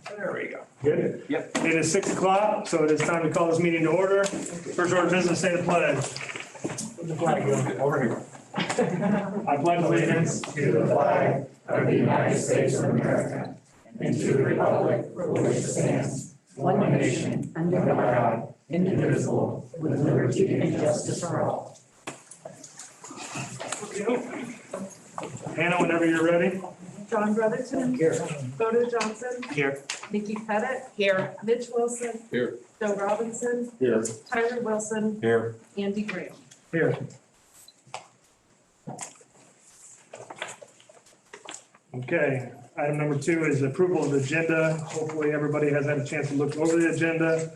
There we go. Good? Yep. It is 6 o'clock, so it is time to call this meeting to order. First order of business, say the pledge. Put the flag going. Over here. I pledge allegiance to the flag of the United States of America and to the republic for which it stands, one nation, under God, indivisible, with liberty and justice for all. Hannah, whenever you're ready. John Brotherton. Here. Bodo Johnson. Here. Nikki Pettit. Here. Mitch Wilson. Here. Joe Robinson. Here. Tyler Wilson. Here. Andy Graham. Here. Okay, item number 2 is approval of the agenda. Hopefully, everybody has had a chance to look over the agenda.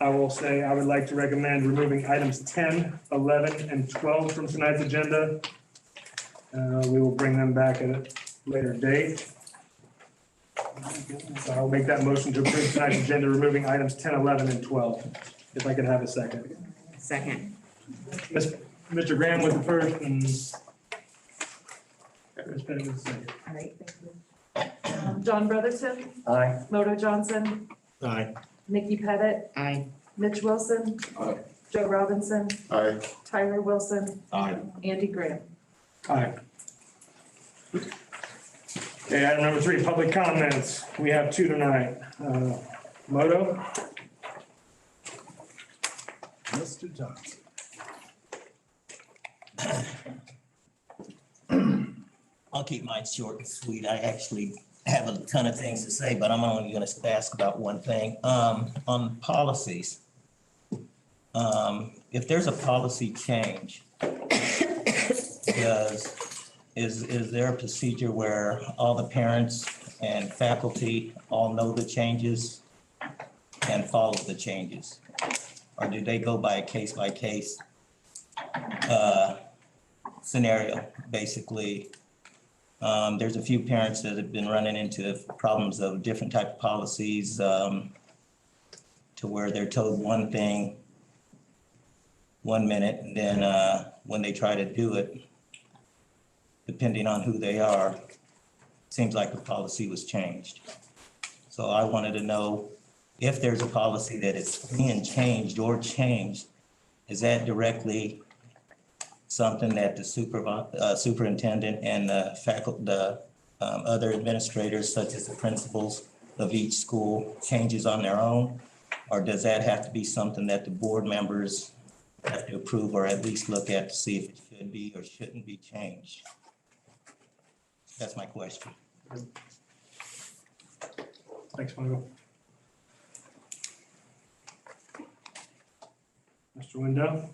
I will say I would like to recommend removing items 10, 11, and 12 from tonight's agenda. We will bring them back at a later date. So I'll make that motion to approve tonight's agenda, removing items 10, 11, and 12. If I could have a second. Second. Mr. Graham with the first and Ms. Pettit with the second. All right, thank you. John Brotherton. Aye. Bodo Johnson. Aye. Nikki Pettit. Aye. Mitch Wilson. Aye. Joe Robinson. Aye. Tyler Wilson. Aye. Andy Graham. Aye. Okay, item number 3, public comments. We have 2 tonight. Moto? Mr. Johnson. I'll keep mine short and sweet. I actually have a ton of things to say, but I'm only going to ask about one thing. On policies, if there's a policy change, is there a procedure where all the parents and faculty all know the changes and follow the changes? Or do they go by a case-by-case scenario, basically? There's a few parents that have been running into problems of different type of policies to where they're told one thing 1 minute, and then when they try to do it, depending on who they are, seems like the policy was changed. So I wanted to know if there's a policy that is being changed or changed, is that directly something that the superintendent and the other administrators, such as the principals of each school, changes on their own? Or does that have to be something that the board members have to approve or at least look at to see if it should be or shouldn't be changed? That's my question. Thanks, Moto. Mr. Window?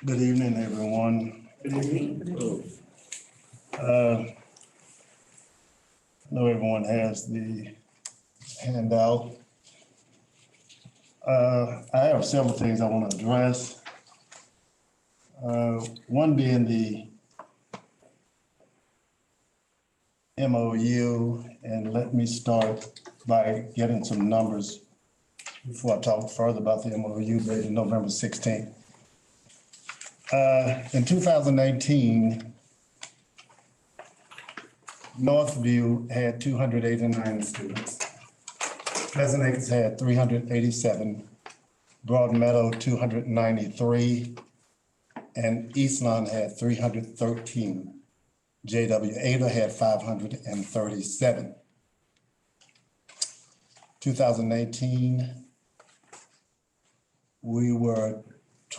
Good evening, everyone. Good evening. I know everyone has the handout. I have several things I want to address. One being the MOU, and let me start by getting some numbers before I talk further about the MOU dated November 16th. In 2019, Northview had 289 students. Pleasant Acres had 387, Broad Meadow 293, and Eastlawn had 313. JW Ada had 537. 2019, we were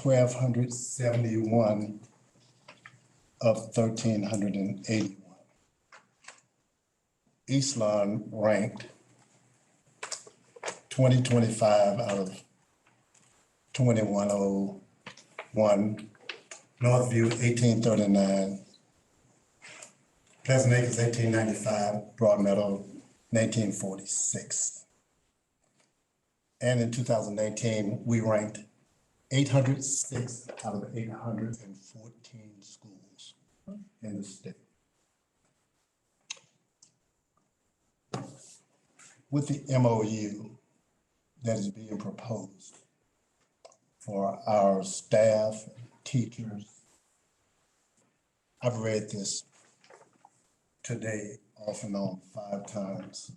1,271 of 1,381. Eastlawn ranked 2025 out of 2101. Northview 1839. Pleasant Acres 1895. Broad Meadow 1946. And in 2019, we ranked 806 out of 814 schools in the state. With the MOU, that is being proposed for our staff, teachers. I've read this today off and on 5 times,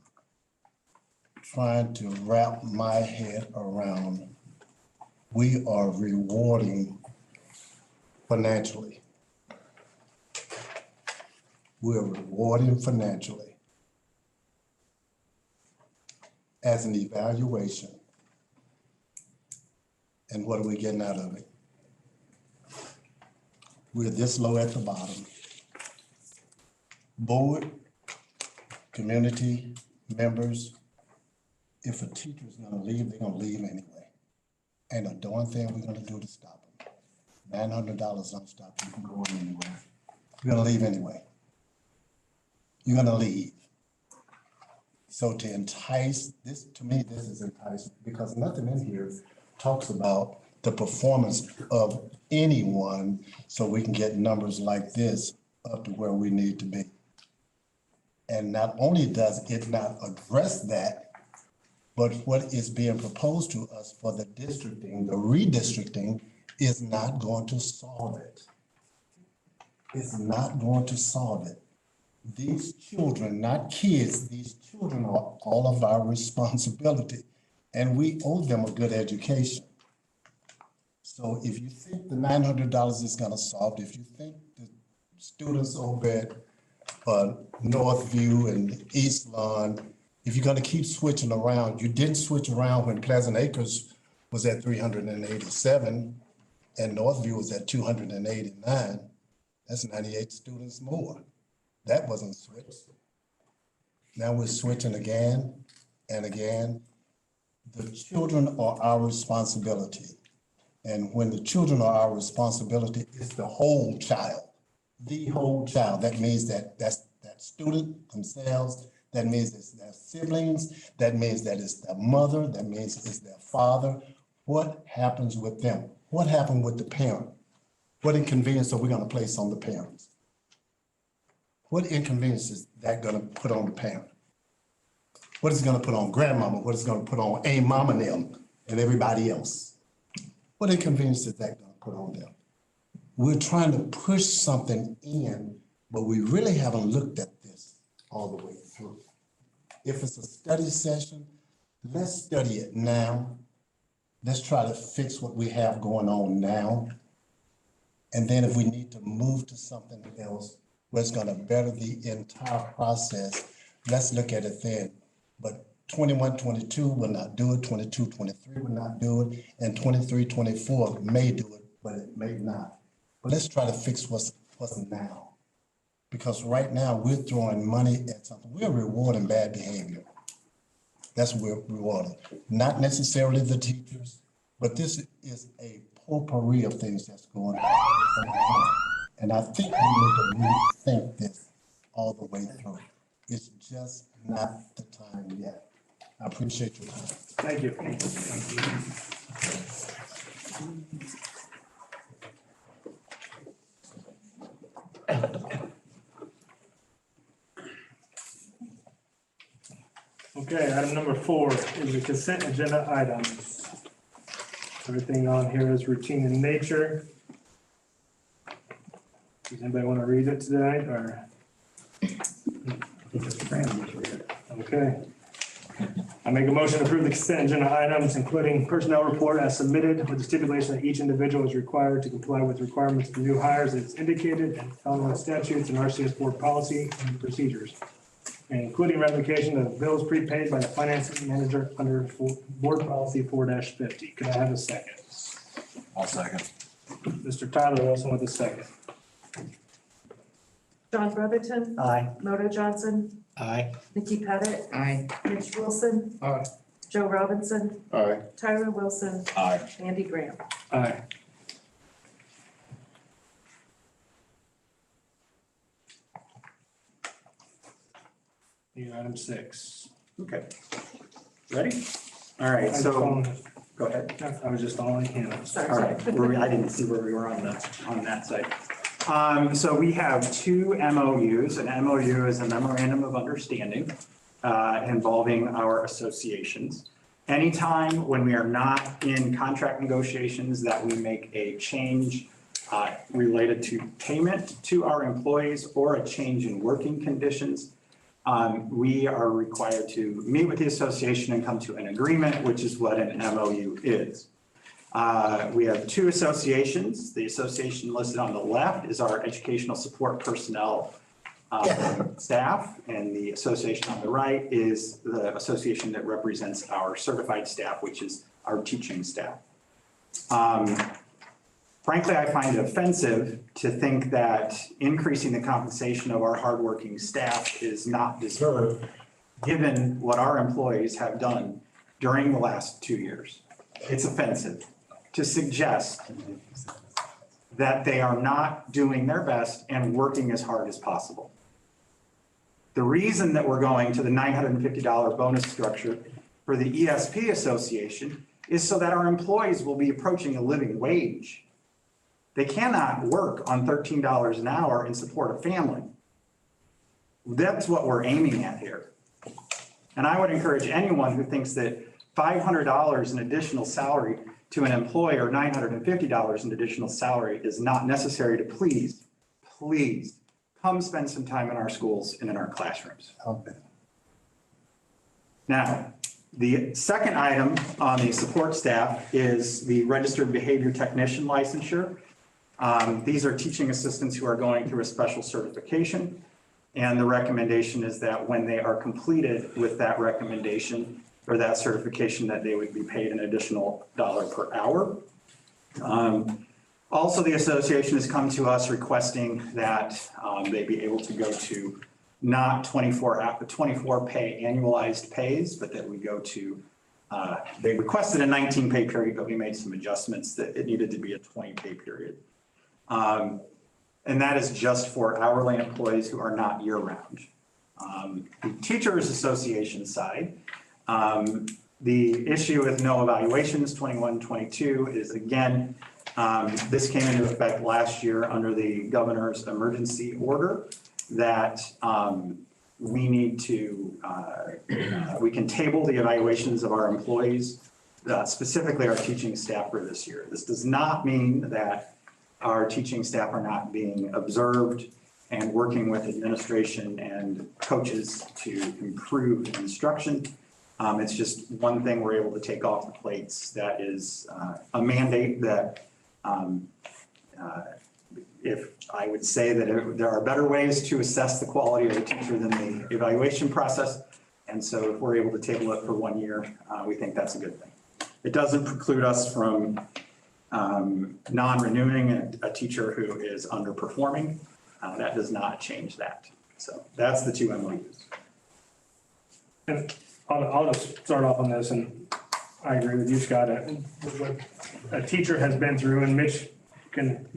trying to wrap my head around, we are rewarding financially. We're rewarding financially as an evaluation. And what are we getting out of it? We're this low at the bottom. Board, community members, if a teacher's gonna leave, they're gonna leave anyway. Ain't a darn thing we're gonna do to stop them. $900 don't stop you from going anywhere. You're gonna leave anyway. You're gonna leave. So to entice, this, to me, this is enticing, because nothing in here talks about the performance of anyone, so we can get numbers like this up to where we need to be. And not only does it not address that, but what is being proposed to us for the districting, the redistricting, is not going to solve it. It's not going to solve it. These children, not kids, these children are all of our responsibility, and we owe them a good education. So if you think the $900 is gonna solve it, if you think the students over at Northview and East Lawn, if you're gonna keep switching around, you didn't switch around when Pleasant Acres was at 387 and Northview was at 289. That's 98 students more. That wasn't switched. Now we're switching again and again. The children are our responsibility. And when the children are our responsibility, it's the whole child, the whole child. That means that's that student themselves. That means it's their siblings. That means that it's their mother. That means it's their father. What happens with them? What happened with the parent? What inconvenience are we gonna place on the parents? What inconvenience is that gonna put on the parent? What is it gonna put on grandmama? What is it gonna put on a mama and them and everybody else? What inconvenience is that gonna put on them? We're trying to push something in, but we really haven't looked at this all the way through. If it's a study session, let's study it now. Let's try to fix what we have going on now. And then if we need to move to something else where it's gonna better the entire process, let's look at it then. But 21-22 will not do it, 22-23 will not do it, and 23-24 may do it, but it may not. But let's try to fix what's now. Because right now, we're throwing money at something. We're rewarding bad behavior. That's what we're rewarding. Not necessarily the teachers, but this is a potpourri of things that's going on. And I think we need to rethink this all the way through. It's just not the time yet. I appreciate your time. Thank you. Okay, item number 4 is the consent agenda items. Everything on here is routine in nature. Does anybody want to read it tonight, or? Okay. I make a motion to approve the consent agenda items, including personnel report as submitted, with the stipulation that each individual is required to comply with requirements for new hires as indicated in Illinois statutes and RCS board policy and procedures, and including ratification of bills prepaid by the finance manager under board policy 4-50. Could I have a second? I'll second. Mr. Tyler Wilson with a second. John Brotherton. Aye. Moto Johnson. Aye. Nikki Pettit. Aye. Mitch Wilson. Aye. Joe Robinson. Aye. Tyler Wilson. Aye. Andy Graham. Aye. Need item 6. Okay. Ready? All right, so, go ahead. I was just following him. Sorry. All right, I didn't see where we were on that side. So we have 2 MOUs. An MOU is a memorandum of understanding involving our associations. Anytime when we are not in contract negotiations that we make a change related to payment to our employees or a change in working conditions, we are required to meet with the association and come to an agreement, which is what an MOU is. We have two associations. The association listed on the left is our educational support personnel staff, and the association on the right is the association that represents our certified staff, which is our teaching staff. Frankly, I find it offensive to think that increasing the compensation of our hardworking staff is not deserved, given what our employees have done during the last 2 years. It's offensive to suggest that they are not doing their best and working as hard as possible. The reason that we're going to the $950 bonus structure for the ESP Association is so that our employees will be approaching a living wage. They cannot work on $13 an hour and support a family. That's what we're aiming at here. And I would encourage anyone who thinks that $500 in additional salary to an employee or $950 in additional salary is not necessary to please come spend some time in our schools and in our classrooms. Now, the second item on the support staff is the registered behavior technician licensure. These are teaching assistants who are going through a special certification. And the recommendation is that when they are completed with that recommendation or that certification, that they would be paid an additional $1 per hour. Also, the association has come to us requesting that they be able to go to not 24 pay annualized pays, but that we go to, they requested a 19 pay period, but we made some adjustments that it needed to be a 20 pay period. And that is just for hourly employees who are not year round. The Teachers Association side, the issue with no evaluations 21-22 is again, this came into effect last year under the governor's emergency order that we need to, we can table the evaluations of our employees, specifically our teaching staff for this year. This does not mean that our teaching staff are not being observed and working with administration and coaches to improve instruction. It's just one thing we're able to take off the plates. That is a mandate that if I would say that there are better ways to assess the quality of a teacher than the evaluation process. And so if we're able to table it for 1 year, we think that's a good thing. It doesn't preclude us from non-renewing a teacher who is underperforming. That does not change that. So that's the two MOUs. And I'll just start off on this, and I agree with you, Scott. What a teacher has been through, and Mitch can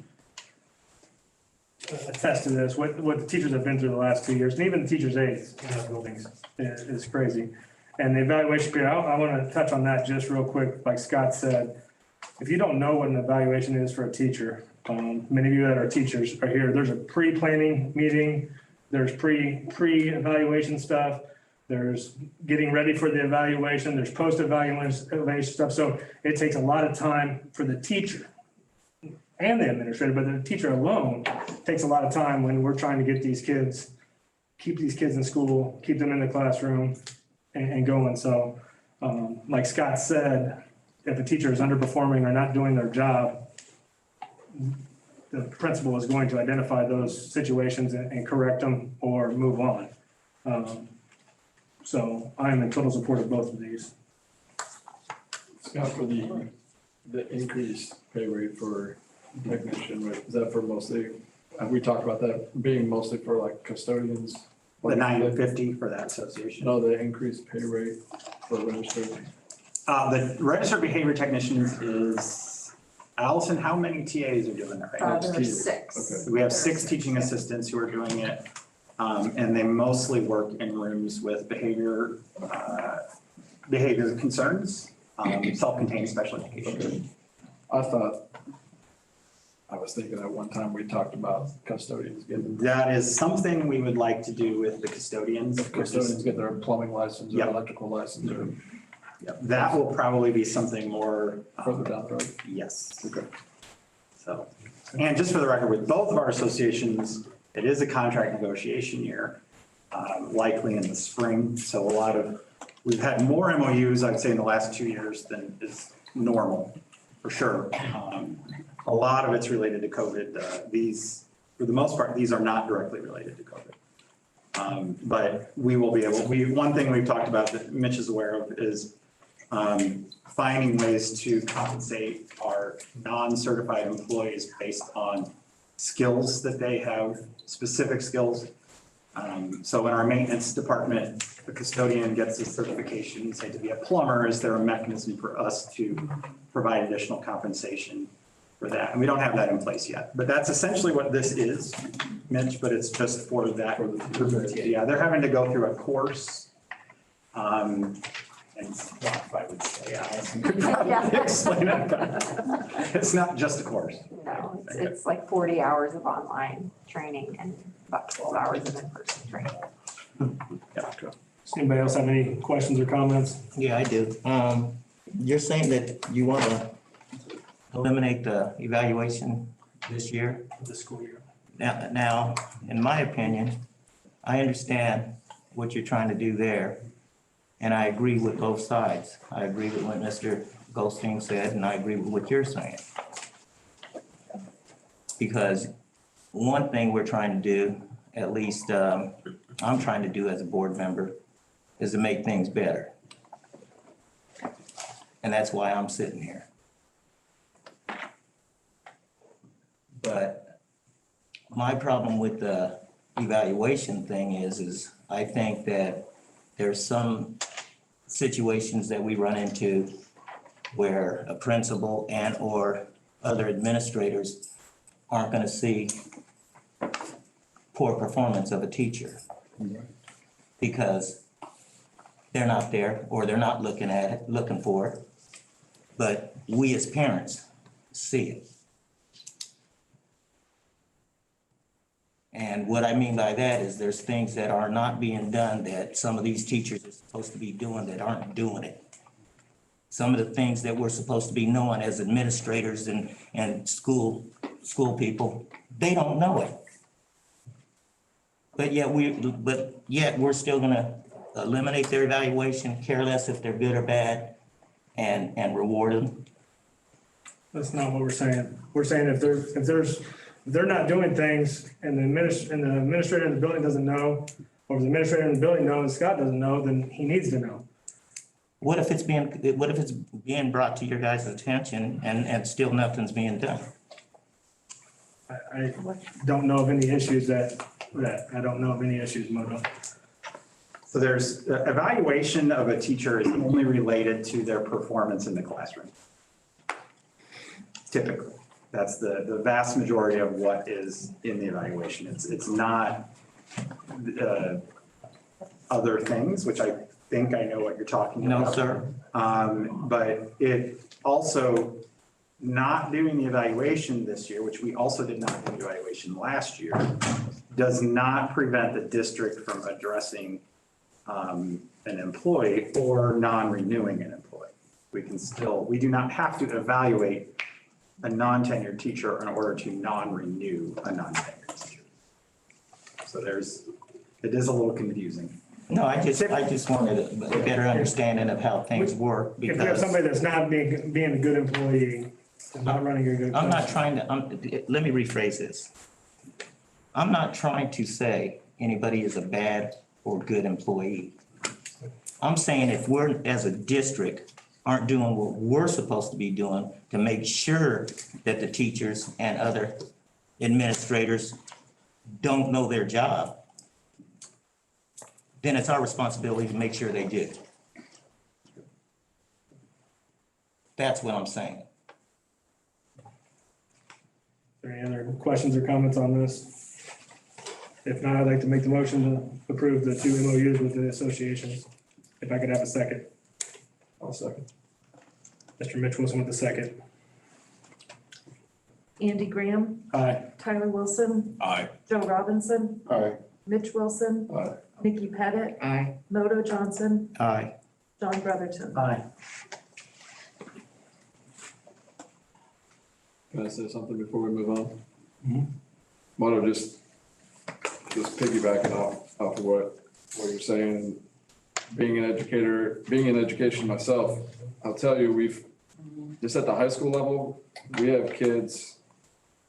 attest to this, what the teachers have been through the last 2 years, and even the teachers' aides in our buildings is crazy. And the evaluation period, I want to touch on that just real quick. Like Scott said, if you don't know what an evaluation is for a teacher, many of you that are teachers are here, there's a pre-planning meeting, there's pre-evaluation stuff, there's getting ready for the evaluation, there's post-evaluation stuff. So it takes a lot of time for the teacher and the administrator, but the teacher alone takes a lot of time when we're trying to get these kids, keep these kids in school, keep them in the classroom and going. So like Scott said, if a teacher is underperforming or not doing their job, the principal is going to identify those situations and correct them or move on. So I am in total support of both of these. Scott, for the increased pay rate for technician, is that for mostly, have we talked about that being mostly for like custodians? The $950 for that association. No, the increased pay rate for registered. The registered behavior technicians is, Allison, how many TAs are doing that right now? There are 6. Okay. We have 6 teaching assistants who are doing it. And they mostly work in rooms with behavior concerns, self-contained special education. Okay. I was thinking at one time we talked about custodians getting, That is something we would like to do with the custodians. if custodians get their plumbing license or Yep. electrical license or. Yep, that will probably be something more. Further down the road. Yes. Okay. So, and just for the record, with both of our associations, it is a contract negotiation year, likely in the spring. So we've had more MOUs, I'd say, in the last 2 years than is normal, for sure. A lot of it's related to COVID. These, for the most part, these are not directly related to COVID. But we will be able, one thing we've talked about that Mitch is aware of is finding ways to compensate our non-certified employees based on skills that they have, specific skills. So in our maintenance department, the custodian gets a certification, say to be a plumber, is there a mechanism for us to provide additional compensation for that? And we don't have that in place yet, but that's essentially what this is, Mitch, but it's just for that. Yeah, they're having to go through a course. And I would say, I could probably explain it, but it's not just a course. No, it's like 40 hours of online training and about 12 hours of in-person training. Yeah. Does anybody else have any questions or comments? Yeah, I do. You're saying that you want to eliminate the evaluation this year? This school year. Now, in my opinion, I understand what you're trying to do there. And I agree with both sides. I agree with what Mr. Goldstein said, and I agree with what you're saying. Because one thing we're trying to do, at least I'm trying to do as a board member, is to make things better. And that's why I'm sitting here. But my problem with the evaluation thing is I think that there's some situations that we run into where a principal and or other administrators aren't going to see poor performance of a teacher because they're not there or they're not looking at it, looking for it. But we as parents see it. And what I mean by that is there's things that are not being done that some of these teachers are supposed to be doing that aren't doing it. Some of the things that we're supposed to be knowing as administrators and school people, they don't know it. But yet we're still gonna eliminate their evaluation, care less if they're good or bad, and reward them. That's not what we're saying. We're saying if they're not doing things and the administrator in the building doesn't know, or if the administrator in the building knows, Scott doesn't know, then he needs to know. What if it's being brought to your guys' attention and still nothing's being done? I don't know of any issues I don't know of any issues, Moto. So there's evaluation of a teacher is only related to their performance in the classroom. Typically, that's the vast majority of what is in the evaluation. It's not other things, which I think I know what you're talking about. No, sir. But it also not doing the evaluation this year, which we also did not do the evaluation last year, does not prevent the district from addressing an employee or non-renewing an employee. We do not have to evaluate a non-tenured teacher in order to non-renew a non-tenured teacher. So it is a little confusing. No, I just wanted a better understanding of how things work If you have because somebody that's not being a good employee, and not running a good. I'm not trying to, let me rephrase this. I'm not trying to say anybody is a bad or good employee. I'm saying if we're, as a district, aren't doing what we're supposed to be doing to make sure that the teachers and other administrators don't know their job, then it's our responsibility to make sure they do. That's what I'm saying. Are there any other questions or comments on this? If not, I'd like to make the motion to approve the 2 MOUs with the associations. If I could have a second. I'll second. Mr. Mitch Wilson with the second. Andy Graham, Aye. Tyler Wilson, Aye. Joe Robinson, Aye. Mitch Wilson, Aye. Nikki Pettit, Aye. Moto Johnson, Aye. John Brotherton. Aye. Can I say something before we move on? Want to just piggybacking off of what you're saying. Being an educator, being in education myself, I'll tell you, we've, just at the high school level, we have kids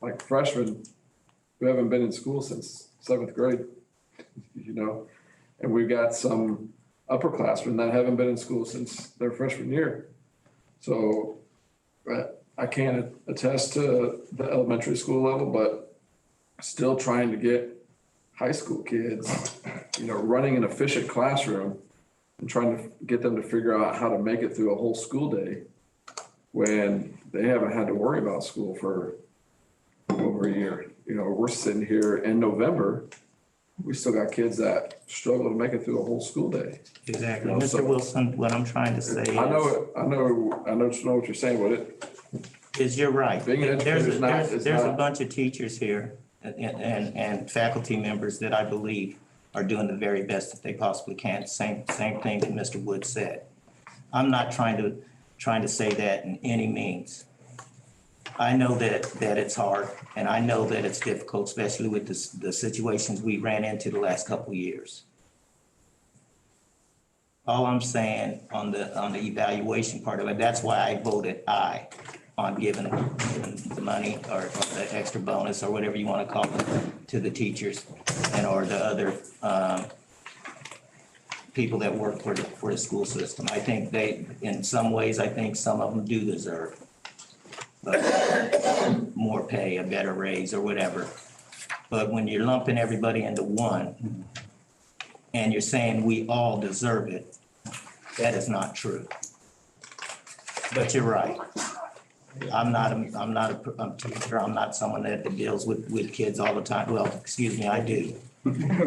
like freshmen who haven't been in school since 7th grade, you know? And we've got some upperclassmen that haven't been in school since their freshman year. So I can't attest to the elementary school level, but still trying to get high school kids, you know, running an efficient classroom and trying to get them to figure out how to make it through a whole school day when they haven't had to worry about school for over a year. You know, we're sitting here in November, we still got kids that struggle to make it through a whole school day. Exactly. You know, so- Mr. Wilson, what I'm trying to say I know is, what you're saying, but you're right. Being an educator is not- There's a bunch of teachers here and faculty members that I believe are doing the very best that they possibly can. Same thing that Mr. Wood said. I'm not trying to say that in any means. I know that it's hard, and I know that it's difficult, especially with the situations we ran into the last couple of years. All I'm saying on the evaluation part of it, that's why I voted aye on giving the money or the extra bonus or whatever you want to call it to the teachers and or the other people that work for the school system. I think in some ways, I think some of them do deserve more pay, a better raise or whatever. But when you're lumping everybody into one and you're saying we all deserve it, that is not true. But you're right. I'm not a teacher. I'm not someone that deals with kids all the time. Well, excuse me, I do. you know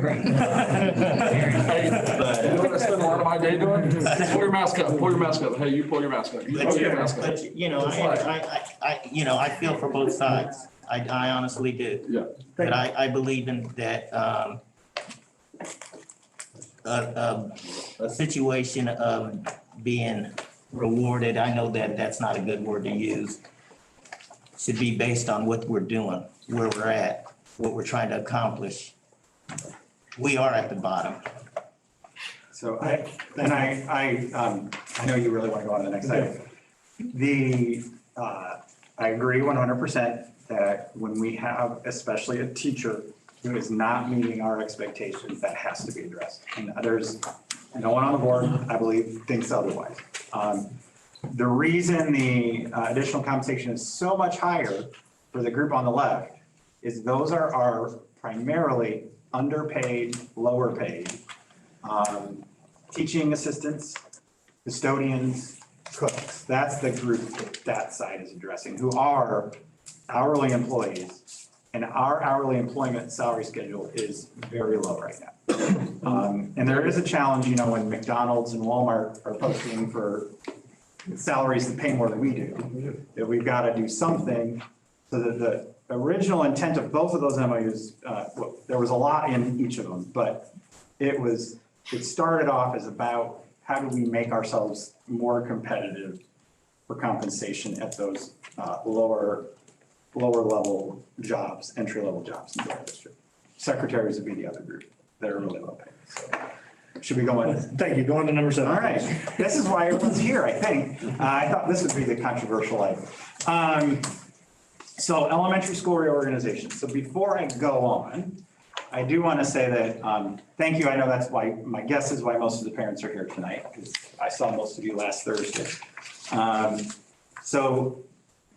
what I spend a lot of my day doing? Pull your mask up, pull your mask up. Hey, you pull your mask up. You pull your mask up. But you know, I feel for both sides. I honestly do. Yeah. But I believe in that, a situation of being rewarded, I know that that's not a good word to use, should be based on what we're doing, where we're at, what we're trying to accomplish. We are at the bottom. So I know you really want to go on to the next item. I agree 100% that when we have especially a teacher who is not meeting our expectations, that has to be addressed. And there's no one on the board, I believe, thinks otherwise. The reason the additional compensation is so much higher for the group on the left is those are our primarily underpaid, lower paid teaching assistants, custodians, cooks. That's the group that side is addressing, who are hourly employees. And our hourly employment salary schedule is very low right now. And there is a challenge, you know, when McDonald's and Walmart are posting for salaries that pay more than we do, that we've got to do something so that the original intent of both of those MOUs, well, there was a lot in each of them, but it started off as about how do we make ourselves more competitive for compensation at those lower level jobs, entry level jobs in the district. Secretaries would be the other group that are really low paid. So should we go on? Thank you. Go on to number 7. All right. This is why everyone's here, I think. I thought this would be the controversial item. So elementary school reorganization. So before I go on, I do want to say that, thank you. I know that's why, my guess is why most of the parents are here tonight, because I saw most of you last Thursday. So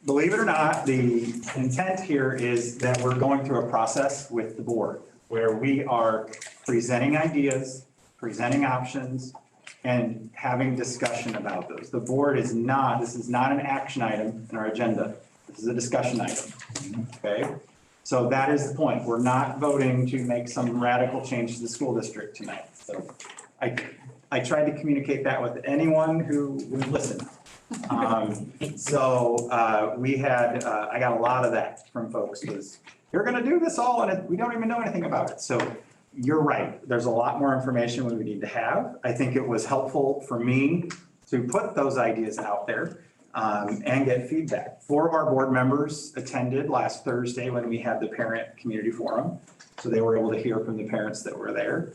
believe it or not, the intent here is that we're going through a process with the board where we are presenting ideas, presenting options, and having discussion about those. The board is not, this is not an action item in our agenda. This is a discussion item, okay? So that is the point. We're not voting to make some radical change to the school district tonight. So I tried to communicate that with anyone who would listen. We had, I got a lot of that from folks was, you're gonna do this all and we don't even know anything about it. So you're right. There's a lot more information we need to have. I think it was helpful for me to put those ideas out there and get feedback. 4 of our board members attended last Thursday when we had the parent community forum. So they were able to hear from the parents that were there.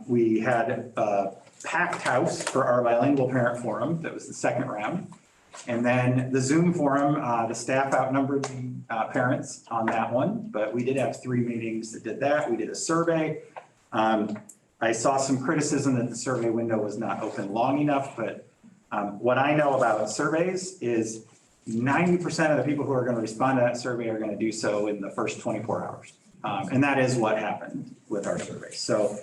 We had a packed house for our bilingual parent forum. That was the second round. And then the Zoom forum, the staff outnumbered the parents on that one, but we did have 3 meetings that did that. We did a survey. I saw some criticism that the survey window was not open long enough, but what I know about surveys is 90% of the people who are going to respond to that survey are going to do so in the first 24 hours. And that is what happened with our survey. So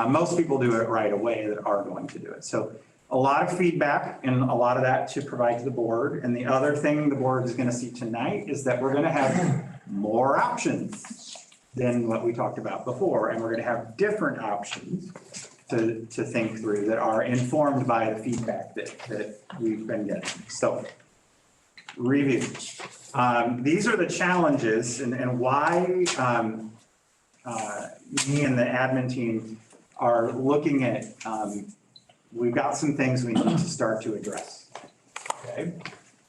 most people do it right away that are going to do it. So a lot of feedback and a lot of that to provide to the board. And the other thing the board is going to see tonight is that we're going to have more options than what we talked about before. And we're going to have different options to think through that are informed by the feedback that we've been getting. So review. These are the challenges and why me and the admin team are looking at, we've got some things we need to start to address, okay?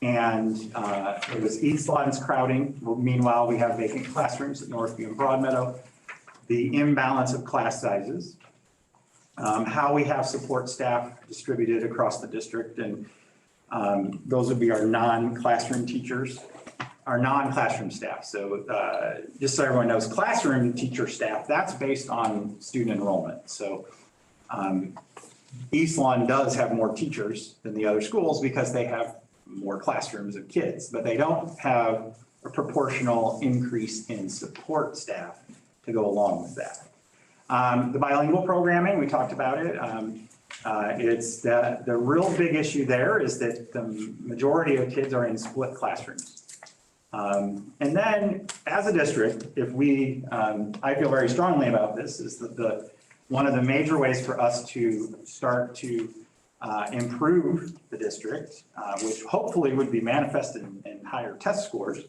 And it was East Lawrence crowding. Well, meanwhile, we have vacant classrooms at Northview and Broadmeadow, the imbalance of class sizes, how we have support staff distributed across the district, and those would be our non-classroom teachers, our non-classroom staff. So just so everyone knows, classroom teacher staff, that's based on student enrollment. So East Lawn does have more teachers than the other schools because they have more classrooms of kids, but they don't have a proportional increase in support staff to go along with that. The bilingual programming, we talked about it. It's the real big issue there is that the majority of kids are in split classrooms. And then as a district, if we, I feel very strongly about this, is that one of the major ways for us to start to improve the district, which hopefully would be manifested in higher test scores,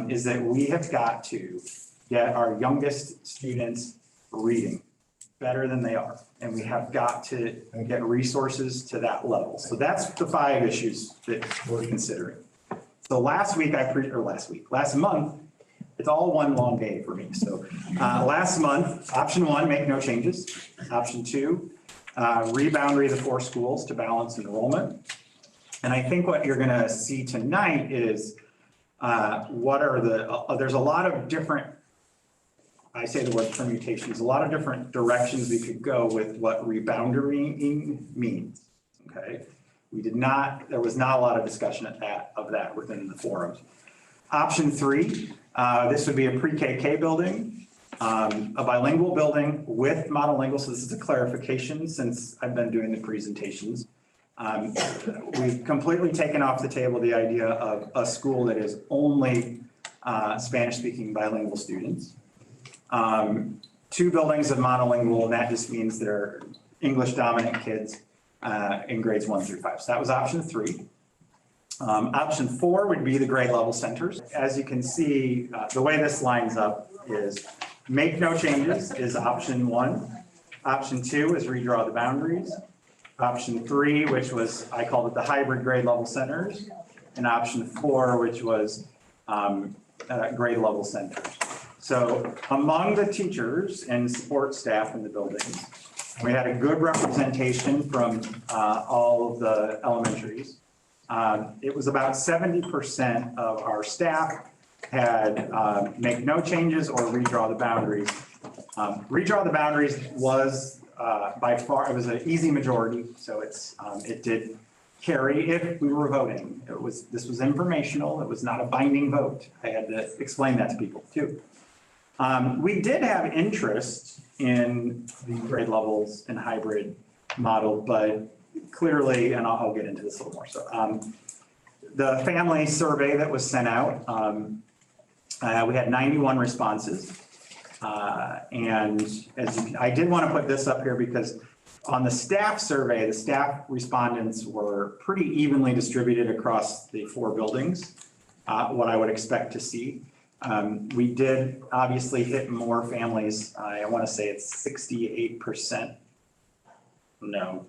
is that we have got to get our youngest students reading better than they are. And we have got to get resources to that level. So that's the 5 issues that we're considering. So last month, it's all one long day for me. So last month, option 1, make no changes. Option 2, reboundary the 4 schools to balance enrollment. And I think what you're gonna see tonight is what are the, there's a lot of different, I say the word permutations, a lot of different directions we could go with what reboundary means, okay? There was not a lot of discussion of that within the forums. Option 3, this would be a pre-KK building, a bilingual building with monolingual. So this is a clarification since I've been doing the presentations. We've completely taken off the table the idea of a school that is only Spanish-speaking bilingual students. 2 buildings of monolingual, and that just means they're English dominant kids in grades 1 through 5. So that was option 3. Option 4 would be the grade level centers. As you can see, the way this lines up is make no changes is option 1. Option 2 is redraw the boundaries. Option 3, which was, I called it the hybrid grade level centers. And option 4, which was grade level centers. So among the teachers and support staff in the buildings, we had a good representation from all of the elementaries. It was about 70% of our staff had make no changes or redraw the boundaries. Redraw the boundaries was by far, it was an easy majority. So it did carry if we were voting. This was informational. It was not a binding vote. I had to explain that to people too. We did have interest in the grade levels and hybrid model, but clearly, and I'll get into this a little more. So the family survey that was sent out, we had 91 responses. And I did want to put this up here because on the staff survey, the staff respondents were pretty evenly distributed across the 4 buildings, what I would expect to see. We did obviously hit more families. I want to say it's 68%. No,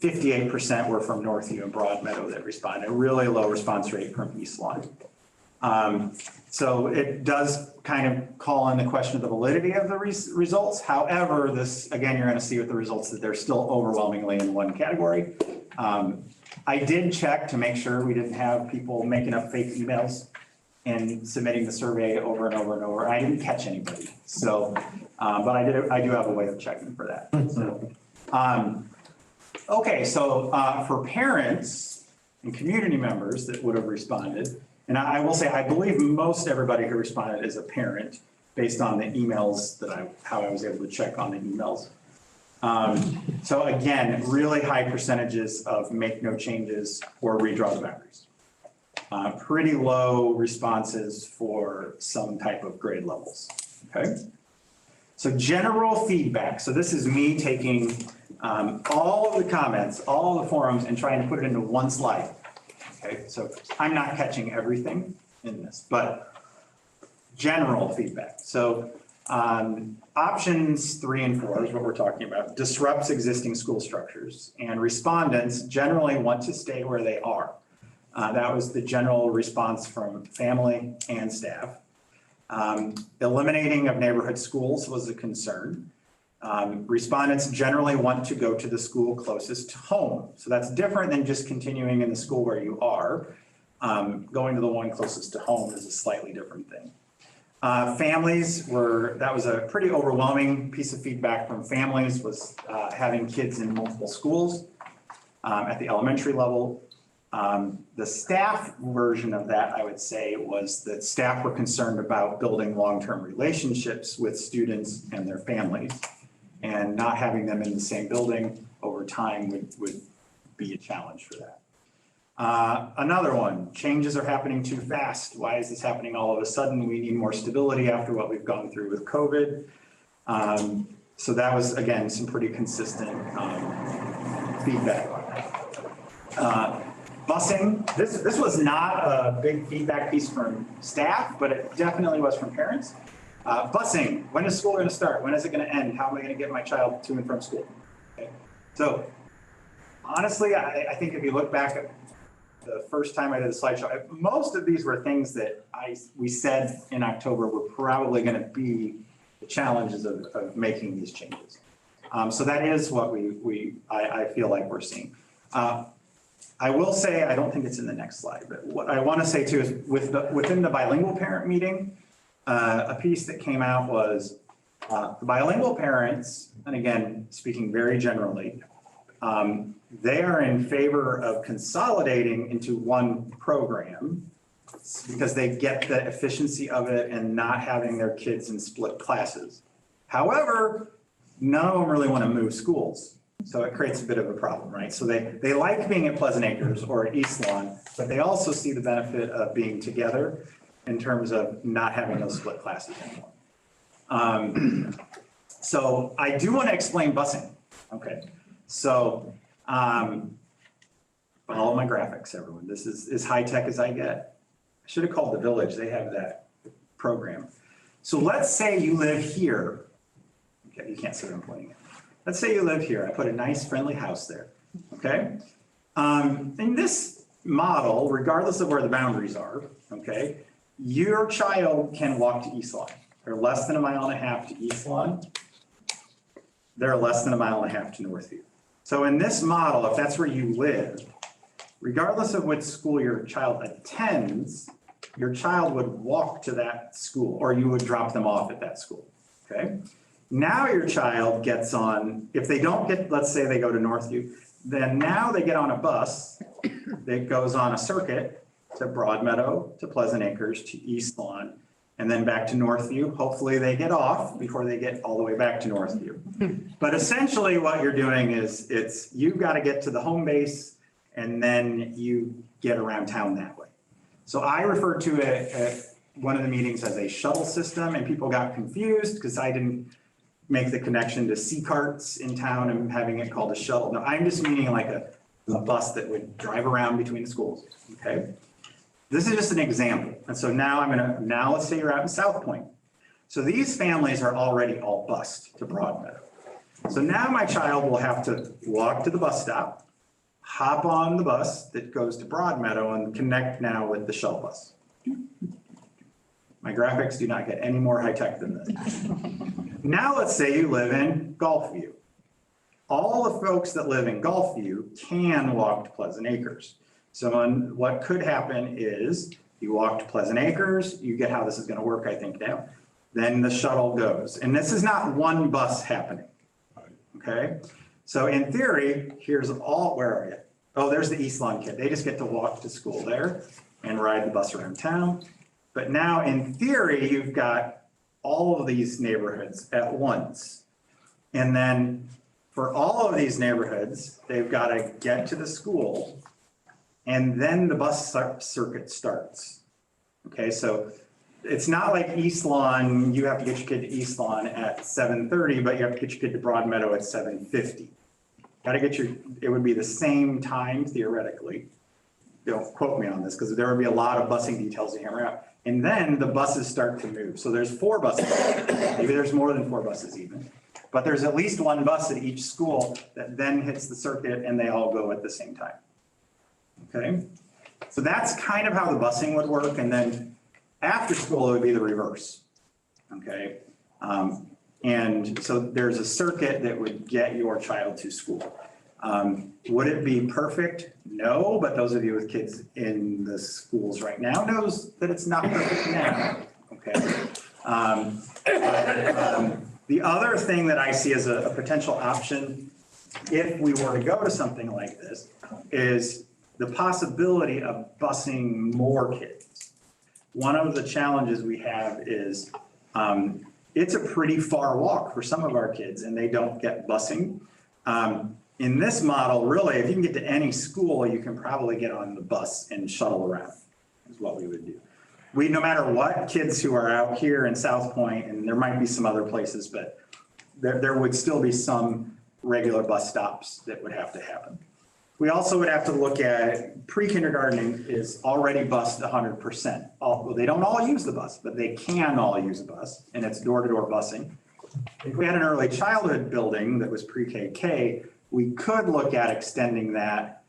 58% were from Northview and Broadmeadow that responded. A really low response rate from East Lawn. So it does kind of call in the question of the validity of the results. However, this, again, you're going to see with the results that they're still overwhelmingly in one category. I did check to make sure we didn't have people making up fake emails and submitting the survey over and over and over. I didn't catch anybody. So, but I do have a way of checking for that. So, okay, so for parents and community members that would have responded, and I will say, I believe most everybody who responded is a parent based on the emails that how I was able to check on the emails. So again, really high percentages of make no changes or redraw the boundaries. Pretty low responses for some type of grade levels, okay? So general feedback. So this is me taking all of the comments, all of the forums, and trying to put it into one slide. Okay, so I'm not catching everything in this, but general feedback. So options 3 and 4 is what we're talking about. Disrupts existing school structures, and respondents generally want to stay where they are. That was the general response from family and staff. Eliminating of neighborhood schools was a concern. Respondents generally want to go to the school closest to home. So that's different than just continuing in the school where you are. Going to the one closest to home is a slightly different thing. Families that was a pretty overwhelming piece of feedback from families, was having kids in multiple schools at the elementary level. The staff version of that, I would say, was that staff were concerned about building long-term relationships with students and their families, and not having them in the same building over time would be a challenge for that. Another one, changes are happening too fast. Why is this happening all of a sudden? We need more stability after what we've gone through with COVID. So that was, again, some pretty consistent feedback on that. Busing, this was not a big feedback piece from staff, but it definitely was from parents. Busing, when is school going to start? When is it going to end? How am I going to get my child to and from school? Okay. So honestly, I think if you look back at the first time I did the slideshow, most of these were things that we said in October were probably going to be the challenges of making these changes. So that is what I feel like we're seeing. I will say, I don't think it's in the next slide, but what I want to say too is within the bilingual parent meeting, a piece that came out was the bilingual parents, and again, speaking very generally, they are in favor of consolidating into one program because they get the efficiency of it and not having their kids in split classes. However, none of them really want to move schools. So it creates a bit of a problem, right? So they like being at Pleasant Acres or at East Lawn, but they also see the benefit of being together in terms of not having those split classes anymore. So I do want to explain busing. Okay, so follow my graphics, everyone. This is as high tech as I get. I should have called the village. They have that program. So let's say you live here. Okay, you can't see what I'm pointing at. Let's say you live here. I put a nice friendly house there, okay? In this model, regardless of where the boundaries are, okay, your child can walk to East Lawn. They're less than 1.5 miles to East Lawn. They're less than 1.5 miles to Northview. So in this model, if that's where you live, regardless of what school your child attends, your child would walk to that school, or you would drop them off at that school, okay? Now your child gets on, if they don't get, let's say they go to Northview, then now they get on a bus that goes on a circuit to Broadmeadow, to Pleasant Acres, to East Lawn, and then back to Northview. Hopefully they get off before they get all the way back to Northview. But essentially what you're doing is you've got to get to the home base and then you get around town that way. So I refer to it at one of the meetings as a shuttle system, and people got confused because I didn't make the connection to C-carts in town and having it called a shuttle. No, I'm just meaning like a bus that would drive around between the schools, okay? This is just an example. And so now now let's say you're out in South Point. So these families are already all bused to Broadmeadow. So now my child will have to walk to the bus stop, hop on the bus that goes to Broadmeadow and connect now with the shuttle bus. My graphics do not get any more high-tech than this. Now let's say you live in Gulfview. All the folks that live in Gulfview can walk to Pleasant Acres. So what could happen is you walk to Pleasant Acres, you get how this is going to work, I think now. Then the shuttle goes. And this is not one bus happening. Okay? So in theory, here's all, where are you? Oh, there's the East Lawn kid. They just get to walk to school there and ride the bus around town. But now in theory, you've got all of these neighborhoods at once. And then for all of these neighborhoods, they've got to get to the school and then the bus circuit starts. Okay, so it's not like East Lawn, you have to get your kid to East Lawn at 7:30, but you have to get your kid to Broadmeadow at 7:50. Got to get it would be the same time theoretically. Don't quote me on this because there would be a lot of busing details to hammer out. And then the buses start to move. So there's 4 buses, maybe there's more than 4 buses even. But there's at least 1 bus at each school that then hits the circuit and they all go at the same time. Okay, so that's kind of how the busing would work. And then after school, it would be the reverse. Okay, and so there's a circuit that would get your child to school. Would it be perfect? No, but those of you with kids in the schools right now knows that it's not perfect now. Okay. The other thing that I see as a potential option, if we were to go to something like this, is the possibility of busing more kids. One of the challenges we have is it's a pretty far walk for some of our kids and they don't get busing. In this model, really, if you can get to any school, you can probably get on the bus and shuttle around, is what we would do. No matter what, kids who are out here in South Point, and there might be some other places, but there would still be some regular bus stops that would have to happen. We also would have to look at pre-kindergarten is already bused 100%. Well, they don't all use the bus, but they can all use a bus, and it's door-to-door busing. If we had an early childhood building that was pre-K, we could look at extending that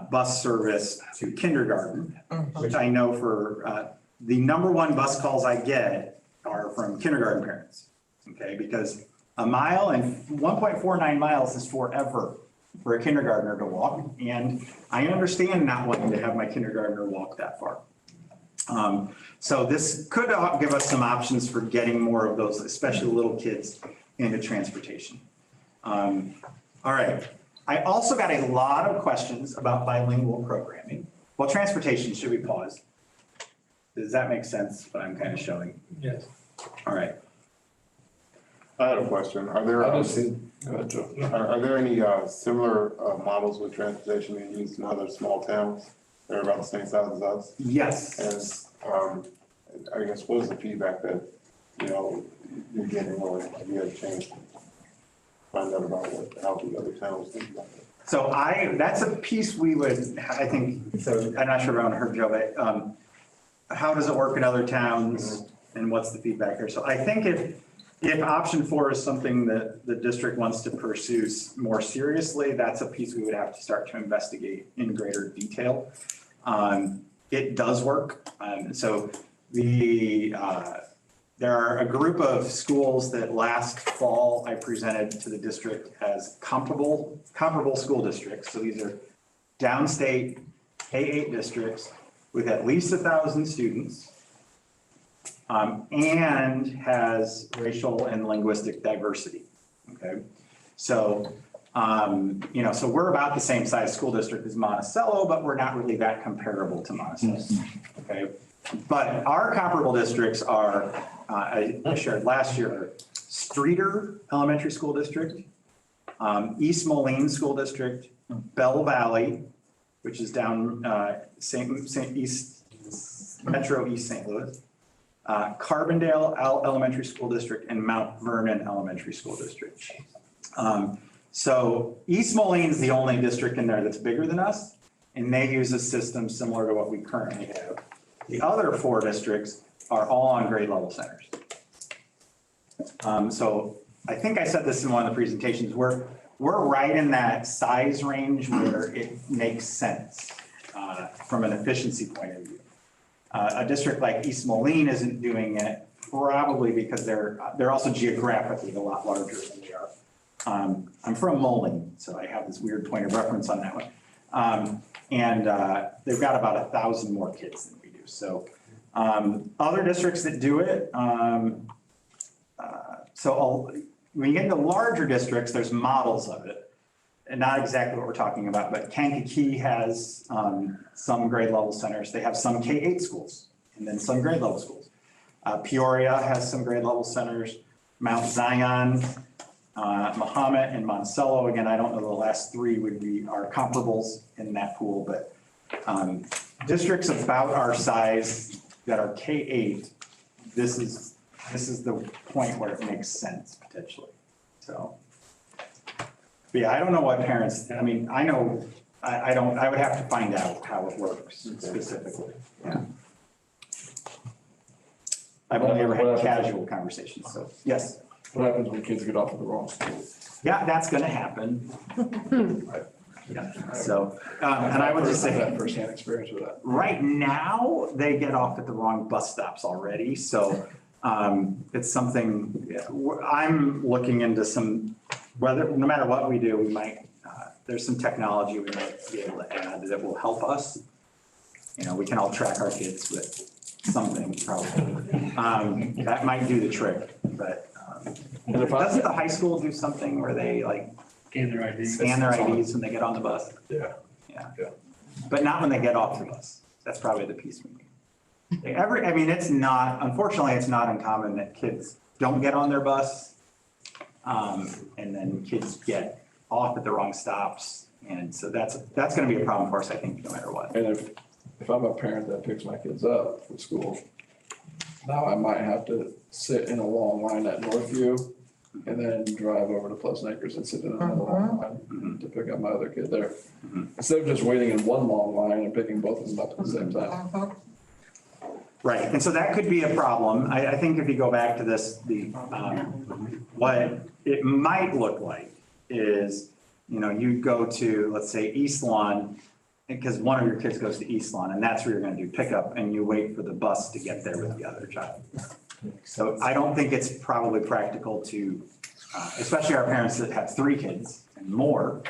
bus service to kindergarten, which I know for the #1 bus calls I get are from kindergarten parents, okay? Because a mile and 1.49 miles is forever for a kindergartner to walk. And I understand not wanting to have my kindergartner walk that far. So this could give us some options for getting more of those, especially little kids, into transportation. All right. I also got a lot of questions about bilingual programming. Well, transportation, should we pause? Does that make sense, what I'm kind of showing? Yes. All right. I had a question. Are there, are there any similar models with transportation being used in other small towns that are about the same size as us? Yes. And I guess what is the feedback that, you're getting, or have you had a chance to find out about how the other towns think about it? So that's a piece we would, I think, so I'm not sure if everyone heard Joe, but how does it work in other towns and what's the feedback there? So I think if option 4 is something that the district wants to pursue more seriously, that's a piece we would have to start to investigate in greater detail. It does work. So there are a group of schools that last fall I presented to the district as comparable school districts. So these are downstate K-8 districts with at least 1,000 students and has racial and linguistic diversity. Okay, so so we're about the same size school district as Monticello, but we're not really that comparable to Monticello. Okay, but our comparable districts are I shared last year: Streeter Elementary School District, East Moline School District, Bell Valley, which is down Metro East St. Louis, Carbondale Elementary School District, and Mount Vernon Elementary School District. So East Moline is the only district in there that's bigger than us, and they use a system similar to what we currently have. The other 4 districts are all on grade level centers. So I think I said this in one of the presentations, we're right in that size range where it makes sense from an efficiency point of view. A district like East Moline isn't doing it probably because they're also geographically a lot larger than we are. I'm from Moline, so I have this weird point of reference on that one. They've got about 1,000 more kids than we do. So other districts that do it, when you get into larger districts, there's models of it. And not exactly what we're talking about, but Kankakee has some grade level centers. They have some K-8 schools and then some grade level schools. Peoria has some grade level centers. Mount Zion, Mahomet, and Monticello. Again, I don't know the last 3 would be our comparables in that pool, but districts about our size that are K-8, this is the point where it makes sense potentially. So, but yeah, I don't know what parents, I mean, I know, I would have to find out how it works specifically, yeah. I've only ever had casual conversations, so, yes. What happens when kids get off at the wrong school? Yeah, that's gonna happen. Yeah, so, and I would just I've say. had firsthand experience with that. Right now, they get off at the wrong bus stops already, so it's something, I'm looking into some, no matter what we do, we might, there's some technology we might be able to add that will help us. You know, we can all track our kids with something probably. That might do the trick, but doesn't the high school do something where they like Scan their IDs. scan their IDs when they get on the bus? Yeah. Yeah. But not when they get off the bus. That's probably the piece we need. I mean, unfortunately, it's not uncommon that kids don't get on their bus. And then kids get off at the wrong stops. And so that's gonna be a problem for us, I think, no matter what. And if I'm a parent that picks my kids up from school, now I might have to sit in a long line at Northview and then drive over to Pleasant Acres and sit in another long line to pick up my other kid there. Instead of just waiting in one long line and picking both of them up at the same time. Right, and so that could be a problem. I think if you go back to this, what it might look like is, you go to, let's say, East Lawn, because one of your kids goes to East Lawn, and that's where you're gonna do pickup, and you wait for the bus to get there with the other child. So I don't think it's probably practical to, especially our parents that have 3 kids and more,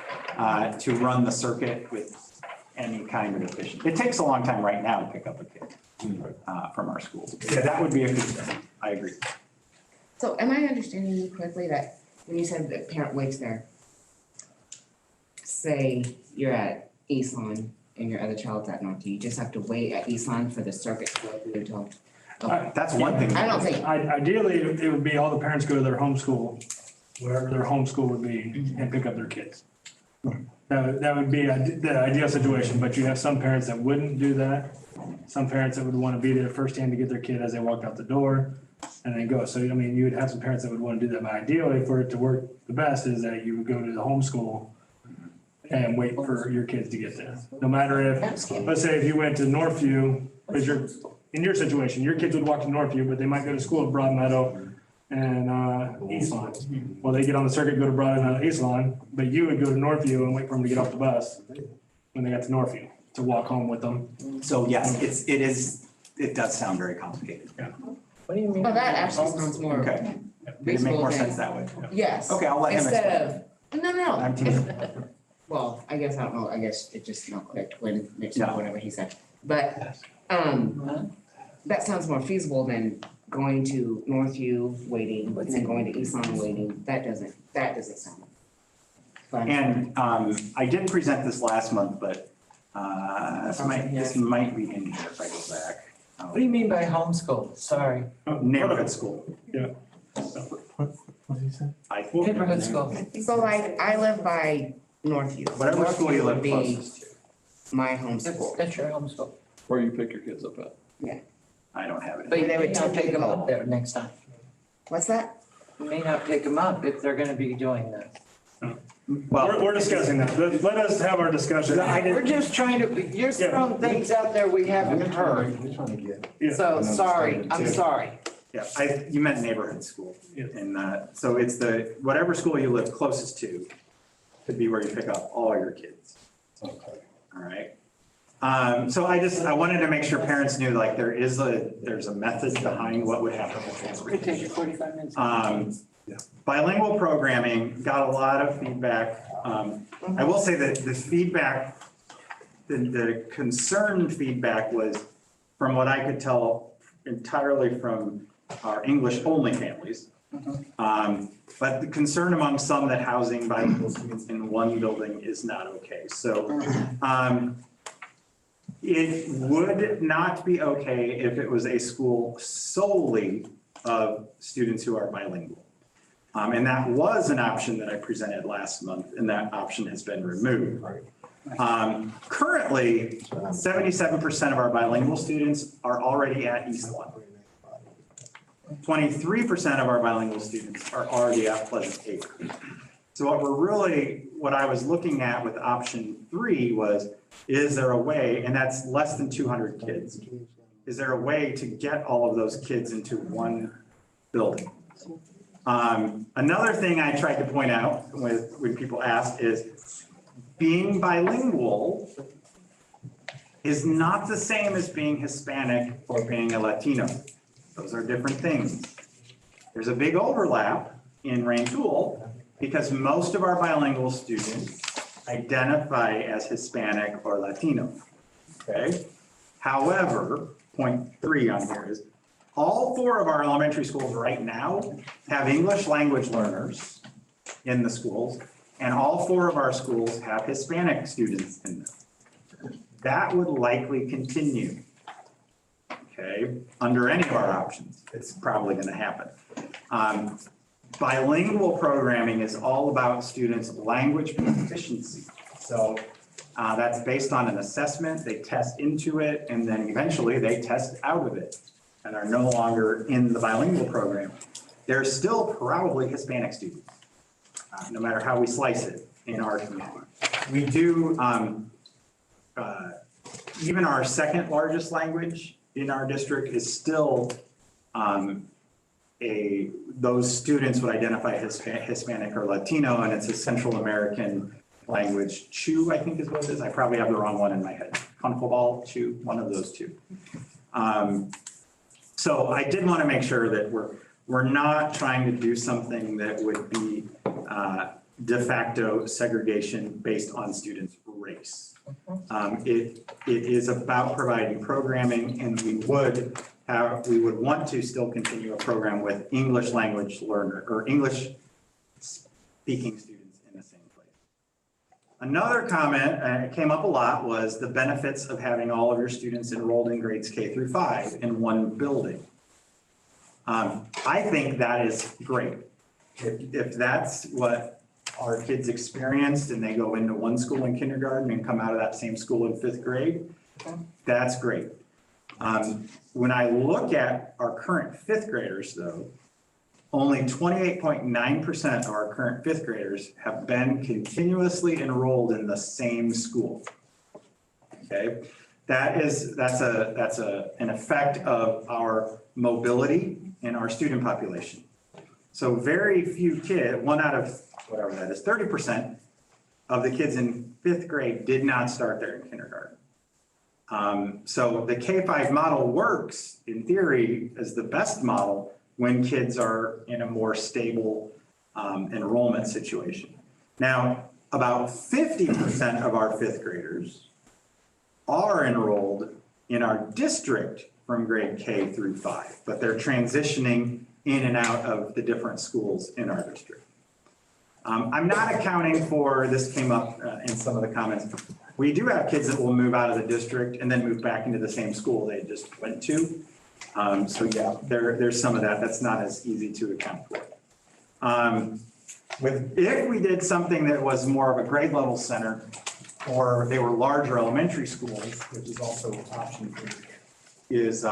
to run the circuit with any kind of efficiency. It takes a long time right now to pick up a kid from our schools. Yeah, that would be a concern. I agree. So am I understanding you correctly that when you said the parent waits there, say you're at East Lawn and your other child's at Northview, you just have to wait at East Lawn for the circuit to go through until. That's one thing. I don't think, Ideally, it would be all the parents go to their home school, wherever their home school would be, and pick up their kids. That would be the ideal situation, but you have some parents that wouldn't do that. Some parents that would want to be there firsthand to get their kid as they walk out the door and then go. So, I mean, you would have some parents that would want to do that, but ideally for it to work the best is that you would go to the home school and wait for your kids to get there. No matter if, let's say if you went to Northview, because in your situation, your kids would walk to Northview, but they might go to school at Broad Meadow and East Lawn. Well, they get on the circuit, go to Broad Meadow, East Lawn, but you would go to Northview and wait for them to get off the bus when they got to Northview to walk home with them. So yes, it does sound very complicated. Yeah. What do you mean? well, that actually sounds more Okay. It'd make more sense that way. yes. Okay, I'll let him explain. Instead of, no. I'm teasing. Well, I guess, I don't know, I guess it just not clicked when, Yeah. whatever he said. But, that sounds more feasible than going to Northview waiting, and then going to East Lawn waiting. That doesn't sound fun. And I did present this last month, but this might be in here if I go back. What do you mean by homeschool? Sorry. Neighborhood school. Yeah. What did he say? Neighborhood school. So like, I live by Northview. Whatever school you Northview live would be closest to. my home school. That's your homeschool. Where you pick your kids up at. I don't have it. But you They would may not tell pick them people. up there next time. What's that? You may not pick them up if they're gonna be doing that. We're discussing that. Let us have our discussion. We're just trying to, you're throwing things out there we haven't heard. We're trying to get. Yeah. So, sorry, I'm sorry. Yeah, you meant neighborhood school. Yeah. And so it's whatever school you live closest to could be where you pick up all your kids. Okay. All right. So I wanted to make sure parents knew, like, there's a method behind what would happen with It takes you transportation. 45 minutes. Bilingual programming got a lot of feedback. I will say that the feedback, the concerned feedback was, from what I could tell, entirely from our English-only families. But the concern among some that housing bilingual students in one building is not okay. So it would not be okay if it was a school solely of students who are bilingual. And that was an option that I presented last month, and that option has been removed. Currently, 77% of our bilingual students are already at East Lawn. 23% of our bilingual students are already at Pleasant Acres. So what I was looking at with option 3 was, is there a way, and that's less than 200 kids, is there a way to get all of those kids into one building? Another thing I tried to point out when people ask is, being bilingual is not the same as being Hispanic or being a Latino. Those are different things. There's a big overlap in Rantoul because most of our bilingual students identify as Hispanic or Latino, okay? However, point 3 on here is, all 4 of our elementary schools right now have English language learners in the schools, and all 4 of our schools have Hispanic students in them. That would likely continue, okay, under any of our options. It's probably going to happen. Bilingual programming is all about students' language proficiency. So that's based on an assessment, they test into it, and then eventually they test out of it and are no longer in the bilingual program. They're still probably Hispanic students, no matter how we slice it in our community. We do, even our second largest language in our district is still those students would identify as Hispanic or Latino, and it's a Central American language. Chu, I think is what it is. I probably have the wrong one in my head. Concobal, Chu, one of those two. So I did want to make sure that we're not trying to do something that would be de facto segregation based on students' race. It is about providing programming, and we would want to still continue a program with English language learner or English speaking students in the same place. Another comment came up a lot was the benefits of having all of your students enrolled in grades K through 5 in one building. I think that is great. If that's what our kids experienced and they go into one school in kindergarten and come out of that same school in 5th grade, that's great. When I look at our current 5th graders though, only 28.9% of our current 5th graders have been continuously enrolled in the same school. Okay, that's an effect of our mobility in our student population. So very few kids, 1 out of whatever that is, 30% of the kids in 5th grade did not start there in kindergarten. So the K-5 model works in theory as the best model when kids are in a more stable enrollment situation. Now, about 50% of our 5th graders are enrolled in our district from grade K through 5, but they're transitioning in and out of the different schools in our district. I'm not accounting for, this came up in some of the comments, we do have kids that will move out of the district and then move back into the same school they just went to. So yeah, there's some of that. That's not as easy to account for. If we did something that was more of a grade level center, or they were larger elementary schools, which is also an option, is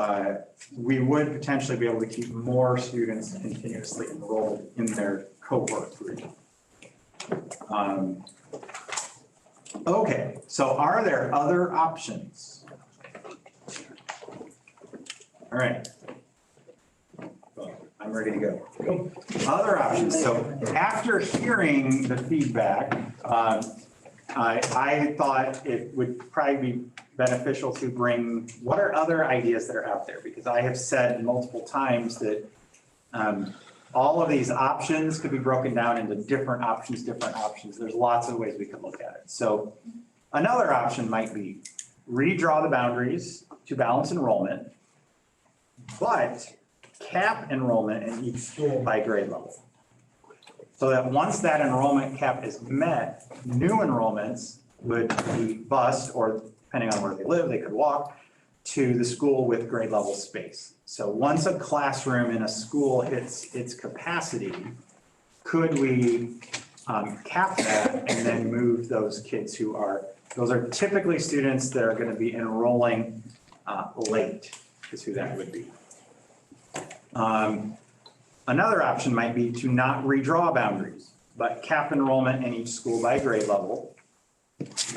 we would potentially be able to keep more students continuously enrolled in their cohort group. Okay, so are there other options? All right. I'm ready to go. Other options. So after hearing the feedback, I thought it would probably be beneficial to bring, what are other ideas that are out there? Because I have said multiple times that all of these options could be broken down into different options, There's lots of ways we could look at it. So another option might be redraw the boundaries to balance enrollment, but cap enrollment in each school by grade level. So that once that enrollment cap is met, new enrollments would be bused, or depending on where they live, they could walk to the school with grade level space. So once a classroom in a school hits its capacity, could we cap that and then move those kids those are typically students that are going to be enrolling late, is who that would be. Another option might be to not redraw boundaries, but cap enrollment in each school by grade level.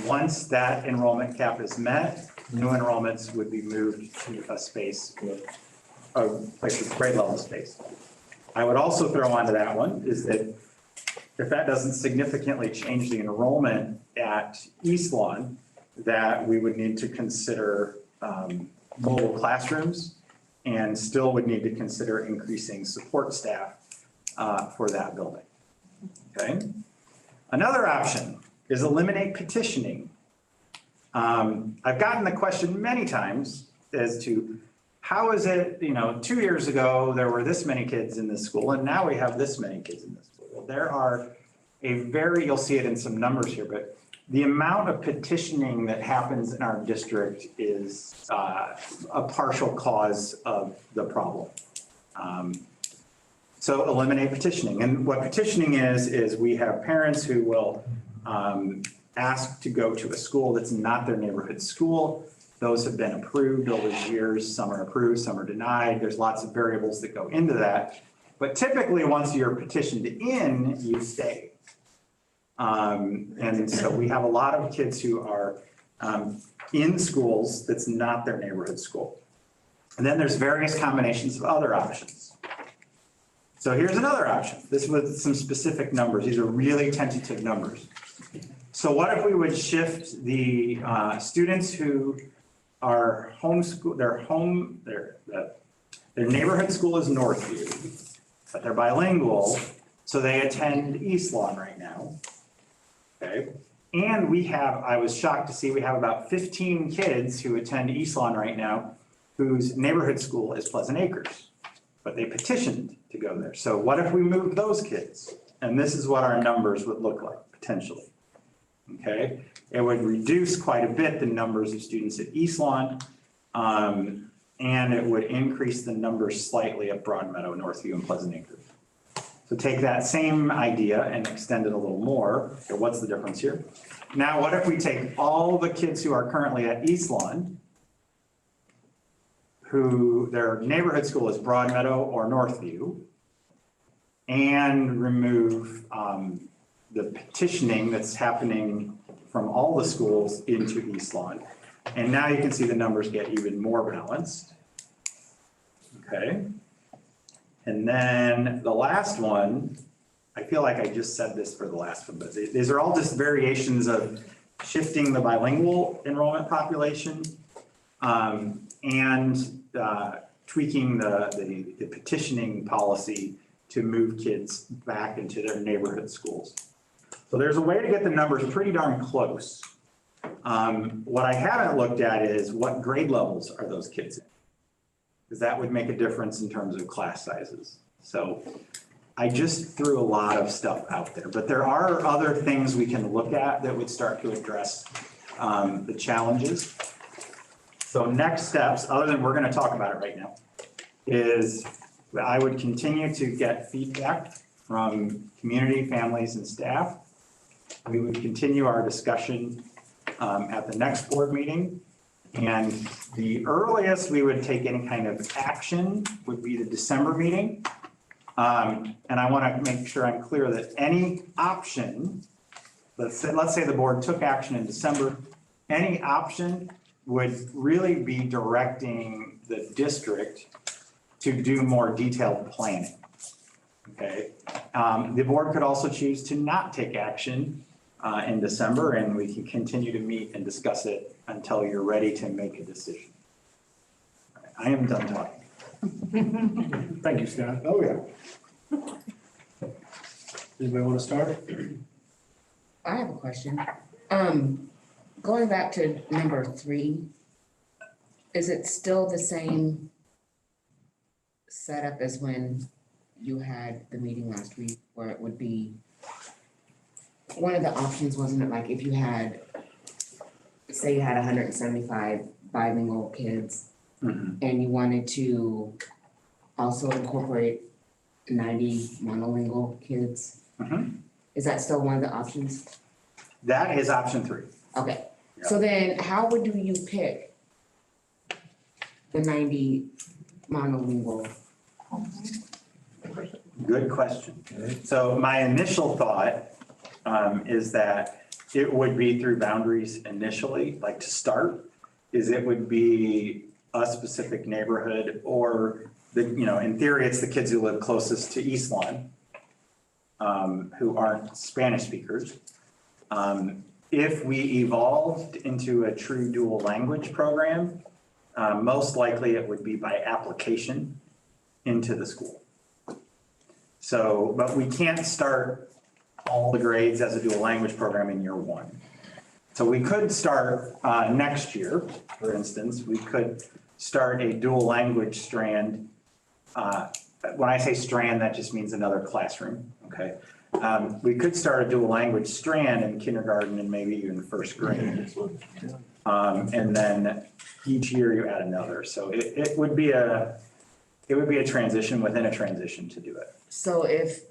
Once that enrollment cap is met, new enrollments would be moved to a space with a place with grade level space. I would also throw onto that one is that if that doesn't significantly change the enrollment at East Lawn, that we would need to consider mobile classrooms, and still would need to consider increasing support staff for that building. Okay. Another option is eliminate petitioning. I've gotten the question many times as to how is it, 2 years ago, there were this many kids in this school and now we have this many kids in this school. Well, there are you'll see it in some numbers here, but the amount of petitioning that happens in our district is a partial cause of the problem. So eliminate petitioning. And what petitioning is we have parents who will ask to go to a school that's not their neighborhood school. Those have been approved over the years. Some are approved, some are denied. There's lots of variables that go into that. But typically, once you're petitioned in, you stay. And so we have a lot of kids who are in schools that's not their neighborhood school. And then there's various combinations of other options. So here's another option. This with some specific numbers. These are really tentative numbers. So what if we would shift the students who are homeschool, their neighborhood school is Northview, but they're bilingual, so they attend East Lawn right now. Okay, and I was shocked to see we have about 15 kids who attend East Lawn right now whose neighborhood school is Pleasant Acres, but they petitioned to go there. So what if we moved those kids? And this is what our numbers would look like potentially. Okay, it would reduce quite a bit the numbers of students at East Lawn, and it would increase the numbers slightly at Broadmeadow, Northview, and Pleasant Acres. So take that same idea and extend it a little more. Okay, what's the difference here? Now, what if we take all the kids who are currently at East Lawn, who their neighborhood school is Broadmeadow or Northview, and remove the petitioning that's happening from all the schools into East Lawn. And now you can see the numbers get even more balanced. Okay. And then the last one, I feel like I just said this for the last one, but these are all just variations of shifting the bilingual enrollment population and tweaking the petitioning policy to move kids back into their neighborhood schools. So there's a way to get the numbers pretty darn close. What I haven't looked at is what grade levels are those kids in? Because that would make a difference in terms of class sizes. So I just threw a lot of stuff out there, but there are other things we can look at that would start to address the challenges. So next steps, other than we're going to talk about it right now, is I would continue to get feedback from community, families, and staff. We would continue our discussion at the next board meeting. And the earliest we would take any kind of action would be the December meeting. And I want to make sure I'm clear that any option, let's say the board took action in December, any option would really be directing the district to do more detailed planning. Okay, the board could also choose to not take action in December, and we can continue to meet and discuss it until you're ready to make a decision. I am done talking. Thank you, Scott. Oh, yeah. Anybody want to start? I have a question. Going back to number 3, is it still the same setup as when you had the meeting last week, where it would be, one of the options, wasn't it, like if you had, say you had 175 bilingual kids and you wanted to also incorporate 90 monolingual kids? Is that still one of the options? That is option 3. Okay, so then how would you pick the 90 monolingual? Good question. So my initial thought is that it would be through boundaries initially, like to start, is it would be a specific neighborhood or the, in theory, it's the kids who live closest to East Lawn, who aren't Spanish speakers. If we evolved into a true dual language program, most likely it would be by application into the school. So, but we can't start all the grades as a dual language program in year 1. So we could start next year, for instance, we could start a dual language strand. When I say strand, that just means another classroom, okay? We could start a dual language strand in kindergarten and maybe even first grade. And then each year you add another. So it would be a transition within a transition to do it. So if,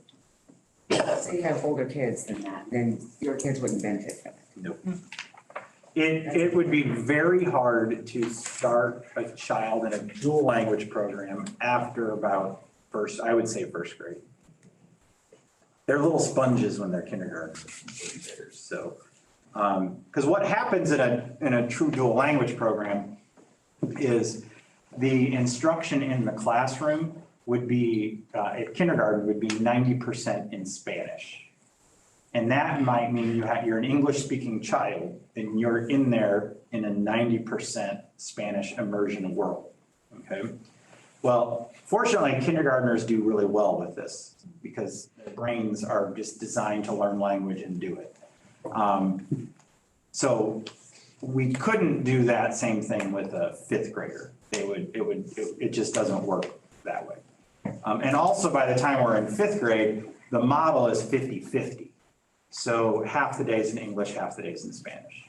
let's say you have older kids than that, then your kids wouldn't benefit from it. Nope. It would be very hard to start a child in a dual language program after about I would say first grade. They're little sponges when they're kindergarten. So, because what happens in a true dual language program is the instruction in the classroom would be, at kindergarten, would be 90% in Spanish. And that might mean you're an English-speaking child, and you're in there in a 90% Spanish immersion world, okay? Well, fortunately, kindergartners do really well with this because their brains are just designed to learn language and do it. So we couldn't do that same thing with a 5th grader. It just doesn't work that way. And also by the time we're in 5th grade, the model is 50-50. So half the days in English, half the days in Spanish.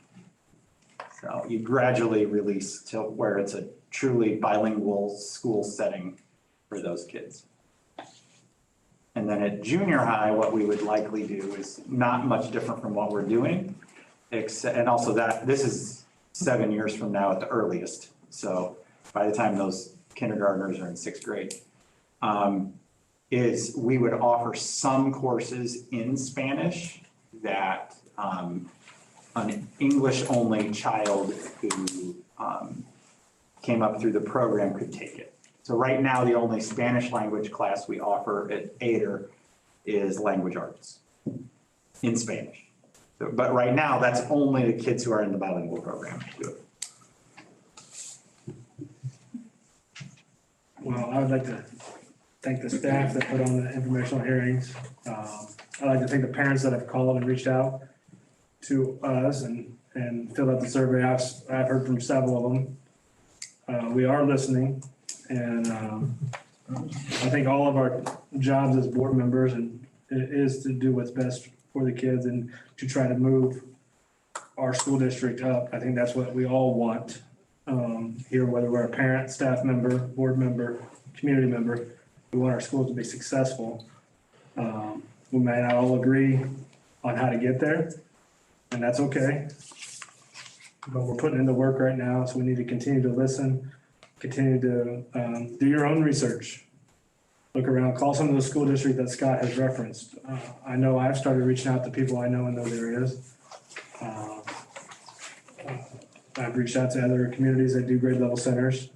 So you gradually release to where it's a truly bilingual school setting for those kids. And then at junior high, what we would likely do is not much different from what we're doing, and also that this is 7 years from now at the earliest. So by the time those kindergartners are in 6th grade, is we would offer some courses in Spanish that an English-only child who came up through the program could take it. So right now, the only Spanish language class we offer at Ader is language arts in Spanish. So, but right now, that's only the kids who are in the bilingual program who do it. Well, I would like to thank the staff that put on the informational hearings. I'd like to thank the parents that have called and reached out to us and filled out the survey. I've heard from several of them. We are listening, and I think all of our jobs as board members is to do what's best for the kids and to try to move our school district up. I think that's what we all want here, whether we're a parent, staff member, board member, community member. We want our schools to be successful. We may not all agree on how to get there, and that's okay. But we're putting in the work right now, so we need to continue to listen, continue to do your own research. look around, call some of the school districts that Scott has referenced. I know I've started reaching out to people I know in those areas. I've reached out to other communities that do grade level centers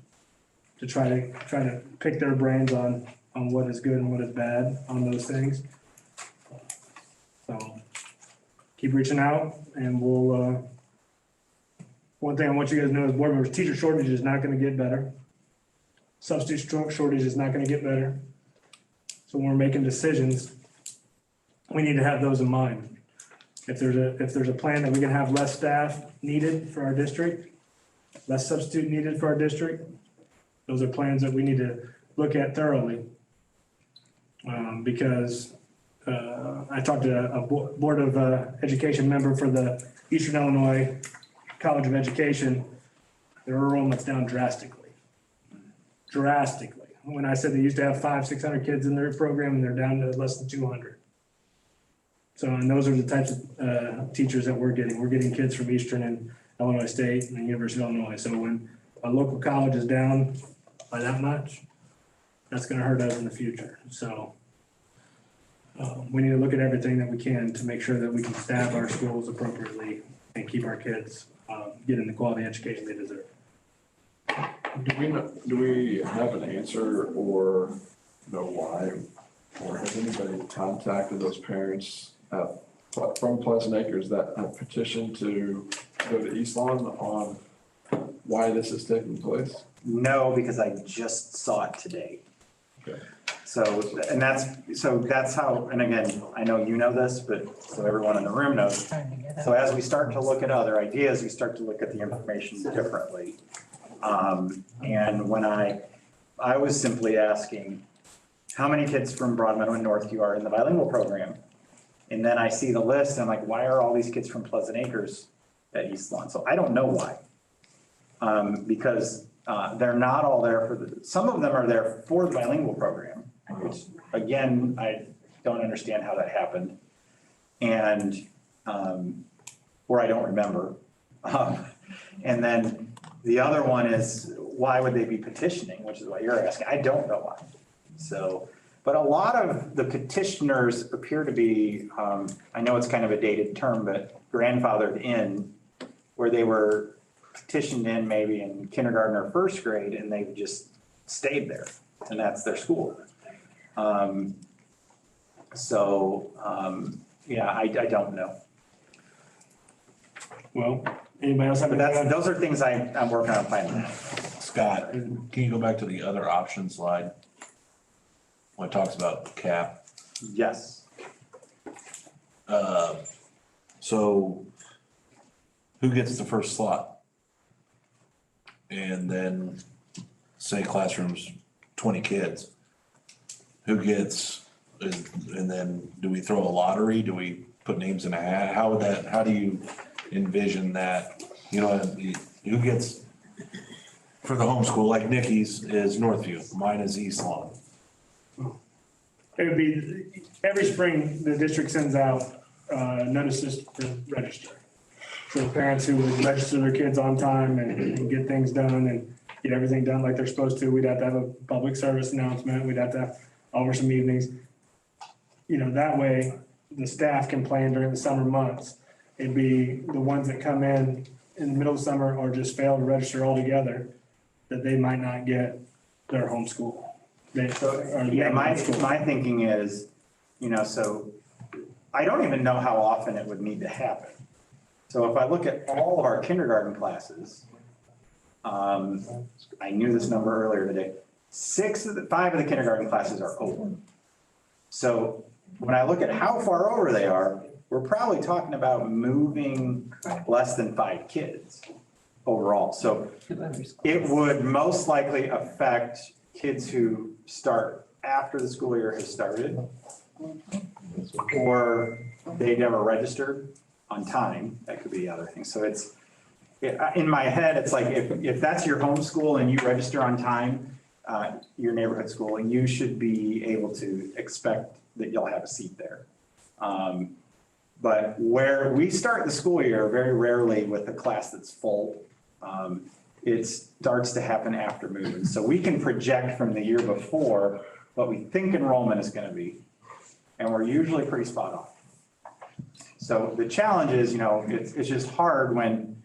to try to pick their brains on what is good and what is bad on those things. So keep reaching out and we'll, one thing I want you guys to know as board members, teacher shortage is not gonna get better. Substitute shortage is not gonna get better. So when we're making decisions, we need to have those in mind. If there's a plan that we can have less staff needed for our district, less substitute needed for our district, those are plans that we need to look at thoroughly. Because I talked to a Board of Education member for the Eastern Illinois College of Education. Their enrollment's down drastically. Drastically. When I said they used to have 500-600 kids in their program, and they're down to less than 200. So, and those are the types of teachers that we're getting. We're getting kids from Eastern and Illinois State and University of Illinois. So when a local college is down by that much, that's gonna hurt us in the future. So we need to look at everything that we can to make sure that we can staff our schools appropriately and keep our kids getting the quality education they deserve. Do we have an answer or know why? Or has anybody contacted those parents from Pleasant Acres that have petitioned to go to East Lawn on why this is taking place? No, because I just saw it today. Okay. So, and that's how, and again, I know you know this, but so everyone in the room knows. So as we start to look at other ideas, we start to look at the information differently. And when I was simply asking, how many kids from Broadmeadow and Northview are in the bilingual program? And then I see the list and I'm like, why are all these kids from Pleasant Acres at East Lawn? So I don't know why. Because they're not all there some of them are there for the bilingual program, which again, I don't understand how that happened. And, or I don't remember. And then the other one is, why would they be petitioning, which is what you're asking. I don't know why. So, but a lot of the petitioners appear to be, I know it's kind of a dated term, but grandfathered in, where they were petitioned in maybe in kindergarten or first grade and they've just stayed there and that's their school. Yeah, I don't know. Well, anybody else have But anything? those are things I'm working on finding out. Scott, can you go back to the other option slide? When it talks about cap. Yes. So who gets the first slot? And then say classrooms, 20 kids. Who gets, and then do we throw a lottery? Do we put names in a hat? How do you envision that? You know, who gets, for the homeschool, like Nikki's is Northview, mine is East Lawn. It would be, every spring, the district sends out notices to register. So the parents who would register their kids on time and get things done and get everything done like they're supposed to, we'd have to have a public service announcement, we'd have to offer some evenings. You know, that way, the staff can plan during the summer months. It'd be the ones that come in the middle of summer or just fail to register altogether, that they might not get their homeschool. Yeah, my thinking is, you know, so I don't even know how often it would need to happen. So if I look at all of our kindergarten classes, I knew this number earlier today, 5 of the kindergarten classes are open. So when I look at how far over they are, we're probably talking about moving less than 5 kids overall. So it would most likely affect kids who start after the school year has started, or they never registered on time. That could be the other thing. So it's, in my head, it's like if that's your home school and you register on time, your neighborhood school, and you should be able to expect that you'll have a seat there. But where we start the school year very rarely with a class that's full, it starts to happen after moving. So we can project from the year before what we think enrollment is gonna be, and we're usually pretty spot on. So the challenge is, it's just hard when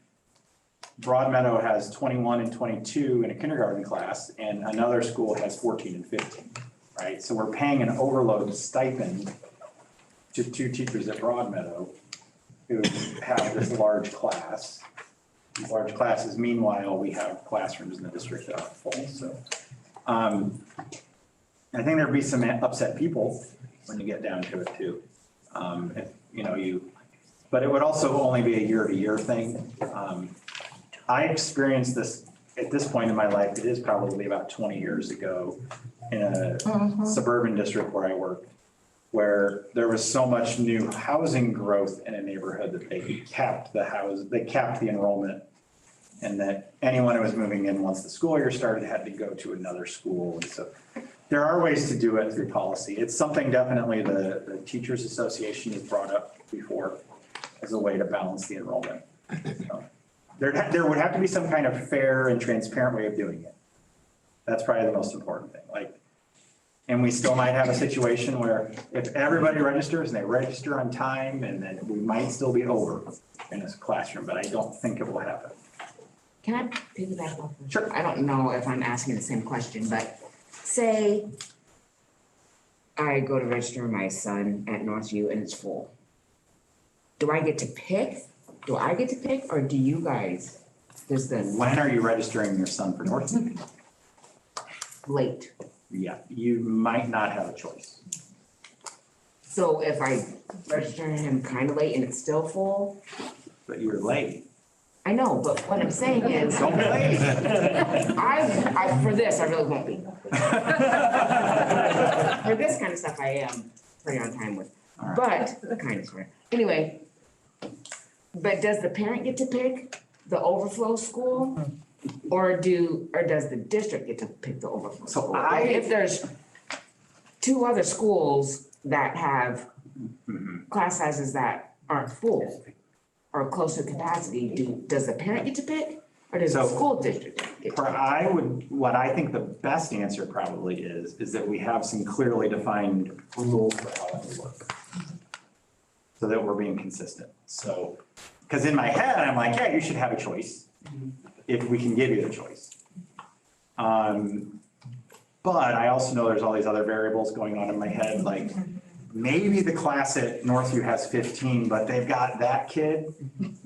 Broadmeadow has 21 and 22 in a kindergarten class and another school has 14 and 15, right? So we're paying an overload stipend to two teachers at Broadmeadow who have this large class. These large classes, meanwhile, we have classrooms in the district that are full, so. I think there'd be some upset people when you get down to it too. But it would also only be a year-to-year thing. I experienced this at this point in my life, it is probably about 20 years ago in a suburban district where I worked, where there was so much new housing growth in a neighborhood that they capped the enrollment. And that anyone who was moving in once the school year started had to go to another school. And so there are ways to do it through policy. It's something definitely the Teachers Association has brought up before as a way to balance the enrollment. So there would have to be some kind of fair and transparent way of doing it. That's probably the most important thing. And we still might have a situation where if everybody registers and they register on time, and then we might still be over in this classroom, but I don't think it will happen. Can I piggyback off? Sure. I don't know if I'm asking the same question, but say I go to register my son at Northview and it's full. Do I get to pick? Or do you guys, does the When are you registering your son for Northview? late? Yeah, you might not have a choice. So if I register him kind of late and it's still full? But you're late. I know, but what I'm saying is. Don't be late. For this, I really won't be. For this kind of stuff, I am pretty on time with, All right. but kind of sort of. Anyway, but does the parent get to pick the overflow school? Or does the district get to pick the overflow So school? I- If there's two other schools that have class sizes that aren't full or close to capacity, does the parent get to pick? Or does the So- school district get to pick? What I think the best answer probably is that we have some clearly defined rules for how it will work. So that we're being consistent. So, because in my head, I'm like, yeah, you should have a choice if we can give you the choice. But I also know there's all these other variables going on in my head, like maybe the class at Northview has 15, but they've got that kid,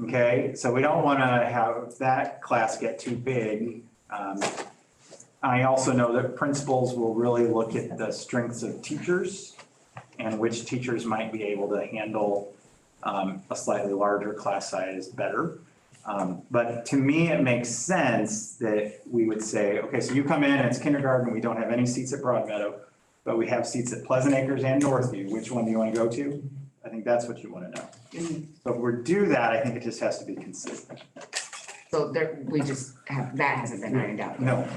okay? So we don't want to have that class get too big. I also know that principals will really look at the strengths of teachers and which teachers might be able to handle a slightly larger class size better. But to me, it makes sense that we would say, okay, so you come in, it's kindergarten, we don't have any seats at Broadmeadow, but we have seats at Pleasant Acres and Northview. Which one do you want to go to? I think that's what you want to know. So if we do that, I think it just has to be consistent. So that hasn't been ironed out. No.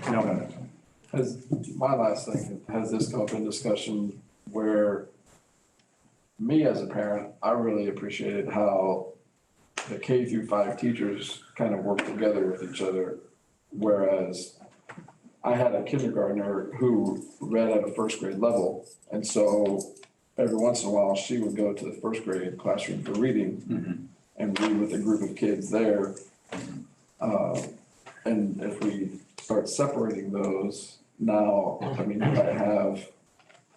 My last thing, has this come up in discussion where me as a parent, I really appreciated how the K-5 teachers kind of work together with each other. Whereas I had a kindergartner who read at a first grade level. And so every once in a while, she would go to the first grade classroom for reading and read with a group of kids there. And if we start separating those now, I mean, you might have,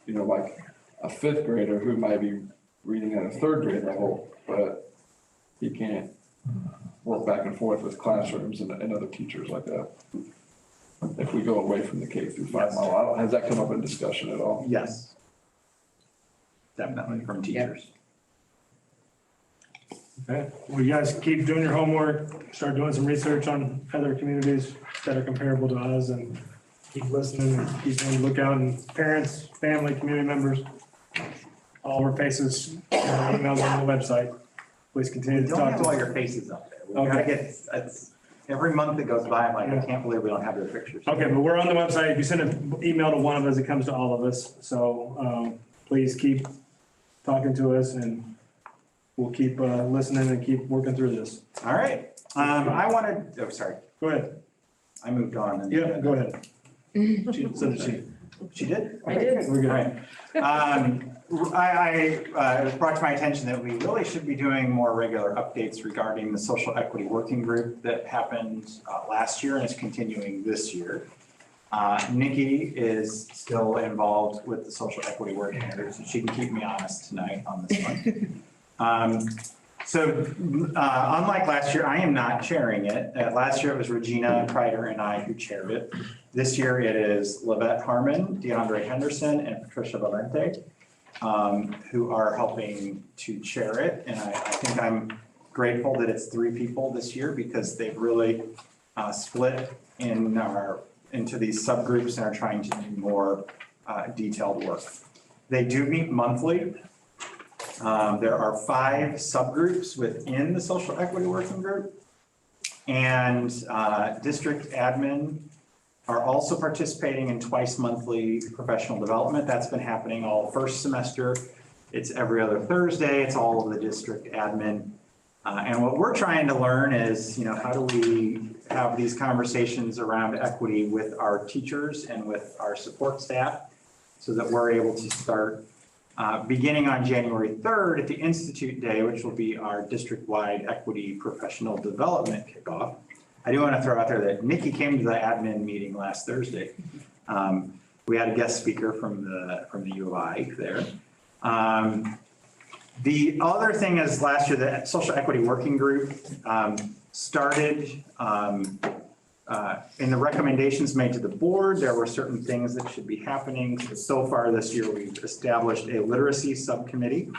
like a fifth grader who might be reading at a third grade level, but he can't work back and forth with classrooms and other teachers like that. If we go away from the K-5 model, has that come up in discussion at all? Yes. Definitely from teachers. Okay, well, you guys keep doing your homework, start doing some research on other communities that are comparable to us, and keep listening and keep on the lookout, and parents, family, community members, all our faces, emails on the website. Please continue to Don't talk have to all us. your faces up there. We gotta it's every month that goes by, I'm like, I can't believe we don't have their pictures. Okay, but we're on the website. If you send an email to one of us, it comes to all of us. So please keep talking to us, and we'll keep listening and keep working through this. All right. Sorry. Go ahead. I moved on. Yeah, go ahead. Send it to you. She did? I did. We're good. It was brought to my attention that we really should be doing more regular updates regarding the social equity working group that happened last year and is continuing this year. Nikki is still involved with the social equity working group, so she can keep me honest tonight on this one. Unlike last year, I am not chairing it. Last year it was Regina Kreider and I who chaired it. This year it is Lavette Harmon, DeAndre Henderson, and Patricia Valente, who are helping to chair it. And I think I'm grateful that it's 3 people this year because they've really split into these subgroups and are trying to do more detailed work. They do meet monthly. There are 5 subgroups within the social equity working group. And district admin are also participating in twice monthly professional development. That's been happening all first semester. It's every other Thursday. It's all of the district admin. And what we're trying to learn is, how do we have these conversations around equity with our teachers and with our support staff so that we're able to start beginning on January 3rd at the Institute Day, which will be our district-wide equity professional development kickoff. I do want to throw out there that Nikki came to the admin meeting last Thursday. We had a guest speaker from the U of I there. The other thing is last year, the social equity working group started in the recommendations made to the board. There were certain things that should be happening. So far this year, we've established a literacy subcommittee,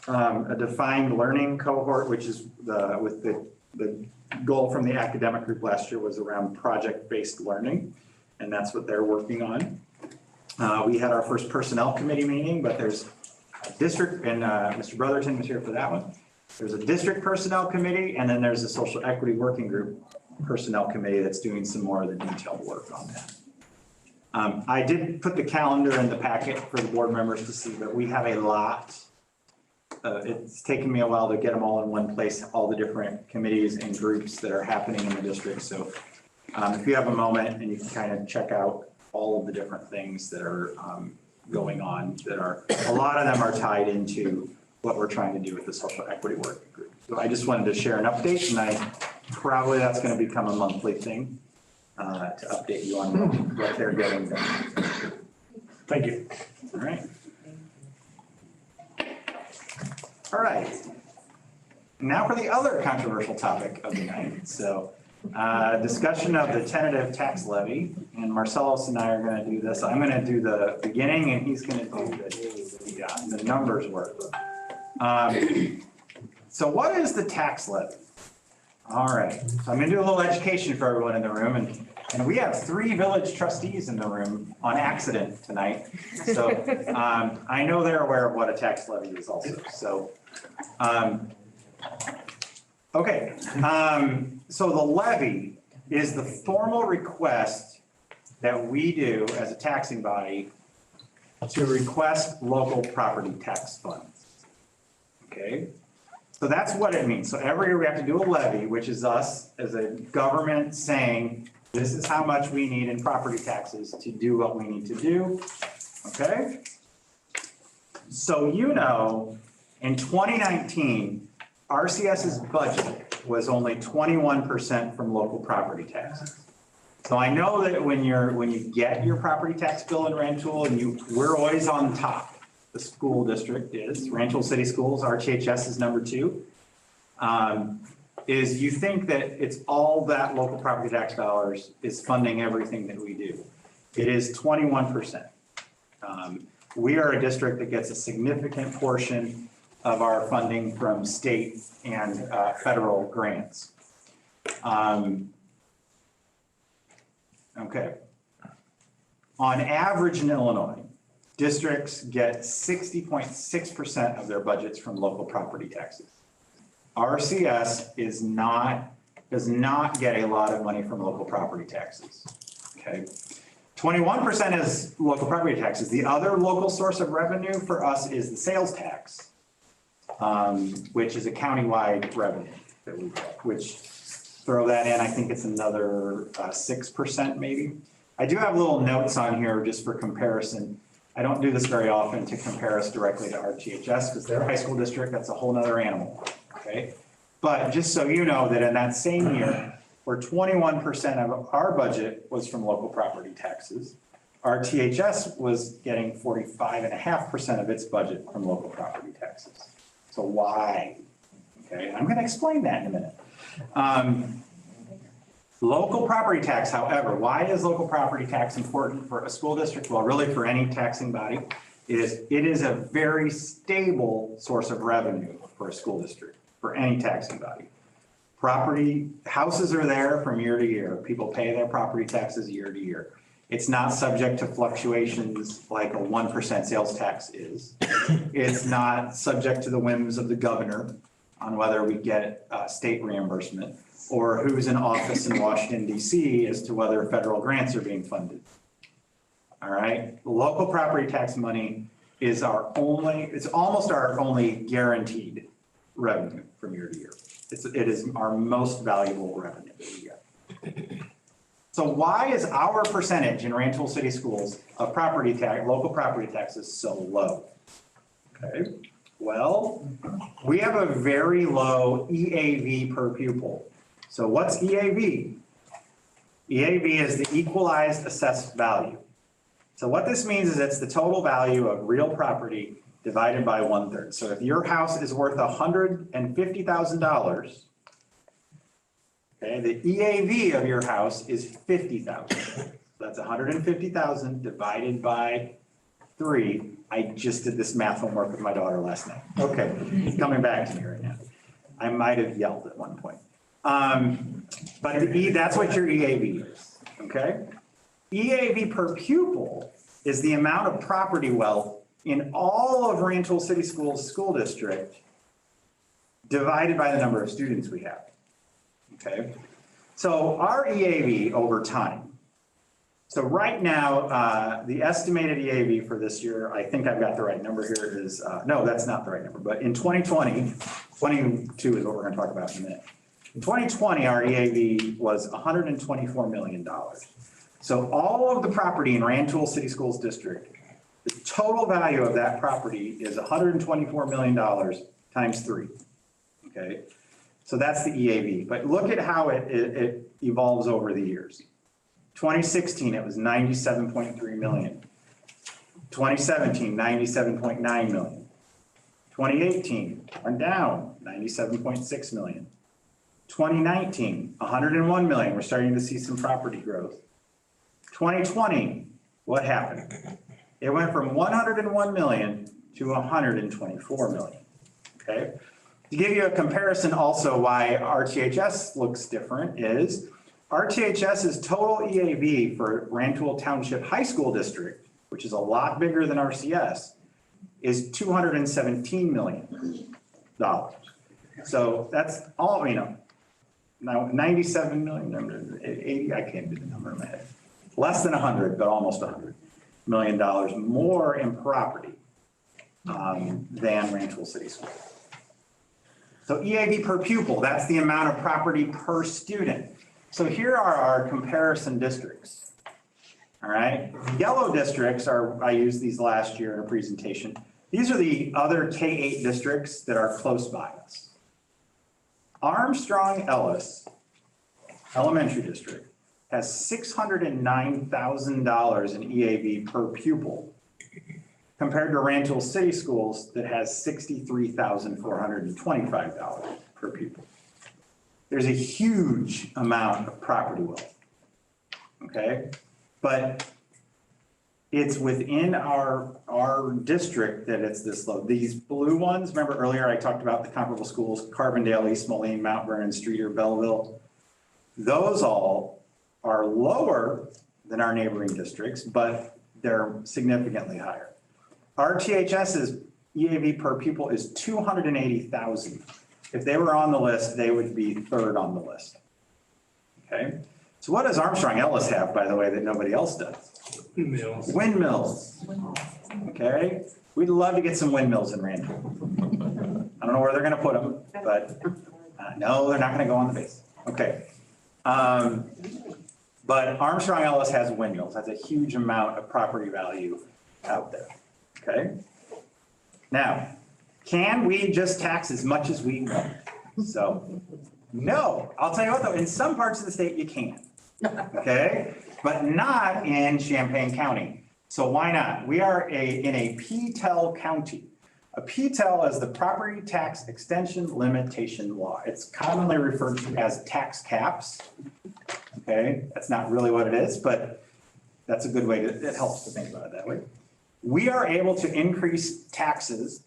a defined learning cohort, which is with the goal from the academic group last year was around project-based learning, and that's what they're working on. We had our first personnel committee meeting, but there's a district, and Mr. Brotherton was here for that one. There's a district personnel committee, and then there's a social equity working group personnel committee that's doing some more of the detailed work on that. I did put the calendar in the packet for the board members to see, but we have a lot. It's taken me a while to get them all in one place, all the different committees and groups that are happening in the district. So if you have a moment and you can kind of check out all of the different things that are going on, a lot of them are tied into what we're trying to do with the social equity working group. So I just wanted to share an update, and probably that's going to become a monthly thing to update you on what they're getting done. Thank you. All right. All right. Now for the other controversial topic of the night. So discussion of the tentative tax levy, and Marcellus and I are going to do this. I'm going to do the beginning and he's going to do the numbers work. So what is the tax levy? All right, so I'm going to do a little education for everyone in the room, and we have 3 village trustees in the room on accident tonight. So I know they're aware of what a tax levy is also. So, okay, so the levy is the formal request that we do as a taxing body to request local property tax funds. Okay. So that's what it means. So every year we have to do a levy, which is us as a government saying, this is how much we need in property taxes to do what we need to do. Okay? So in 2019, RCS's budget was only 21% from local property taxes. So I know that when you get your property tax bill in Rantoul, we're always on top. The school district is, Rantoul City Schools, RTHS is number 2, is you think that it's all that local property tax dollars is funding everything that we do. It is 21%. We are a district that gets a significant portion of our funding from state and federal grants. Okay. On average in Illinois, districts get 60.6% of their budgets from local property taxes. RCS does not get a lot of money from local property taxes. Okay, 21% is local property taxes. The other local source of revenue for us is the sales tax, which is a countywide revenue that we get, which throw that in, I think it's another 6% maybe. I do have little notes on here just for comparison. I don't do this very often to compare us directly to RTHS because they're a high school district, that's a whole nother animal, okay? But just so you know that in that same year, where 21% of our budget was from local property taxes, RTHS was getting 45.5% of its budget from local property taxes. So why? Okay, I'm gonna explain that in a minute. Local property tax, however, why is local property tax important for a school district? Well, really for any taxing body, it is a very stable source of revenue for a school district, for any taxing body. Property, houses are there from year to year. People pay their property taxes year to year. It's not subject to fluctuations like a 1% sales tax is. It's not subject to the whims of the governor on whether we get state reimbursement or who's in office in Washington DC as to whether federal grants are being funded. All right, local property tax money is it's almost our only guaranteed revenue from year to year. It is our most valuable revenue that we get. So why is our percentage in Rantoul City Schools of property tax, local property taxes so low? Okay, well, we have a very low EAV per pupil. So what's EAV? EAV is the equalized assessed value. So what this means is it's the total value of real property divided by 1/3. So if your house is worth $150,000, okay, the EAV of your house is 50,000. So that's 150,000 divided by 3. I just did this math homework with my daughter last night. Okay, coming back to me right now. I might have yelled at one point. But that's what your EAV is, okay? EAV per pupil is the amount of property wealth in all of Rantoul City Schools school district divided by the number of students we have, okay? So our EAV over time, so right now, the estimated EAV for this year, I think I've got the right number here is, no, that's not the right number, but in 2020, 22 is what we're gonna talk about in a minute. In 2020, our EAV was $124 million. So all of the property in Rantoul City Schools District, the total value of that property is $124 million times 3, okay? So that's the EAV, but look at how it evolves over the years. 2016, it was 97.3 million. 2017, 97.9 million. 2018, went down, 97.6 million. 2019, 101 million. We're starting to see some property growth. 2020, what happened? It went from 101 million to 124 million, okay? To give you a comparison also why RTHS looks different is RTHS's total EAV for Rantoul Township High School District, which is a lot bigger than RCS, is $217 million. So that's all, now 97 million, 80, I can't do the number in my head. Less than 100, but almost $100 million more in property than Rantoul City School. So EAV per pupil, that's the amount of property per student. So here are our comparison districts. All right, yellow districts I used these last year in a presentation. These are the other K-8 districts that are close by us. Armstrong Ellis Elementary District has $609,000 in EAV per pupil compared to Rantoul City Schools that has $63,425 per pupil. There's a huge amount of property wealth, okay? But it's within our district that it's this low. These blue ones, remember earlier I talked about the comparable schools, Carbondale, East Moline, Mount Vernon, Streeter, Belleville. Those all are lower than our neighboring districts, but they're significantly higher. RTHS's EAV per pupil is 280,000. If they were on the list, they would be third on the list. Okay, so what does Armstrong Ellis have, by the way, that nobody else does? Windmills. Windmills. Okay, we'd love to get some windmills in Rantoul. I don't know where they're gonna put them, but no, they're not gonna go on the base. Okay. But Armstrong Ellis has windmills, has a huge amount of property value out there, okay? Now, can we just tax as much as we want? So, no, I'll tell you what though, in some parts of the state you can, okay? But not in Champaign County. So why not? We are in a PTEL county. A PTEL is the Property Tax Extension Limitation Law. It's commonly referred to as tax caps. Okay, that's not really what it is, but that's a good way it helps to think about it that way. We are able to increase taxes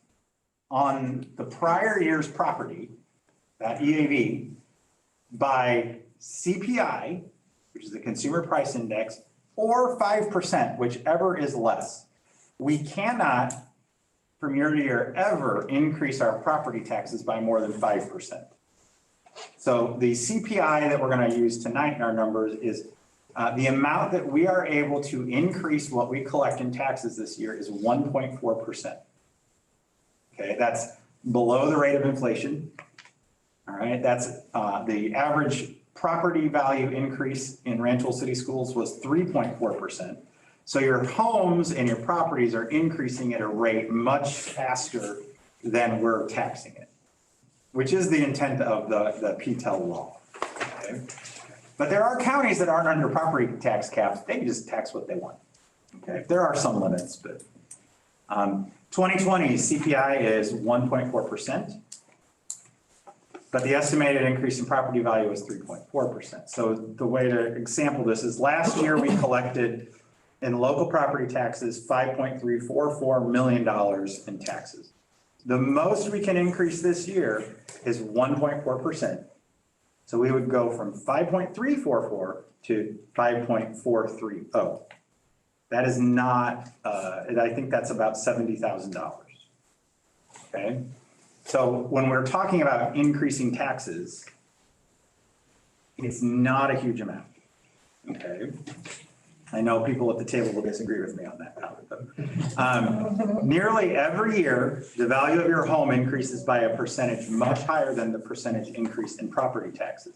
on the prior year's property, that EAV, by CPI, which is the Consumer Price Index, or 5%, whichever is less. We cannot, from year to year, ever increase our property taxes by more than 5%. So the CPI that we're going to use tonight in our numbers is the amount that we are able to increase what we collect in taxes this year is 1.4%. Okay, that's below the rate of inflation. All right, that's the average property value increase in Rantoul City Schools was 3.4%. So your homes and your properties are increasing at a rate much faster than we're taxing it, which is the intent of the PTEL law. Okay? But there are counties that aren't under property tax caps. They can just tax what they want. Okay, there are some limits, but 2020 CPI is 1.4%. But the estimated increase in property value is 3.4%. So the way to example this is last year we collected in local property taxes $5.344 million in taxes. The most we can increase this year is 1.4%. So we would go from 5.344 to 5.430. That is not, I think that's about $70,000. Okay. So when we're talking about increasing taxes, it's not a huge amount. Okay. I know people at the table will disagree with me on that topic. Nearly every year, the value of your home increases by a percentage much higher than the percentage increase in property taxes.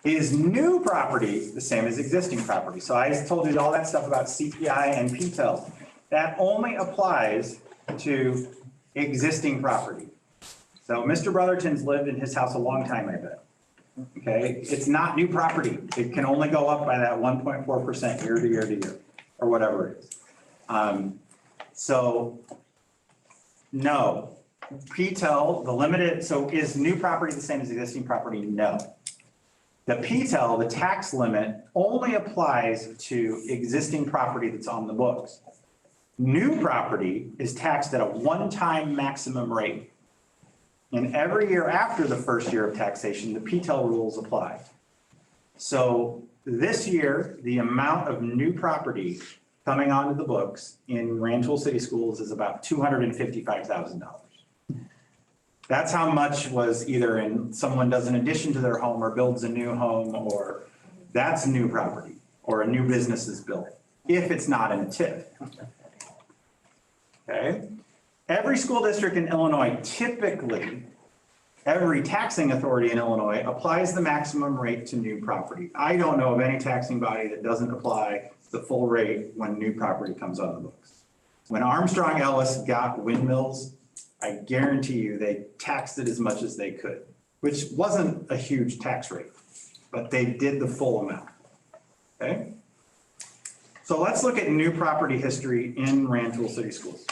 Is new property the same as existing property? So I told you all that stuff about CPI and PTEL. That only applies to existing property. So Mr. Brotherton's lived in his house a long time, I bet. Okay, it's not new property. It can only go up by that 1.4% year to year to year, or whatever it is. So no, PTEL, the limited, so is new property the same as existing property? No. The PTEL, the tax limit, only applies to existing property that's on the books. New property is taxed at a one-time maximum rate. And every year after the first year of taxation, the PTEL rules apply. So this year, the amount of new property coming onto the books in Rantoul City Schools is about $255,000. That's how much was either in someone does an addition to their home or builds a new home, or that's new property or a new business is built, if it's not in a TIF. Okay. Every school district in Illinois, typically, every taxing authority in Illinois applies the maximum rate to new property. I don't know of any taxing body that doesn't apply the full rate when new property comes on the books. When Armstrong Ellis got windmills, I guarantee you they taxed it as much as they could, which wasn't a huge tax rate, but they did the full amount. Okay. So let's look at new property history in Rantoul City Schools.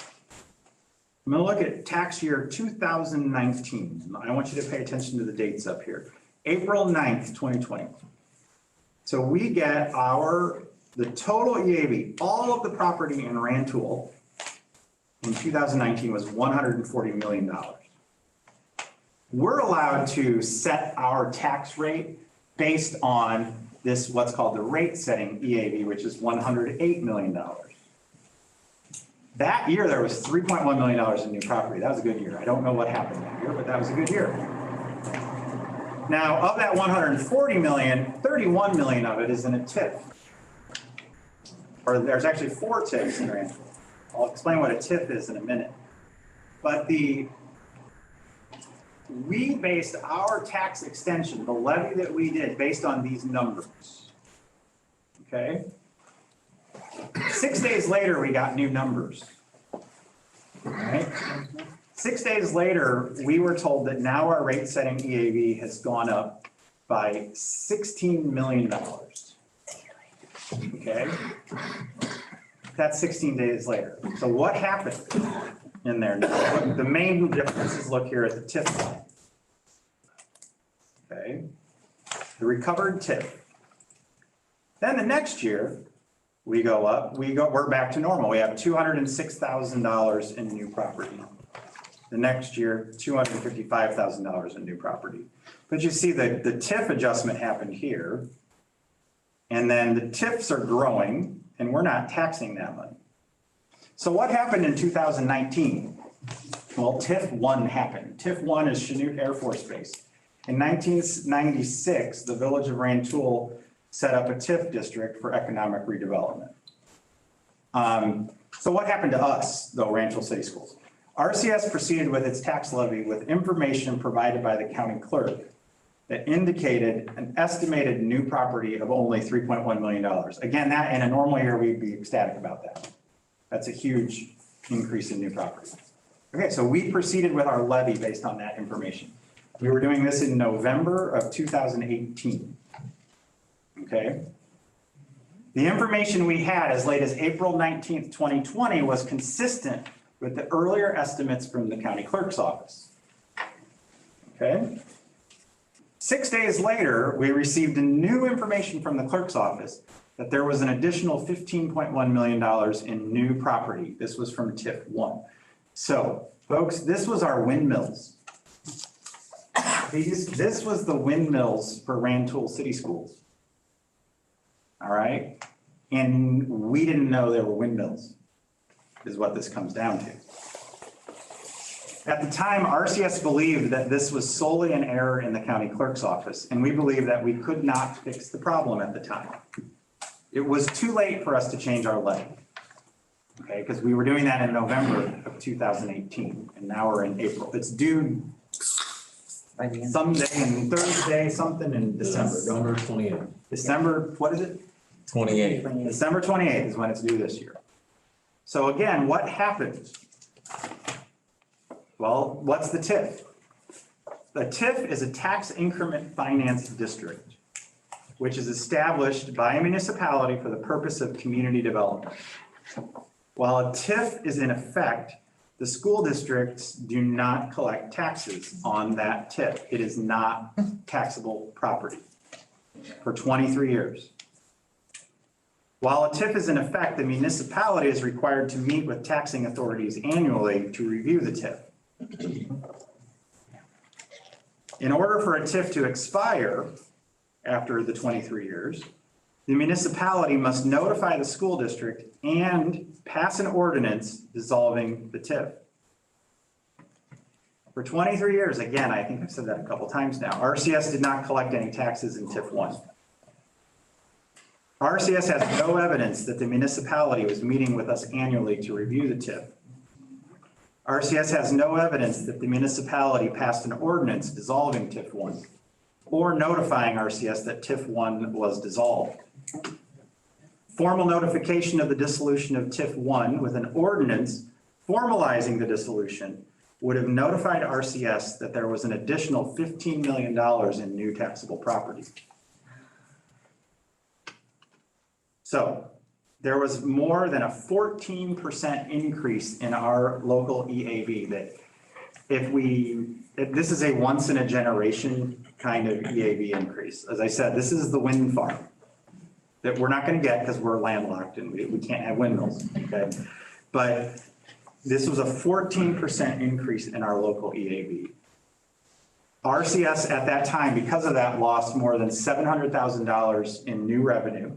I'm going to look at tax year 2019. I want you to pay attention to the dates up here. April 9th, 2020. So we get the total EAV, all of the property in Rantoul in 2019 was $140 million. We're allowed to set our tax rate based on this, what's called the rate setting EAV, which is $108 million. That year, there was $3.1 million in new property. That was a good year. I don't know what happened that year, but that was a good year. Now, of that $140 million, $31 million of it is in a TIF. Or there's actually 4 TIFs in Rantoul. I'll explain what a TIF is in a minute. But the we based our tax extension, the levy that we did, based on these numbers. Okay? 6 days later, we got new numbers. Right? 6 days later, we were told that now our rate setting EAV has gone up by $16 million. Okay? That's 16 days later. So what happened in there now? The main differences, look here at the TIF line. Okay? The recovered TIF. Then the next year, we go up, we're back to normal. We have $206,000 in new property. The next year, $255,000 in new property. But you see the TIF adjustment happened here. And then the TIFs are growing and we're not taxing that money. So what happened in 2019? Well, TIF 1 happened. TIF 1 is Chinook Air Force Base. In 1996, the village of Rantoul set up a TIF district for economic redevelopment. So what happened to us, though, Rantoul City Schools? RCS proceeded with its tax levy with information provided by the county clerk that indicated an estimated new property of only $3.1 million. Again, that in a normal year, we'd be ecstatic about that. That's a huge increase in new property. Okay, so we proceeded with our levy based on that information. We were doing this in November of 2018. Okay. The information we had as late as April 19th, 2020 was consistent with the earlier estimates from the county clerk's office. Okay. 6 days later, we received new information from the clerk's office that there was an additional $15.1 million in new property. This was from TIF 1. So, folks, this was our windmills. This was the windmills for Rantoul City Schools. All right? And we didn't know there were windmills, is what this comes down to. At the time, RCS believed that this was solely an error in the county clerk's office, and we believed that we could not fix the problem at the time. It was too late for us to change our levy, okay? Because we were doing that in November of 2018, and now we're in April. It's due someday in Thursday, something in December. December 28th. December, what is it? 28th. December 28th is when it's due this year. So again, what happens? Well, what's the TIF? The TIF is a tax increment finance district, which is established by a municipality for the purpose of community development. While a TIF is in effect, the school districts do not collect taxes on that TIF. It is not taxable property for 23 years. While a TIF is in effect, the municipality is required to meet with taxing authorities annually to review the TIF. In order for a TIF to expire after the 23 years, the municipality must notify the school district and pass an ordinance dissolving the TIF. For 23 years, again, I think I've said that a couple times now, RCS did not collect any taxes in TIF 1. RCS has no evidence that the municipality was meeting with us annually to review the TIF. RCS has no evidence that the municipality passed an ordinance dissolving TIF 1 or notifying RCS that TIF 1 was dissolved. Formal notification of the dissolution of TIF 1 with an ordinance formalizing the dissolution would have notified RCS that there was an additional $15 million in new taxable property. So there was more than a 14% increase in our local EAV that if this is a once in a generation kind of EAV increase. As I said, this is the wind farm that we're not going to get because we're landlocked and we can't have windmills, okay? But this was a 14% increase in our local EAV. RCS at that time, because of that, lost more than $700,000 in new revenue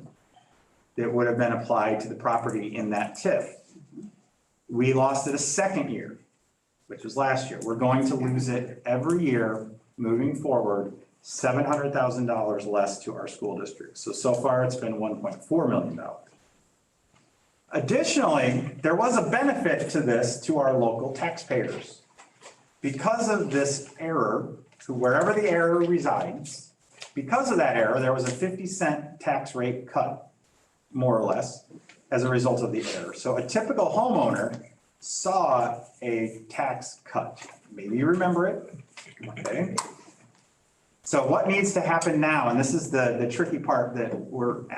that would have been applied to the property in that TIF. We lost it a second year, which was last year. We're going to lose it every year moving forward, $700,000 less to our school district. So far it's been $1.4 million. Additionally, there was a benefit to this to our local taxpayers Because of this error, to wherever the error resides, because of that error, there was a 50-cent tax rate cut, more or less, as a result of the error. So a typical homeowner saw a tax cut. Maybe you remember it, okay? So what needs to happen now, and this is the tricky part that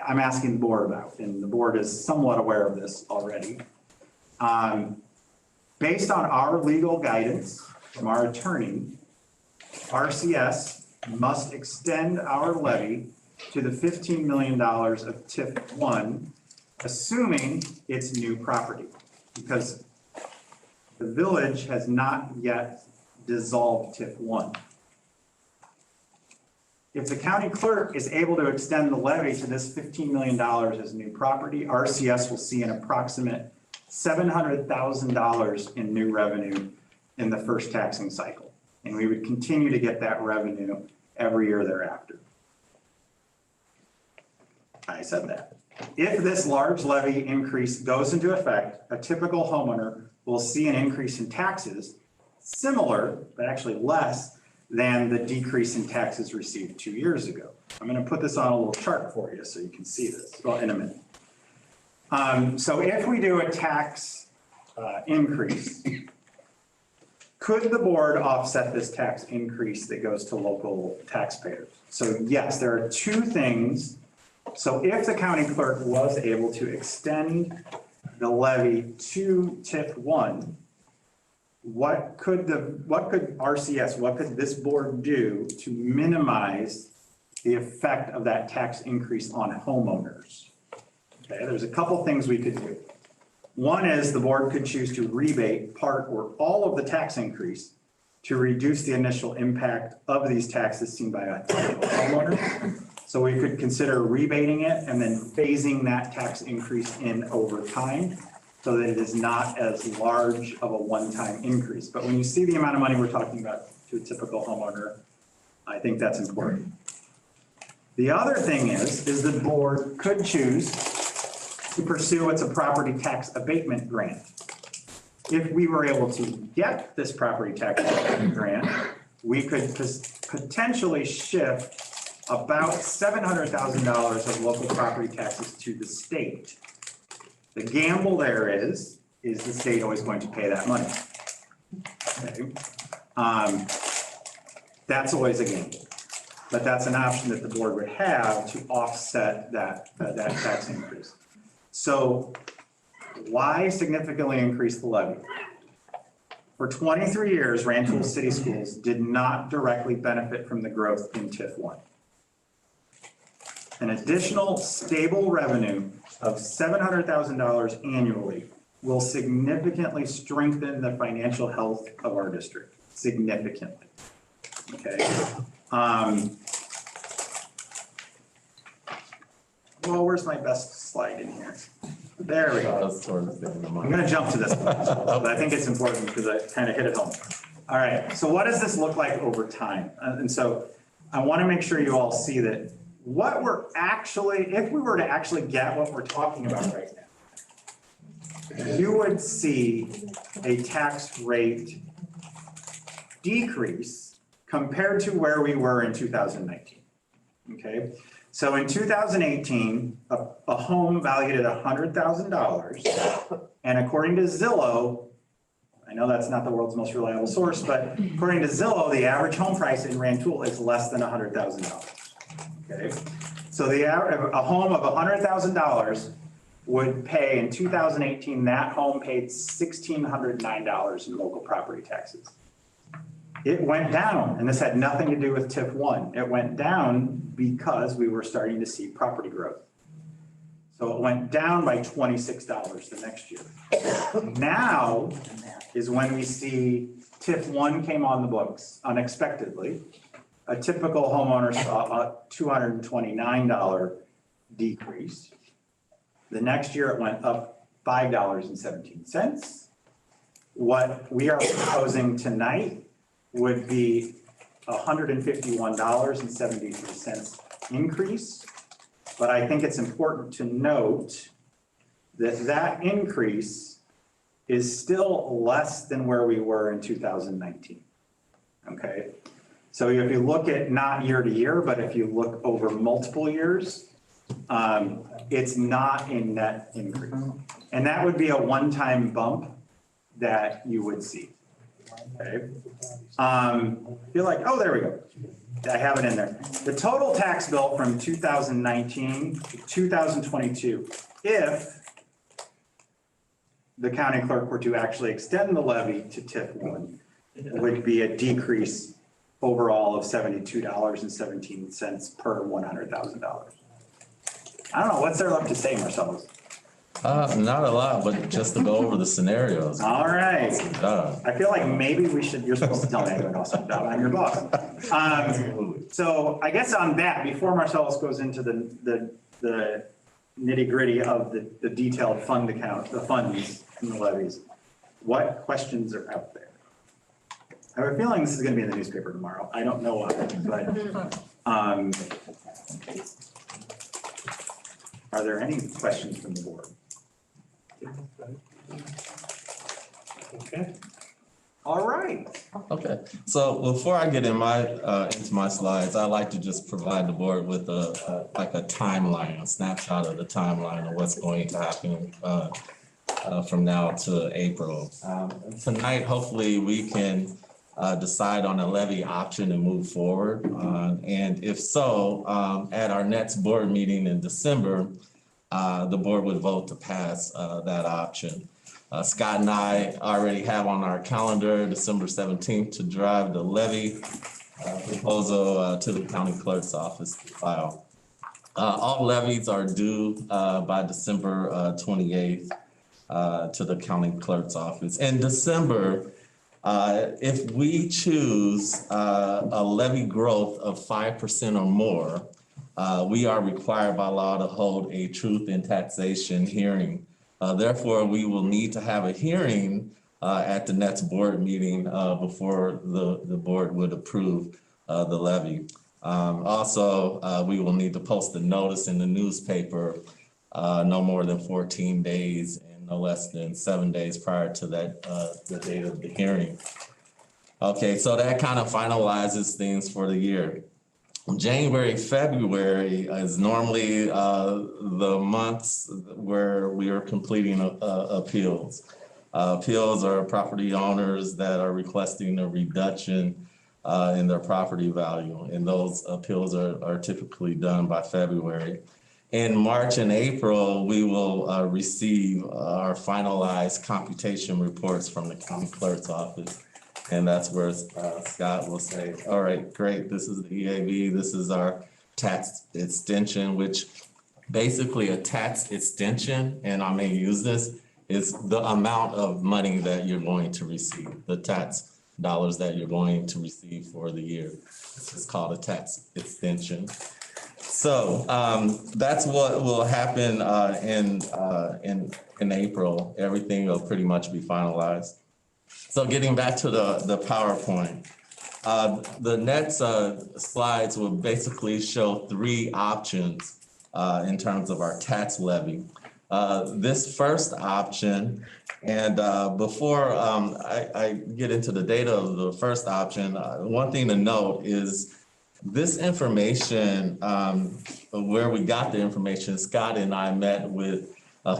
I'm asking the board about, and the board is somewhat aware of this already. Based on our legal guidance from our attorney, RCS must extend our levy to the $15 million of TIF 1, assuming it's new property, because the village has not yet dissolved TIF 1. If the county clerk is able to extend the levy to this $15 million as new property, RCS will see an approximate $700,000 in new revenue in the first taxing cycle. And we would continue to get that revenue every year thereafter. I said that. If this large levy increase goes into effect, a typical homeowner will see an increase in taxes similar, but actually less than the decrease in taxes received 2 years ago. I'm going to put this on a little chart for you so you can see this in a minute. So if we do a tax increase, could the board offset this tax increase that goes to local taxpayers? So yes, there are two things. So if the county clerk was able to extend the levy to TIF 1, what could RCS, what could this board do to minimize the effect of that tax increase on homeowners? Okay, there's a couple things we could do. One is the board could choose to rebate part or all of the tax increase to reduce the initial impact of these taxes seen by a homeowner. So we could consider rebating it and then phasing that tax increase in over time so that it is not as large of a one-time increase. But when you see the amount of money we're talking about to a typical homeowner, I think that's important. The other thing is the board could choose to pursue what's a property tax abatement grant. If we were able to get this property tax abatement grant, we could potentially shift about $700,000 of local property taxes to the state. The gamble there is the state always going to pay that money? Okay. That's always a gamble, but that's an option that the board would have to offset that tax increase. So why significantly increase the levy? For 23 years, Rantoul City Schools did not directly benefit from the growth in TIF 1. An additional stable revenue of $700,000 annually will significantly strengthen the financial health of our district, significantly. Okay. Well, where's my best slide in here? There we go. I'm going to jump to this one, but I think it's important because I kind of hit it home. All right. So what does this look like over time? And so I want to make sure you all see that what we're actually, if we were to actually get what we're talking about right now, you would see a tax rate decrease compared to where we were in 2019. Okay. So in 2018, a home valued at $100,000, and according to Zillow, I know that's not the world's most reliable source, but according to Zillow, the average home price in Rantoul is less than $100,000. Okay, so a home of $100,000 would pay in 2018. That home paid $1,609 in local property taxes. It went down, and this had nothing to do with TIF 1. It went down because we were starting to see property growth. So it went down by $26 the next year. Now is when we see TIF 1 came on the books unexpectedly. A typical homeowner saw a $229 decrease. The next year it went up $5.17. What we are proposing tonight would be $151.73 increase. But I think it's important to note that that increase is still less than where we were in 2019. okay? So if you look at not year to year, but if you look over multiple years, it's not a net increase. And that would be a one-time bump that you would see, okay? You're like, oh, there we go. I have it in there. The total tax bill from 2019 to 2022, if the county clerk were to actually extend the levy to TIF 1, would be a decrease overall of $72.17 per $100,000. I don't know, what's there left to say, Marcellus? Not a lot, but just to go over the scenarios. All right. Uh, I feel like maybe we should, you're supposed to tell me anyone else, I'm your boss. So I guess on that, before Marcellus goes into the nitty gritty of the detailed fund account, the funds and the levies, what questions are out there? I have a feeling this is gonna be in the newspaper tomorrow. I don't know why, but, are there any questions from the board? Okay. All right. Okay, so before I get into my slides, I'd like to just provide the board with a timeline, a snapshot of the timeline of what's going to happen from now to April. Tonight, hopefully, we can decide on a levy option and move forward. And if so, at our next board meeting in December, the board would vote to pass that option. Scott and I already have on our calendar December 17th to drive the levy proposal to the county clerk's office to file. All levies are due by December 28th to the county clerk's office. In December, if we choose a levy growth of 5% or more, we are required by law to hold a truth in taxation hearing. Therefore, we will need to have a hearing at the next board meeting before the board would approve the levy. Also, we will need to post a notice in the newspaper no more than 14 days and no less than 7 days prior to that the date of the hearing. Okay, so that kind of finalizes things for the year. January, February is normally the months where we are completing appeals. Appeals are property owners that are requesting a reduction in their property value, and those appeals are typically done by February. In March and April, we will receive our finalized computation reports from the county clerk's office. And that's where Scott will say, all right, great, this is the EAV, this is our tax extension, which basically a tax extension, and I may use this, is the amount of money that you're going to receive, the tax dollars that you're going to receive for the year. This is called a tax extension. So that's what will happen in April. Everything will pretty much be finalized. So getting back to the PowerPoint, the next slides will basically show three options in terms of our tax levy. This first option, and before I get into the data of the first option, one thing to note is this information, where we got the information, Scott and I met with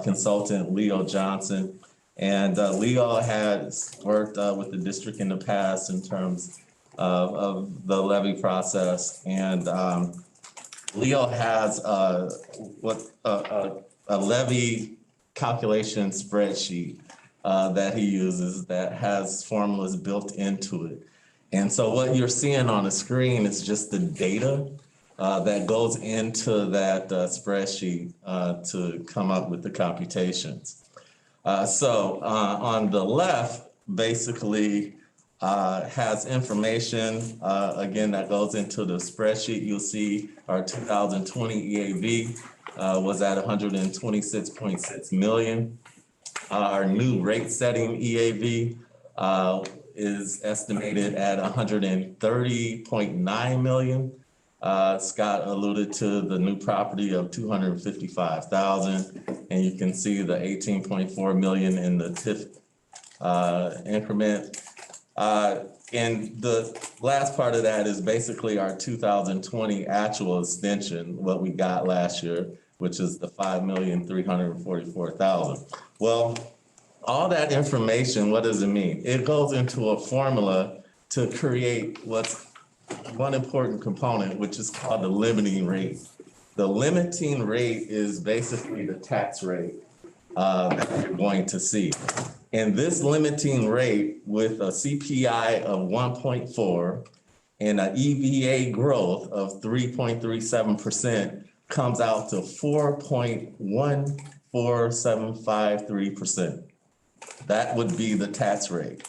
consultant Leo Johnson. And Leo has worked with the district in the past in terms of the levy process. And Leo has a levy calculation spreadsheet that he uses that has formulas built into it. And so what you're seeing on the screen is just the data that goes into that spreadsheet to come up with the computations. So on the left, basically has information, again, that goes into the spreadsheet. You'll see our 2020 EAV was at 126.6 million. Our new rate setting EAV is estimated at 130.9 million. Scott alluded to the new property of 255,000, and you can see the 18.4 million in the TIF increment. And the last part of that is basically our 2020 actual extension, what we got last year, which is the 5,344,000. Well, all that information, what does it mean? It goes into a formula to create what's one important component, which is called the limiting rate. The limiting rate is basically the tax rate that you're going to see. And this limiting rate with a CPI of 1.4 and an EVA growth of 3.37% comes out to 4.14753%. That would be the tax rate.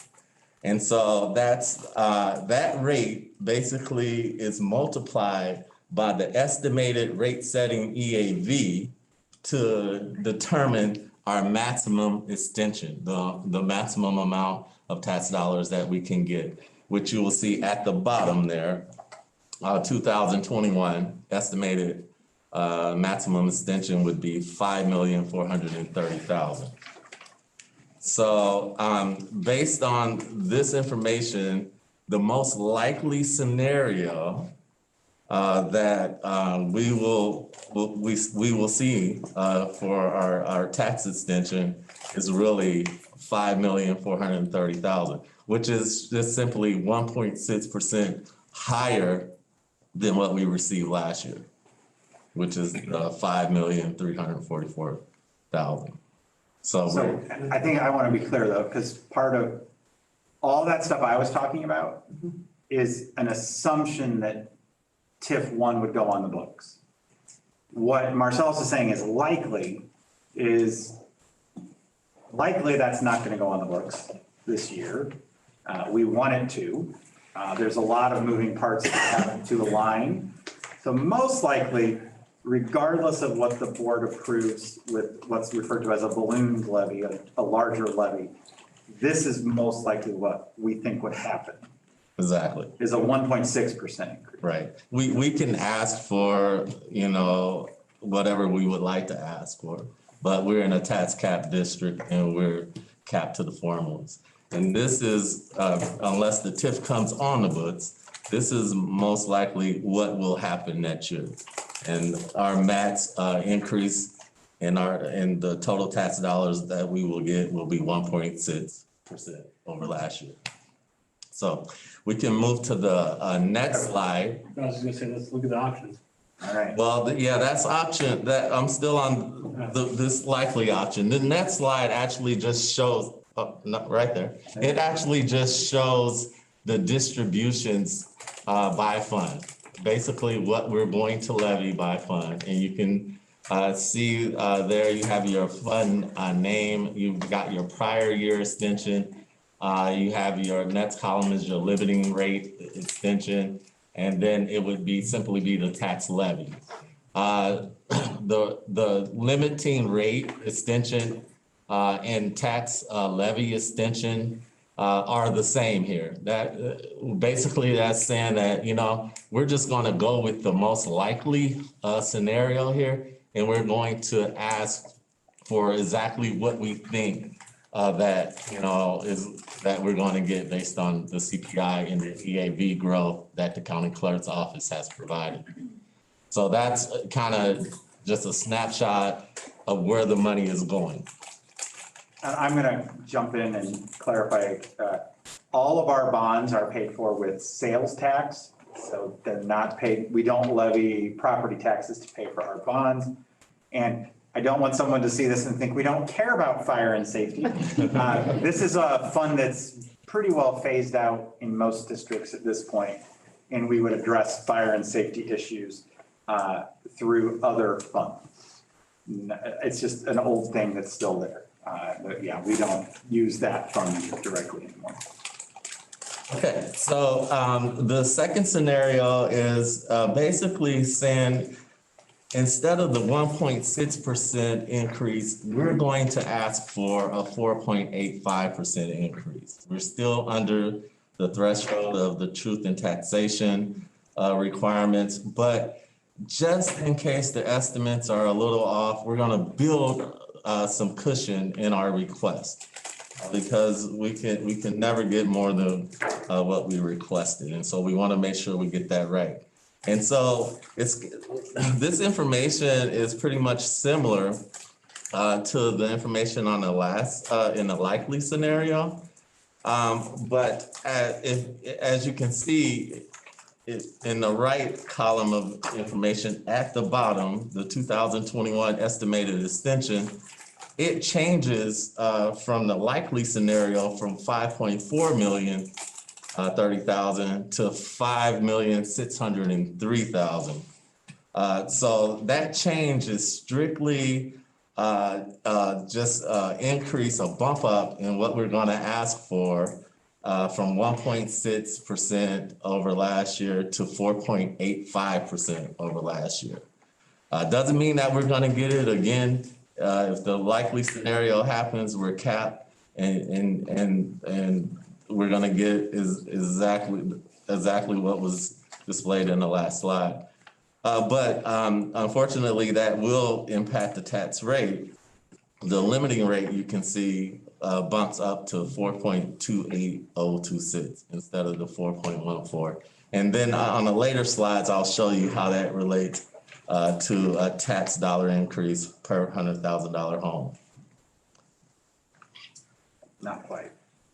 And so that's that rate basically is multiplied by the estimated rate setting EAV to determine our maximum extension, the maximum amount of tax dollars that we can get, which you will see at the bottom there, 2021 estimated maximum extension would be 5,430,000. So based on this information, the most likely scenario that we will see for our tax extension is really 5,430,000, which is just simply 1.6% higher than what we received last year, which is 5,344,000. So I think I want to be clear though, because part of all that stuff I was talking about is an assumption that TIF 1 would go on the books. What Marcellus is saying is likely that's not going to go on the books this year. We want it to. There's a lot of moving parts that have to align. So most likely, regardless of what the board approves with what's referred to as a balloon levy, a larger levy, this is most likely what we think would happen. Exactly. Is a 1.6% increase. Right. We can ask for, whatever we would like to ask for, but we're in a tax cap district and we're capped to the formulas. And this is, unless the TIF comes on the books, this is most likely what will happen next year. And our max increase in the total tax dollars that we will get will be 1.6% over last year. So we can move to the next slide. I was just gonna say, let's look at the options. All right. Well, that's option that I'm still on this likely option. The next slide actually just shows, right there. It actually just shows the distributions by fund. Basically what we're going to levy by fund. And you can see there you have your fund name, you've got your prior year extension, you have your next column is your limiting rate extension, and then it would simply be the tax levy. The limiting rate extension and tax levy extension are the same here. That basically that's saying that, we're just going to go with the most likely scenario here, and we're going to ask for exactly what we think that we're going to get based on the CPI and the EAV growth that the county clerk's office has provided. So that's kind of just a snapshot of where the money is going. I'm going to jump in and clarify. All of our bonds are paid for with sales tax. So they're not paid. We don't levy property taxes to pay for our bonds. And I don't want someone to see this and think we don't care about fire and safety. This is a fund that's pretty well phased out in most districts at this point. And we would address fire and safety issues through other funds. It's just an old thing that's still there. But yeah, we don't use that fund directly anymore. Okay, so the second scenario is basically saying instead of the 1.6% increase, we're going to ask for a 4.85% increase. We're still under the threshold of the truth in taxation requirements, but just in case the estimates are a little off, we're going to build some cushion in our request. because we can never get more than what we requested. And so we want to make sure we get that right. And so this information is pretty much similar to the information on the last, in the likely scenario. But as you can see, in the right column of information at the bottom, the 2021 estimated extension, it changes from the likely scenario from 5.4 million 30,000 to 5,603,000. So that change is strictly just increase, a bump up in what we're going to ask for from 1.6% over last year to 4.85% over last year. Doesn't mean that we're going to get it again. If the likely scenario happens, we're capped, and we're going to get is exactly what was displayed in the last slide. But unfortunately, that will impact the tax rate. The limiting rate, you can see, bumps up to 4.28026 instead of the 4.14. And then on the later slides, I'll show you how that relates to a tax dollar increase per $100,000 home. Not quite.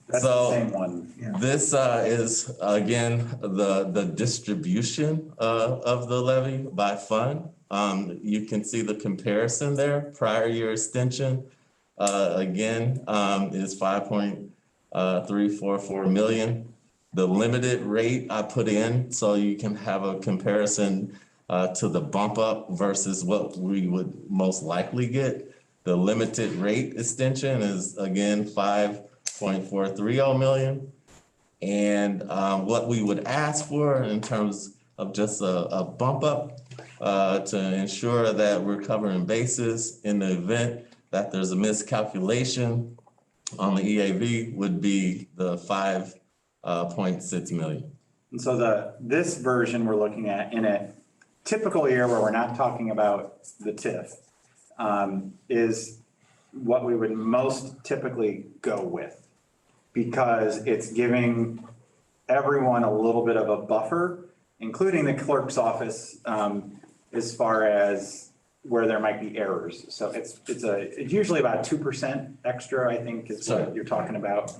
That's So the same one. Yeah. this is, again, the distribution of the levy by fund. You can see the comparison there. Prior year extension, again, is 5.344 million. The limited rate I put in so you can have a comparison to the bump up versus what we would most likely get. The limited rate extension is, again, 5.430 million. And what we would ask for in terms of just a bump up to ensure that we're covering bases in the event that there's a miscalculation on the EAV would be the 5.6 million. And so this version we're looking at in a typical year where we're not talking about the TIF is what we would most typically go with, because it's giving everyone a little bit of a buffer, including the clerk's office, as far as where there might be errors. So it's usually about 2% extra, I think, is what you're talking about.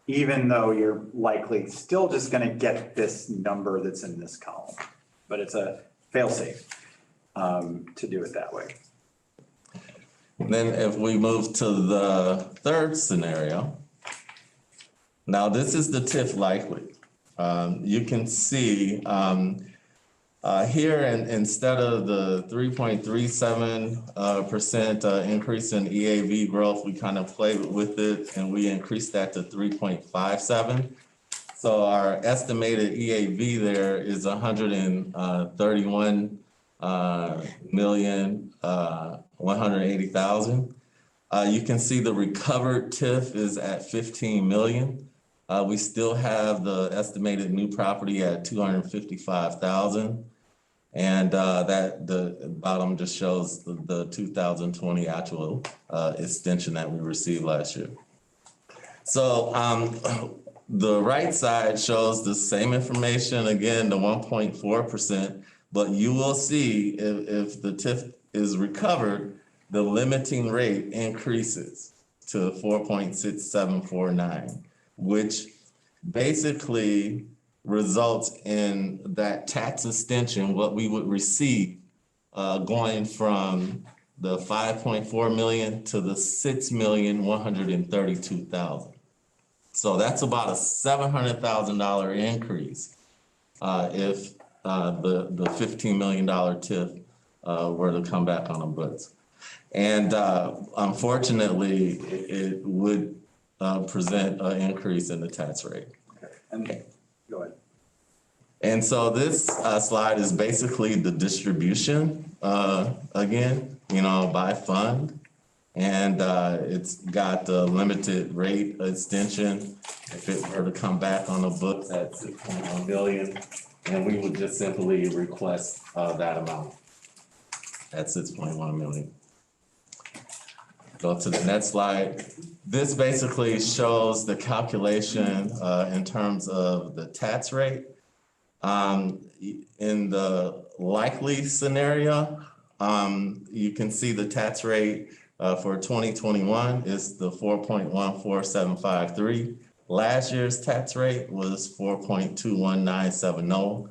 Even though you're likely still just going to get this number that's in this column, but it's a fail-safe to do it that way. Then if we move to the third scenario, now this is the TIF likely. You can see here, instead of the 3.37% increase in EAV growth, we kind of played with it and we increased that to 3.57. So our estimated EAV there is 131,180,000. You can see the recovered TIF is at 15 million. We still have the estimated new property at 255,000. And that the bottom just shows the 2020 actual extension that we received last year. So the right side shows the same information, again, the 1.4%, but you will see if the TIF is recovered, the limiting rate increases to 4.6749, which basically results in that tax extension, what we would receive going from the 5.4 million to the 6,132,000. So that's about a $700,000 increase if the $15 million TIF were to come back on the books. And unfortunately, it would present an increase in the tax rate. Okay. Go ahead. And so this slide is basically the distribution, again, by fund. And it's got the limited rate extension. If it were to come back on the books at 6.1 billion, and we would just simply request that amount at 6.1 million. Go to the next slide. This basically shows the calculation in terms of the tax rate. In the likely scenario, you can see the tax rate for 2021 is the 4.14753. Last year's tax rate was 4.21970.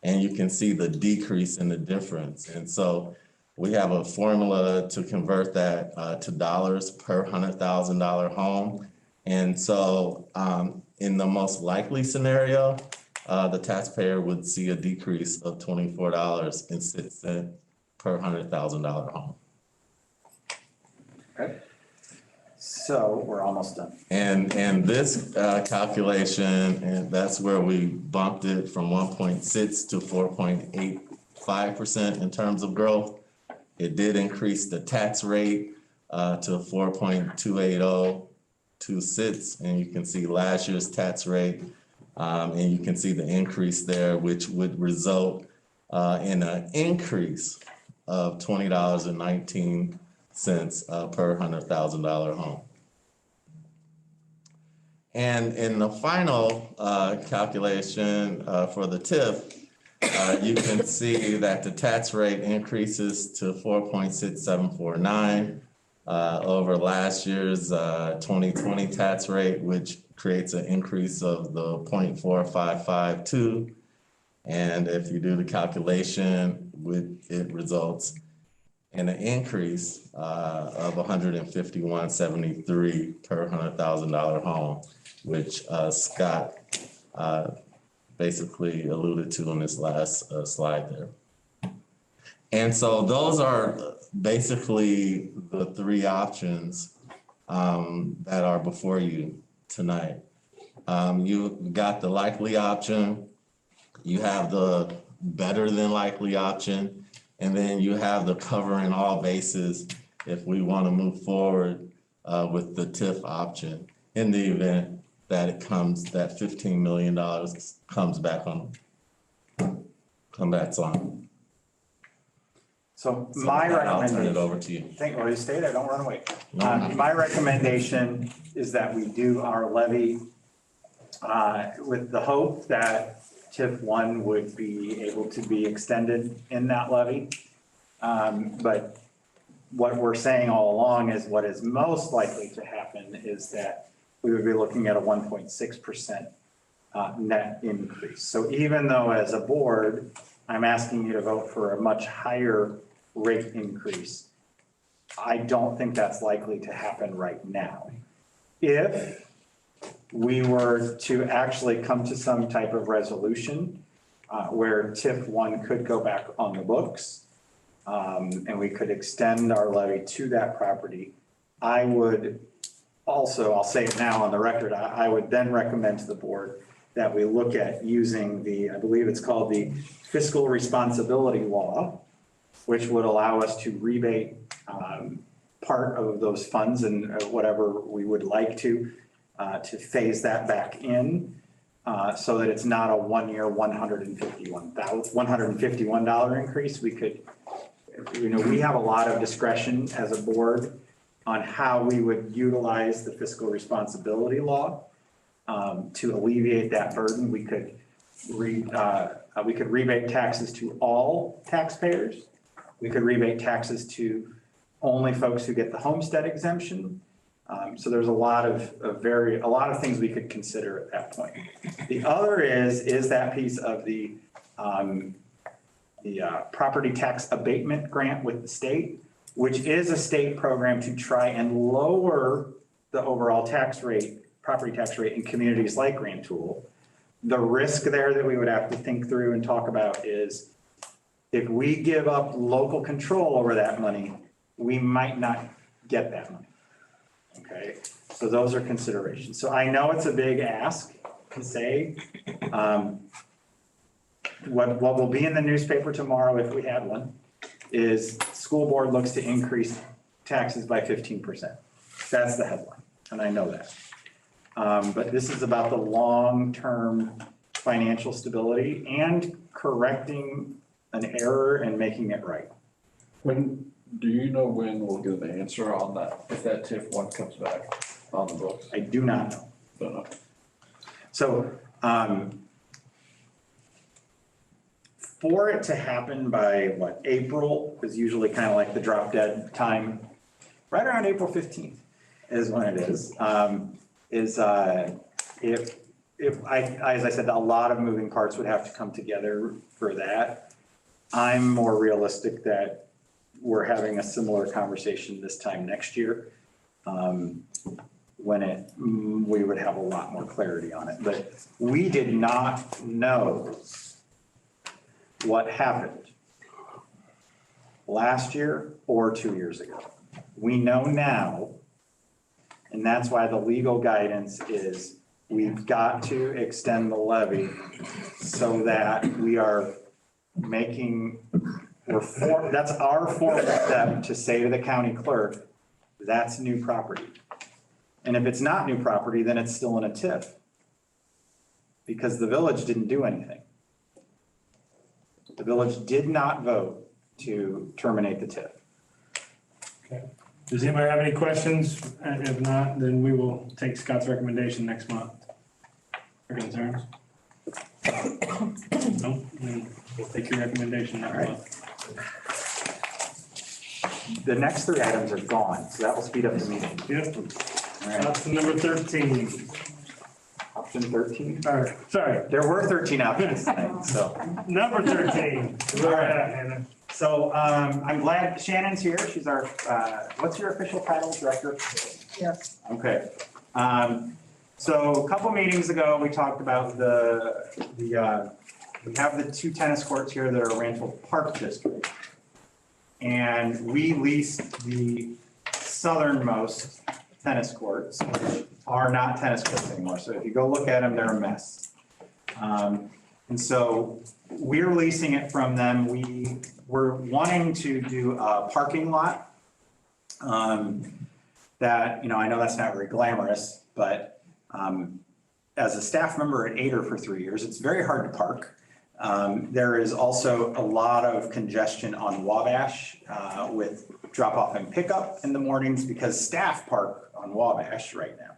And you can see the decrease in the difference. And so we have a formula to convert that to dollars per $100,000 home. And so in the most likely scenario, the taxpayer would see a decrease of $24.06 per $100,000 home. Okay. So we're almost done. And this calculation, and that's where we bumped it from 1.6 to 4.85% in terms of growth. It did increase the tax rate to 4.28026, and you can see last year's tax rate, and you can see the increase there, which would result in an increase of $20.19 per $100,000 home. And in the final calculation for the TIF, you can see that the tax rate increases to 4.6749 over last year's 2020 tax rate, which creates an increase of the 0.4552. And if you do the calculation, it results in an increase of $151.73 per $100,000 home, which Scott basically alluded to on this last slide there. And so those are basically the three options that are before you tonight. You got the likely option, you have the better than likely option, and then you have the covering all bases if we want to move forward with the TIF option in the event that it comes, that $15 million comes back on. So So my with that, I'll turn recommendation. it over to you. Well, you stay there, don't run away. No. My recommendation is that we do our levy with the hope that TIF 1 would be able to be extended in that levy. But what we're saying all along is what is most likely to happen is that we would be looking at a 1.6% net increase. So even though as a board, I'm asking you to vote for a much higher rate increase, I don't think that's likely to happen right now. If we were to actually come to some type of resolution where TIF 1 could go back on the books and we could extend our levy to that property, I would also, I'll say it now on the record, I would then recommend to the board that we look at using the, I believe it's called the fiscal responsibility law, which would allow us to rebate part of those funds and whatever we would like to phase that back in so that it's not a 1 year $151 increase. We could, we have a lot of discretion as a board on how we would utilize the fiscal responsibility law to alleviate that burden. We could rebate taxes to all taxpayers. We could rebate taxes to only folks who get the homestead exemption. So there's a lot of things we could consider at that point. The other is that piece of the property tax abatement grant with the state, which is a state program to try and lower the overall tax rate, property tax rate in communities like Grand Tool. The risk there that we would have to think through and talk about is if we give up local control over that money, we might not get that money. Okay, so those are considerations. So I know it's a big ask to say. What will be in the newspaper tomorrow, if we had one, is school board looks to increase taxes by 15%. That's the headline, and I know that. But this is about the long-term financial stability and correcting an error and making it right. When Do you know when we'll get an answer on that, if that TIF one comes back on the books? I do not know. Don't know. So, for it to happen by what, April is usually kind of like the drop dead time. Right around April 15th is when it is. As I said, a lot of moving parts would have to come together for that. I'm more realistic that we're having a similar conversation this time next year. When we would have a lot more clarity on it. But we did not know what happened last year or 2 years ago. We know now, and that's why the legal guidance is we've got to extend the levy so that we are making, that's our formal step to say to the county clerk, that's new property. And if it's not new property, then it's still in a TIF. Because the village didn't do anything. The village did not vote to terminate the TIF. Okay. Does anybody have any questions? And if not, then we will take Scott's recommendation next month. Or concerns? No, then we'll take your recommendation next month. The next three items are gone, so that will speed up the meeting. Yep. All right. Option number 13. Option 13? Sorry, There were 13 options tonight, so. number 13. Where we're at, Hannah. So I'm glad Shannon's here. She's our, what's your official title, director? Yes. Okay. So a couple meetings ago, we talked about we have the two tennis courts here that are Rancho Park District. And we leased the southernmost tennis courts, which are not tennis courts anymore. So if you go look at them, they're a mess. And so we're leasing it from them. We were wanting to do a parking lot. That, I know that's not very glamorous, but as a staff member at Ader for 3 years, it's very hard to park. There is also a lot of congestion on Wabash with drop off and pickup in the mornings because staff park on Wabash right now.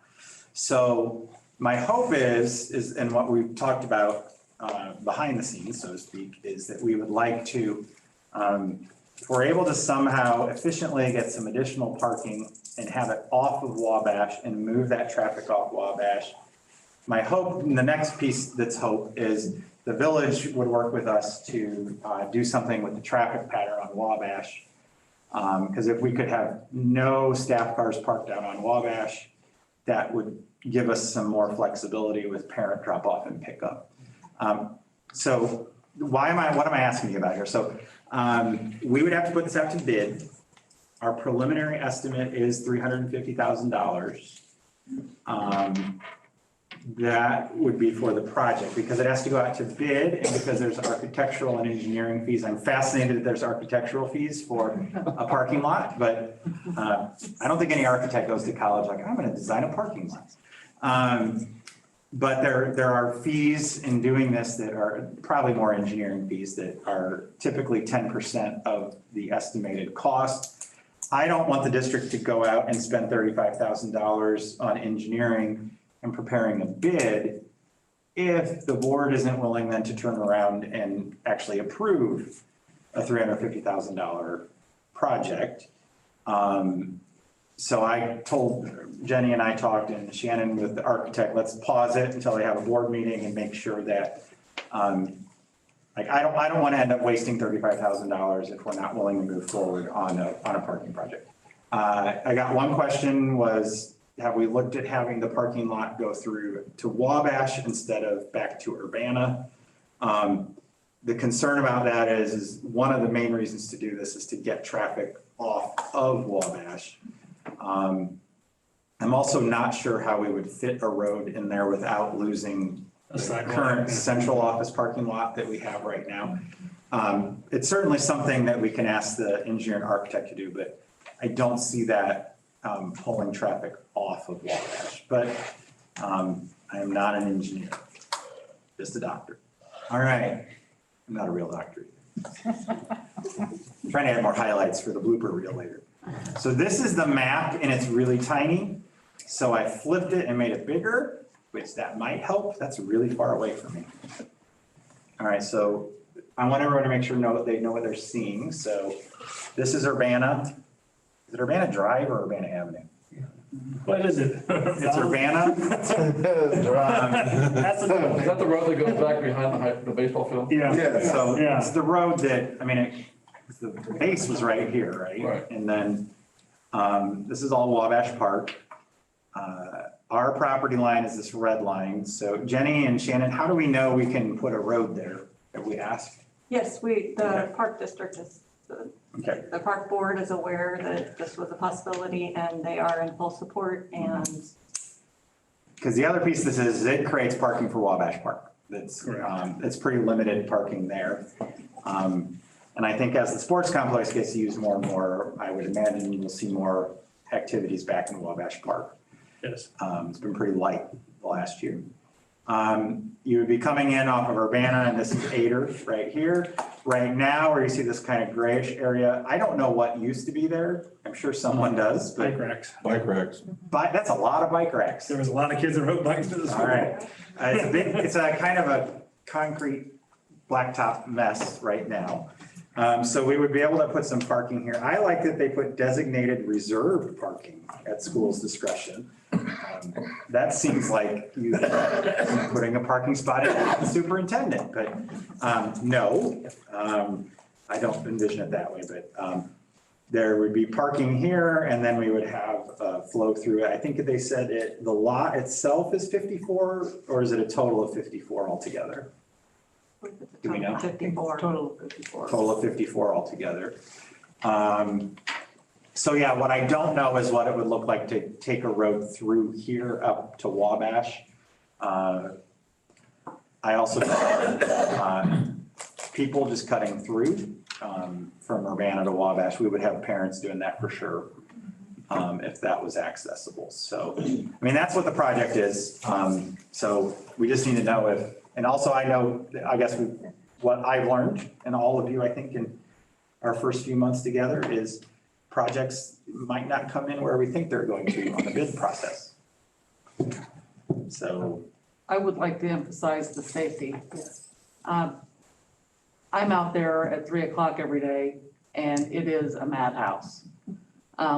So my hope is, and what we've talked about behind the scenes, so to speak, is that we would like to, if we're able to somehow efficiently get some additional parking and have it off of Wabash and move that traffic off Wabash. My hope, and the next piece that's hope, is the village would work with us to do something with the traffic pattern on Wabash. Because if we could have no staff cars parked out on Wabash, that would give us some more flexibility with parent drop off and pickup. So what am I asking you about here? So we would have to put this out to bid. Our preliminary estimate is $350,000. That would be for the project because it has to go out to bid and because there's architectural and engineering fees. I'm fascinated that there's architectural fees for a parking lot, but I don't think any architect goes to college like, I'm going to design a parking lot. But there are fees in doing this that are probably more engineering fees that are typically 10% of the estimated cost. I don't want the district to go out and spend $35,000 on engineering and preparing a bid if the board isn't willing then to turn around and actually approve a $350,000 project. So I told Jenny and I talked and Shannon with the architect, let's pause it until they have a board meeting and make sure that I don't want to end up wasting $35,000 if we're not willing to move forward on a parking project. I got one question was, have we looked at having the parking lot go through to Wabash instead of back to Urbana? The concern about that is one of the main reasons to do this is to get traffic off of Wabash. I'm also not sure how we would fit a road in there without losing the current central office parking lot that we have right now. It's certainly something that we can ask the engineer and architect to do, but I don't see that pulling traffic off of Wabash. But I am not an engineer, just a doctor. All right, I'm not a real doctor either. trying to add more highlights for the blooper reel later. So this is the map and it's really tiny. So I flipped it and made it bigger, which that might help. That's really far away from me. All right, so I want everyone to make sure they know what they're seeing. So this is Urbana. Is it Urbana Drive or Urbana Avenue? What is it? It's Urbana. That's Is that the road that goes back behind the baseball field? Yeah. So Yeah. it's the road that, I mean, the base was right here, right? Right. And then this is all Wabash Park. Our property line is this red line. So Jenny and Shannon, how do we know we can put a road there? Have we asked? Yes, the park district Okay. the park board is aware that this was a possibility and they are in full support and Because the other piece of this is it creates parking for Wabash Park. It's pretty limited parking there. And I think as the sports complex gets used more and more, I would imagine you'll see more activities back in Wabash Park. Yes. It's been pretty light the last year. You would be coming in off of Urbana, and this is Ader right here. Right now, where you see this kind of grayish area, I don't know what used to be there. I'm sure someone does, Bike but racks. Bike racks. that's a lot of bike racks. There was a lot of kids that rode bikes to the school. All right. It's a kind of a concrete blacktop mess right now. So we would be able to put some parking here. I like that they put designated reserved parking at school's discretion. That seems like you putting a parking spot in the superintendent, but no, I don't envision it that way, but there would be parking here and then we would have a flow through. I think they said the lot itself is 54 or is it a total of 54 altogether? Do we know? 54. Total of 54. Total of 54 altogether. So yeah, what I don't know is what it would look like to take a road through here up to Wabash. I also know people just cutting through from Urbana to Wabash. We would have parents doing that for sure if that was accessible. So, I mean, that's what the project is. So we just need to know if, and also I know, I guess what I've learned and all of you, I think in our first few months together is projects might not come in where we think they're going to on the bid process. So. I would like to emphasize the safety. I'm out there at 3 o'clock every day and it is a madhouse.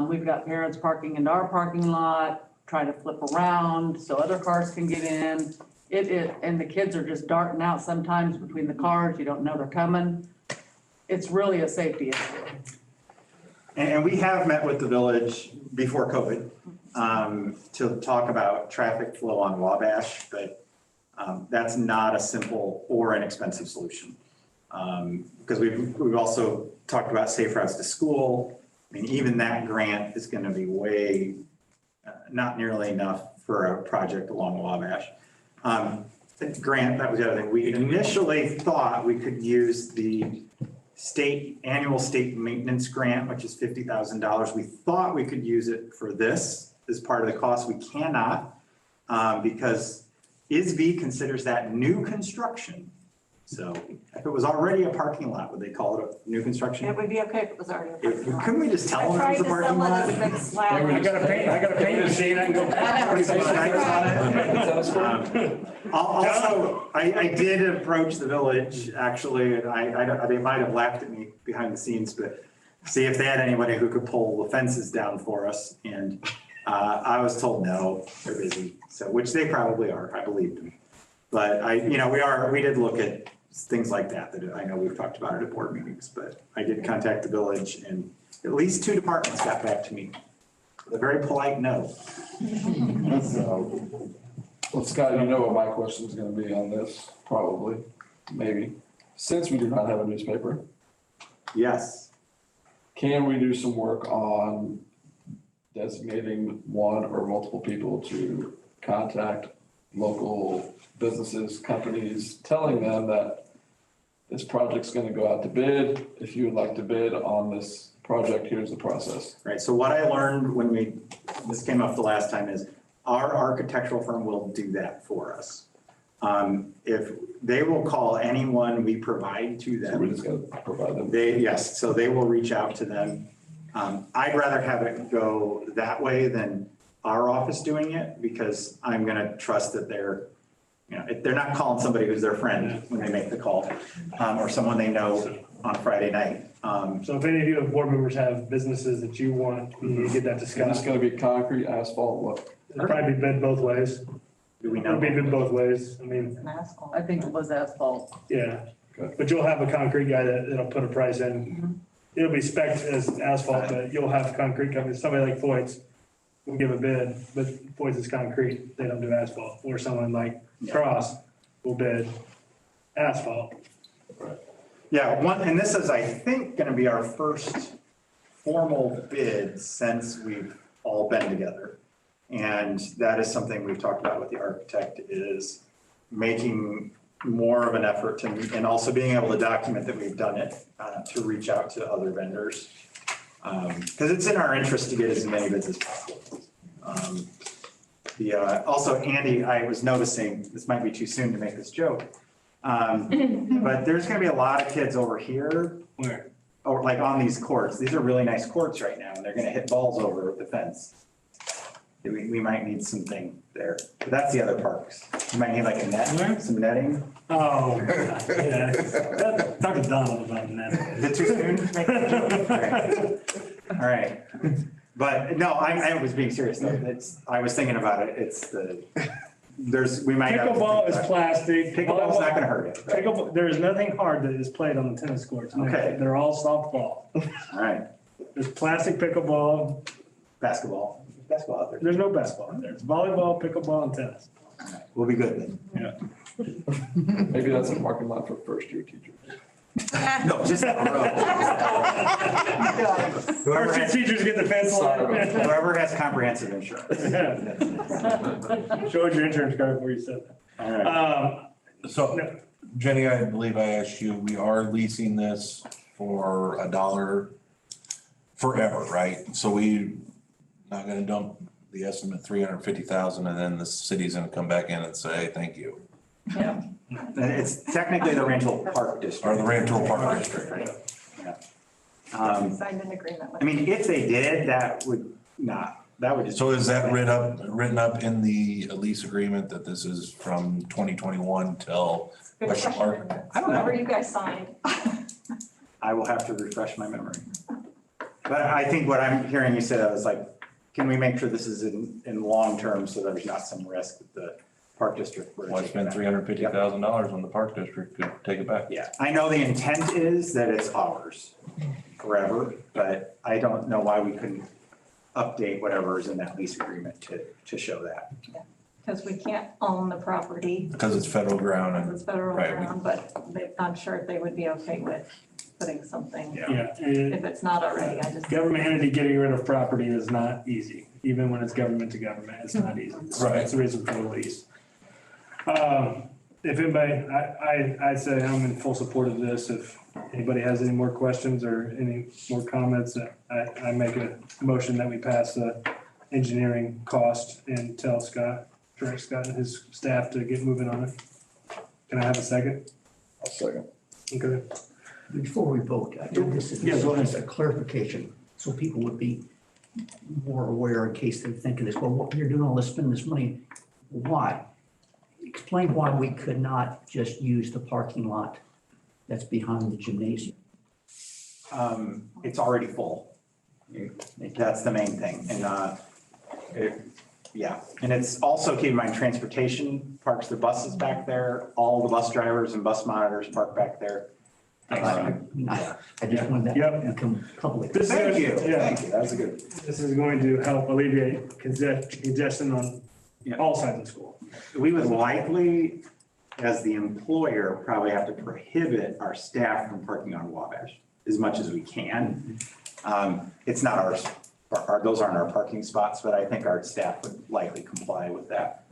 We've got parents parking in our parking lot, trying to flip around so other cars can get in. And the kids are just darting out sometimes between the cars. You don't know they're coming. It's really a safety issue. And we have met with the village before COVID to talk about traffic flow on Wabash, but that's not a simple or inexpensive solution. Because we've also talked about safe routes to school. I mean, even that grant is going to be way, not nearly enough for a project along Wabash. The grant, that was the other thing. We initially thought we could use the annual state maintenance grant, which is $50,000. We thought we could use it for this as part of the cost. We cannot because ISB considers that new construction. So if it was already a parking lot, would they call it a new construction? It would be okay if it was already a parking lot. Couldn't we just tell them it was a parking lot? I tried to sell it as a big slab. I got a paint machine, I can go. Also, I did approach the village, actually, and they might have laughed at me behind the scenes, but see if they had anybody who could pull the fences down for us. And I was told, no, they're busy. So, which they probably are, I believe them. But we did look at things like that I know we've talked about it at board meetings, but I did contact the village and at least 2 departments got back to me with a very polite no. So. Well, Scott, you know what my question is gonna be on this, probably, maybe. Since we do not have a newspaper, Yes. can we do some work on designating one or multiple people to contact local businesses, companies, telling them that this project's gonna go out to bid. If you would like to bid on this project, here's the process. Right, so what I learned when this came up the last time is our architectural firm will do that for us. If they will call anyone we provide to So we them, just gotta provide them. yes, so they will reach out to them. I'd rather have it go that way than our office doing it, because I'm gonna trust that they're, if they're not calling somebody who's their friend when they make the call, or someone they know on Friday night. So if any of you have board members have businesses that you want, you get that It's discussed. gonna be concrete, asphalt, what? It'll probably be bid both ways. Do we It'll know? be bid both ways. I mean, I think it was asphalt. yeah. Okay. But you'll have a concrete guy that'll put a price in. It'll be spec'd as asphalt, but you'll have concrete companies, somebody like Floyd's will give a bid, but Floyd's is concrete, they don't do asphalt. Or someone like Cross will bid asphalt. Yeah, and this is, I think, gonna be our first formal bid since we've all been together. And that is something we've talked about with the architect, is making more of an effort to, and also being able to document that we've done it, to reach out to other vendors. Because it's in our interest to get as many bids as possible. Also, Andy, I was noticing, this might be too soon to make this joke, but there's gonna be a lot of kids over here, Where? or like on these courts. These are really nice courts right now, and they're gonna hit balls over the fence. We might need something there, but that's the other parks. You might need like a net, some netting. Oh, yeah. Talk to Donald about that. Is it too soon to make that joke? All right. But no, I was being serious though. I was thinking about it. We might have. Pickleball is plastic. Pickleball's not gonna hurt it. Right? Pickleball, there is nothing hard that is played on the tennis courts. Okay. They're all softball. All right. There's plastic pickleball. Basketball out there. There's no basketball out there. It's volleyball, pickleball, and tennis. All right. We'll be good then. Yeah. Maybe that's a parking lot for first year teachers. No, just that road. Whoever First year teachers get the pencil. whoever has comprehensive insurance. Showed your insurance card before you said All right. that. So Jenny, I believe I asked you, we are leasing this for $1 forever, right? So we not gonna dump the estimate 350,000 and then the city's gonna come back in and say, thank you. Yeah. And it's technically the rental park district. Or the Rantoul Park District. Signed an agreement with. I mean, if they did, that would just. So is that written up in the lease agreement that this is from 2021 till Good West Park? question. I don't know. Whatever you guys signed. I will have to refresh my memory. But I think what I'm hearing you say, I was like, can we make sure this is in long term so there's not some risk that the park district. Why spend $350,000 when the Park District could take it back? Yeah, I know the intent is that it's ours forever, but I don't know why we couldn't update whatever is in that lease agreement to show that. Because we can't own the property. Because it's federal ground and. It's federal Right. ground, but I'm sure if they would be okay with putting something, Yeah. if it's not already, I just. Government entity getting rid of property is not easy, even when it's government to government, it's not easy. Right. That's the reason for the lease. If anybody, I'd say I'm in full support of this. If anybody has any more questions or any more comments, I make a motion that we pass the engineering cost and tell Scott, direct Scott and his staff to get moving on it. Can I have a second? I'll second. Okay. Before we vote, I think this is Yeah, go ahead. just a clarification, so people would be more aware in case they're thinking this, well, what, you're doing all this, spending this money, why? Explain why we could not just use the parking lot that's behind the gymnasium. It's already full. That's the main thing. And, yeah, and it's also, keep in mind, transportation parks their buses back there. All the bus drivers and bus monitors park back there. I just wanted that Yep. to become public. This is- Thank you, yeah. thank you, that was a good. This is going to help alleviate congestion on all sides of school. We would likely, as the employer, probably have to prohibit our staff from parking on Wabash as much as we can. It's not ours, those aren't our parking spots, but I think our staff would likely comply with that.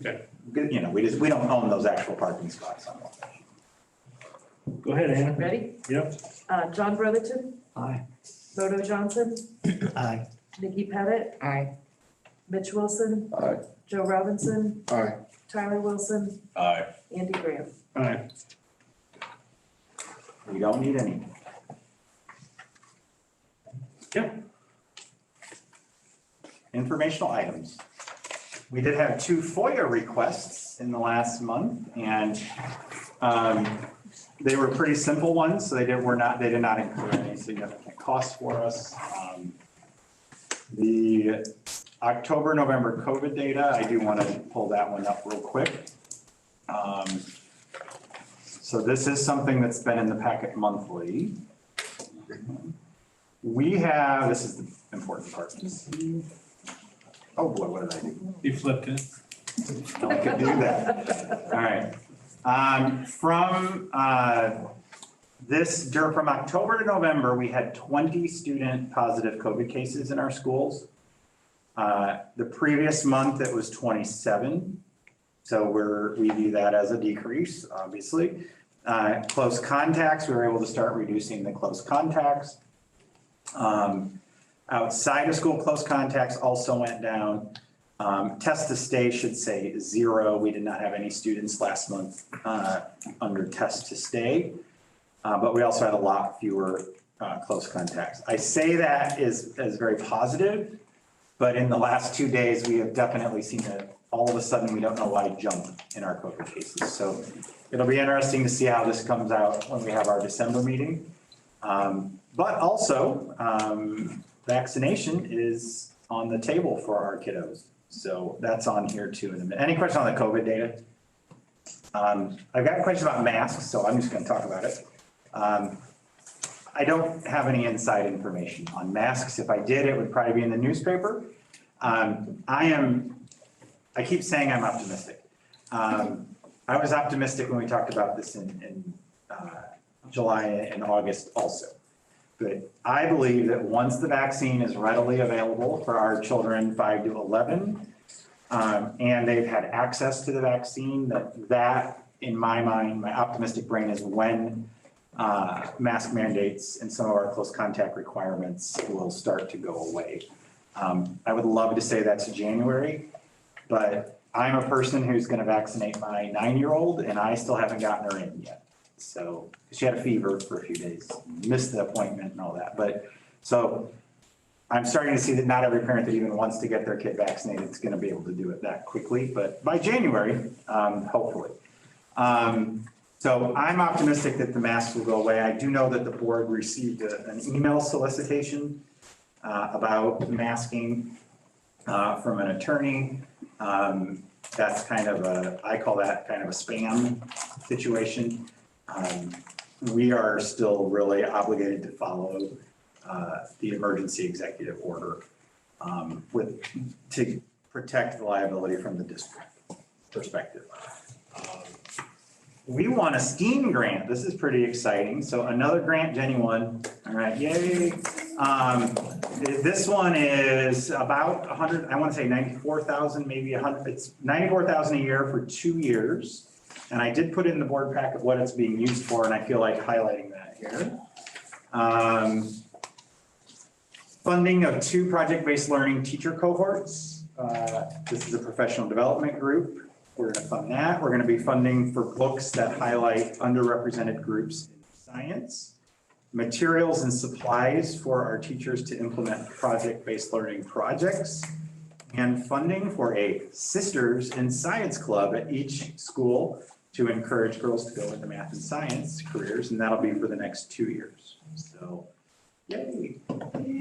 Okay. You know, we don't own those actual parking spots on Wabash. Go ahead, Anna. Ready? Yep. John Brotherton, Aye. Bodo Johnson, Aye. Nikki Pettit, Aye. Mitch Wilson, Aye. Joe Robinson, Aye. Tyler Wilson, Aye. Andy Graham. All right. We don't need any. Yep. Informational items. We did have 2 FOIA requests in the last month, and they were pretty simple ones, so they did not incur any significant costs for us. The October, November COVID data, I do want to pull that one up real quick. So this is something that's been in the packet monthly. This is the important part. Oh boy, what did I do? You flipped it. No one could do that. All right. From October to November, we had 20 student positive COVID cases in our schools. The previous month, it was 27. So we view that as a decrease, obviously. Close contacts, we were able to start reducing the close contacts. Outside of school, close contacts also went down. Test to stay should say 0. We did not have any students last month under test to stay. But we also had a lot fewer close contacts. I say that is very positive, but in the last 2 days, we have definitely seen that all of a sudden, we don't know why jump in our COVID cases. So it'll be interesting to see how this comes out when we have our December meeting. But also, vaccination is on the table for our kiddos. So that's on here too. Any questions on the COVID data? I've got a question about masks, so I'm just going to talk about it. I don't have any inside information on masks. If I did, it would probably be in the newspaper. I keep saying I'm optimistic. I was optimistic when we talked about this in July and August also. But I believe that once the vaccine is readily available for our children 5 to 11, and they've had access to the vaccine, that in my mind, my optimistic brain is when mask mandates and some of our close contact requirements will start to go away. I would love to say that's January, but I'm a person who's going to vaccinate my 9-year-old and I still haven't gotten her in yet. So she had a fever for a few days, missed the appointment and all that. But so I'm starting to see that not every parent that even wants to get their kid vaccinated is going to be able to do it that quickly. But by January, hopefully. So I'm optimistic that the masks will go away. I do know that the board received an email solicitation about masking from an attorney. That's kind of I call that kind of a spam situation. We are still really obligated to follow the emergency executive order to protect the liability from the district perspective. We won a STEAM grant. This is pretty exciting. So another grant Jenny won. All right, yay. This one is about 100, I want to say 94,000, maybe 100. It's 94,000 a year for 2 years. And I did put in the board packet what it's being used for, and I feel like highlighting that here. Funding of 2 project-based learning teacher cohorts. This is a professional development group. We're going to fund that. We're going to be funding for books that highlight underrepresented groups in science, materials and supplies for our teachers to implement project-based learning projects, and funding for a Sisters in Science Club at each school to encourage girls to go into math and science careers, and that'll be for the next 2 years. So, yay.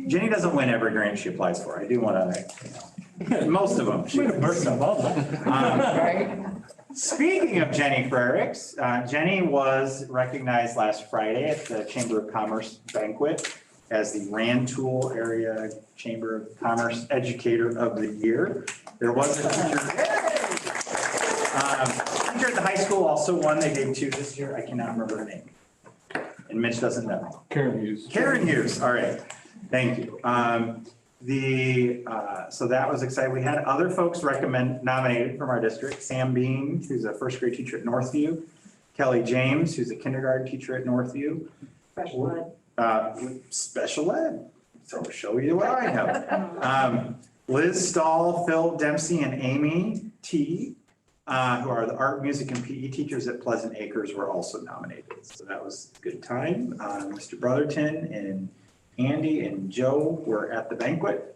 Jenny doesn't win every grant she applies for. I do want to, most of them. She wins. Speaking of Jenny Frericks, Jenny was recognized last Friday at the Chamber of Commerce banquet as the Rantoul Area Chamber of Commerce Educator of the Year. There was a teacher. Teacher at the high school also won. They gave 2 this year. I cannot remember her name. And Mitch doesn't know. Karen Hughes. Karen Hughes. All right. Thank you. So that was exciting. We had other folks nominated from our district. Sam Bean, who's a first grade teacher at Northview. Kelly James, who's a kindergarten teacher at Northview. Special ed. Special ed. So I'll show you what I know. Liz Stahl, Phil Dempsey, and Amy T. who are the art, music, and PE teachers at Pleasant Acres, were also nominated. So that was a good time. Mr. Brotherton and Andy and Joe were at the banquet.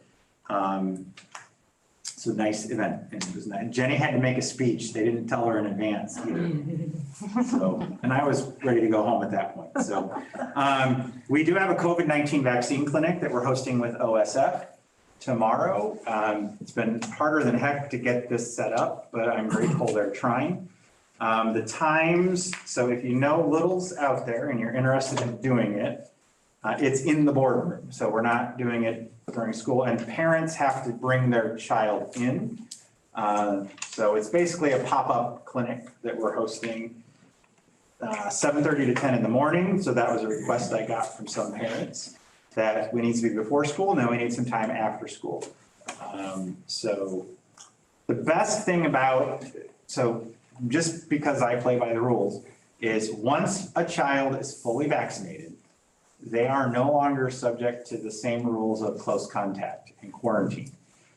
It's a nice event, and it was nice. Jenny had to make a speech. They didn't tell her in advance either. So, and I was ready to go home at that point. So, we do have a COVID-19 vaccine clinic that we're hosting with OSF tomorrow. It's been harder than heck to get this set up, but I'm grateful they're trying. The times, so if you know littles out there and you're interested in doing it, it's in the boardroom. So we're not doing it during school, and parents have to bring their child in. So it's basically a pop-up clinic that we're hosting 7:30 to 10 in the morning. So that was a request I got from some parents that we need to be before school, and then we need some time after school. So the best thing about, so just because I play by the rules, is once a child is fully vaccinated, they are no longer subject to the same rules of close contact and quarantine.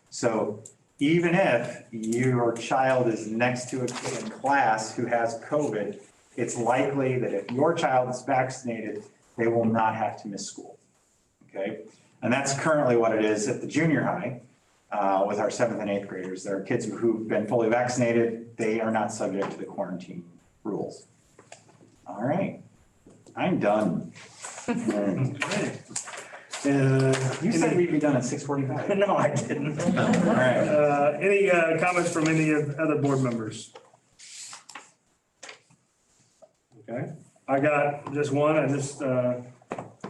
So even if your child is next to a kid in class who has COVID, it's likely that if your child is vaccinated, they will not have to miss school, okay? And that's currently what it is at the junior high with our 7th and 8th graders. There are kids who've been fully vaccinated. They are not subject to the quarantine rules. All right, I'm done. You said we'd be done at 6:45. No, I didn't. All right. Any comments from any of other board members? Okay, I got just one.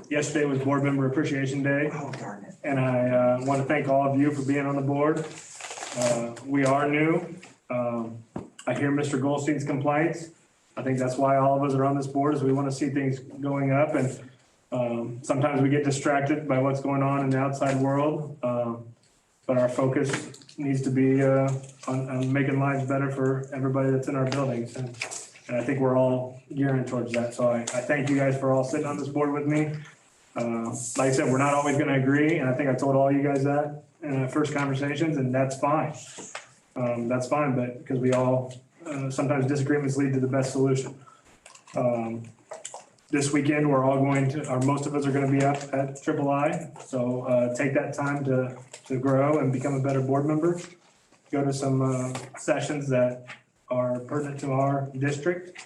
Yesterday was Board Member Appreciation Day. Oh, darn it. And I want to thank all of you for being on the board. We are new. I hear Mr. Goldstein's complaints. I think that's why all of us are on this board, is we want to see things going up, and sometimes we get distracted by what's going on in the outside world. But our focus needs to be on making lives better for everybody that's in our buildings. And I think we're all gearing towards that. So I thank you guys for all sitting on this board with me. Like I said, we're not always going to agree, and I think I told all you guys that in our first conversations, and that's fine. That's fine, but because we all, sometimes disagreements lead to the best solution. This weekend, we're all going to, or most of us are going to be up at III. So take that time to grow and become a better board member. Go to some sessions that are pertinent to our district.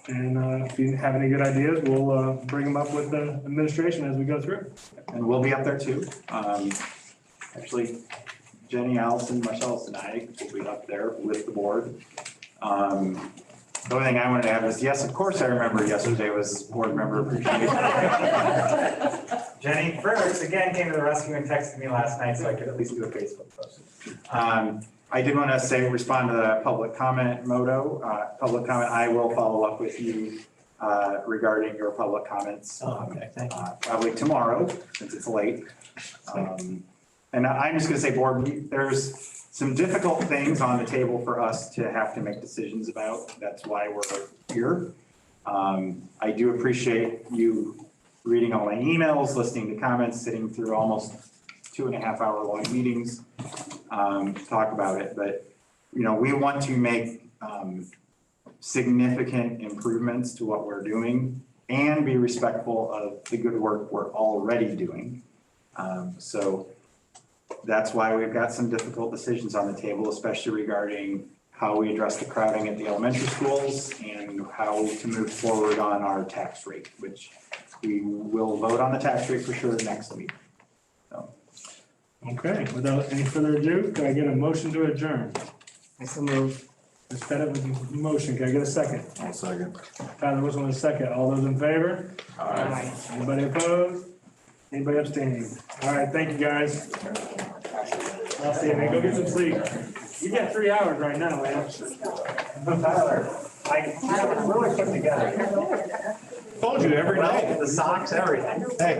And if you have any good ideas, we'll bring them up with the administration as we go through. And we'll be up there too. Actually, Jenny, Allison, Marcellus, and I will be up there with the board. The only thing I wanted to add was, yes, of course, I remember yesterday was board member appreciation. Jenny Fredericks again came to the rescue and texted me last night so I could at least do a Facebook post. I did want to respond to the public comment motto. Public comment, I will follow up with you regarding your public comments. Okay, thank you. Probably tomorrow, since it's late. And I'm just going to say, board, there's some difficult things on the table for us to have to make decisions about. That's why we're here. I do appreciate you reading all my emails, listening to comments, sitting through almost 2.5 hour long meetings to talk about it. But, you know, we want to make significant improvements to what we're doing and be respectful of the good work we're already doing. So that's why we've got some difficult decisions on the table, especially regarding how we address the crowding at the elementary schools and how to move forward on our tax rate, which we will vote on the tax rate for sure next week. So. Okay, without any further ado, can I get a motion to adjourn? I so move. Ms. Pettit with a motion, can I get a second? I'll second. Tyler Wilson with a second. All those in favor? Aye. Anybody opposed? Anybody abstaining? All right, thank you, guys. I'll see you, man. Go get some sleep. You got 3 hours right now, man. Tyler, I'm really putting together. Told you every night. The socks, everything. Hey.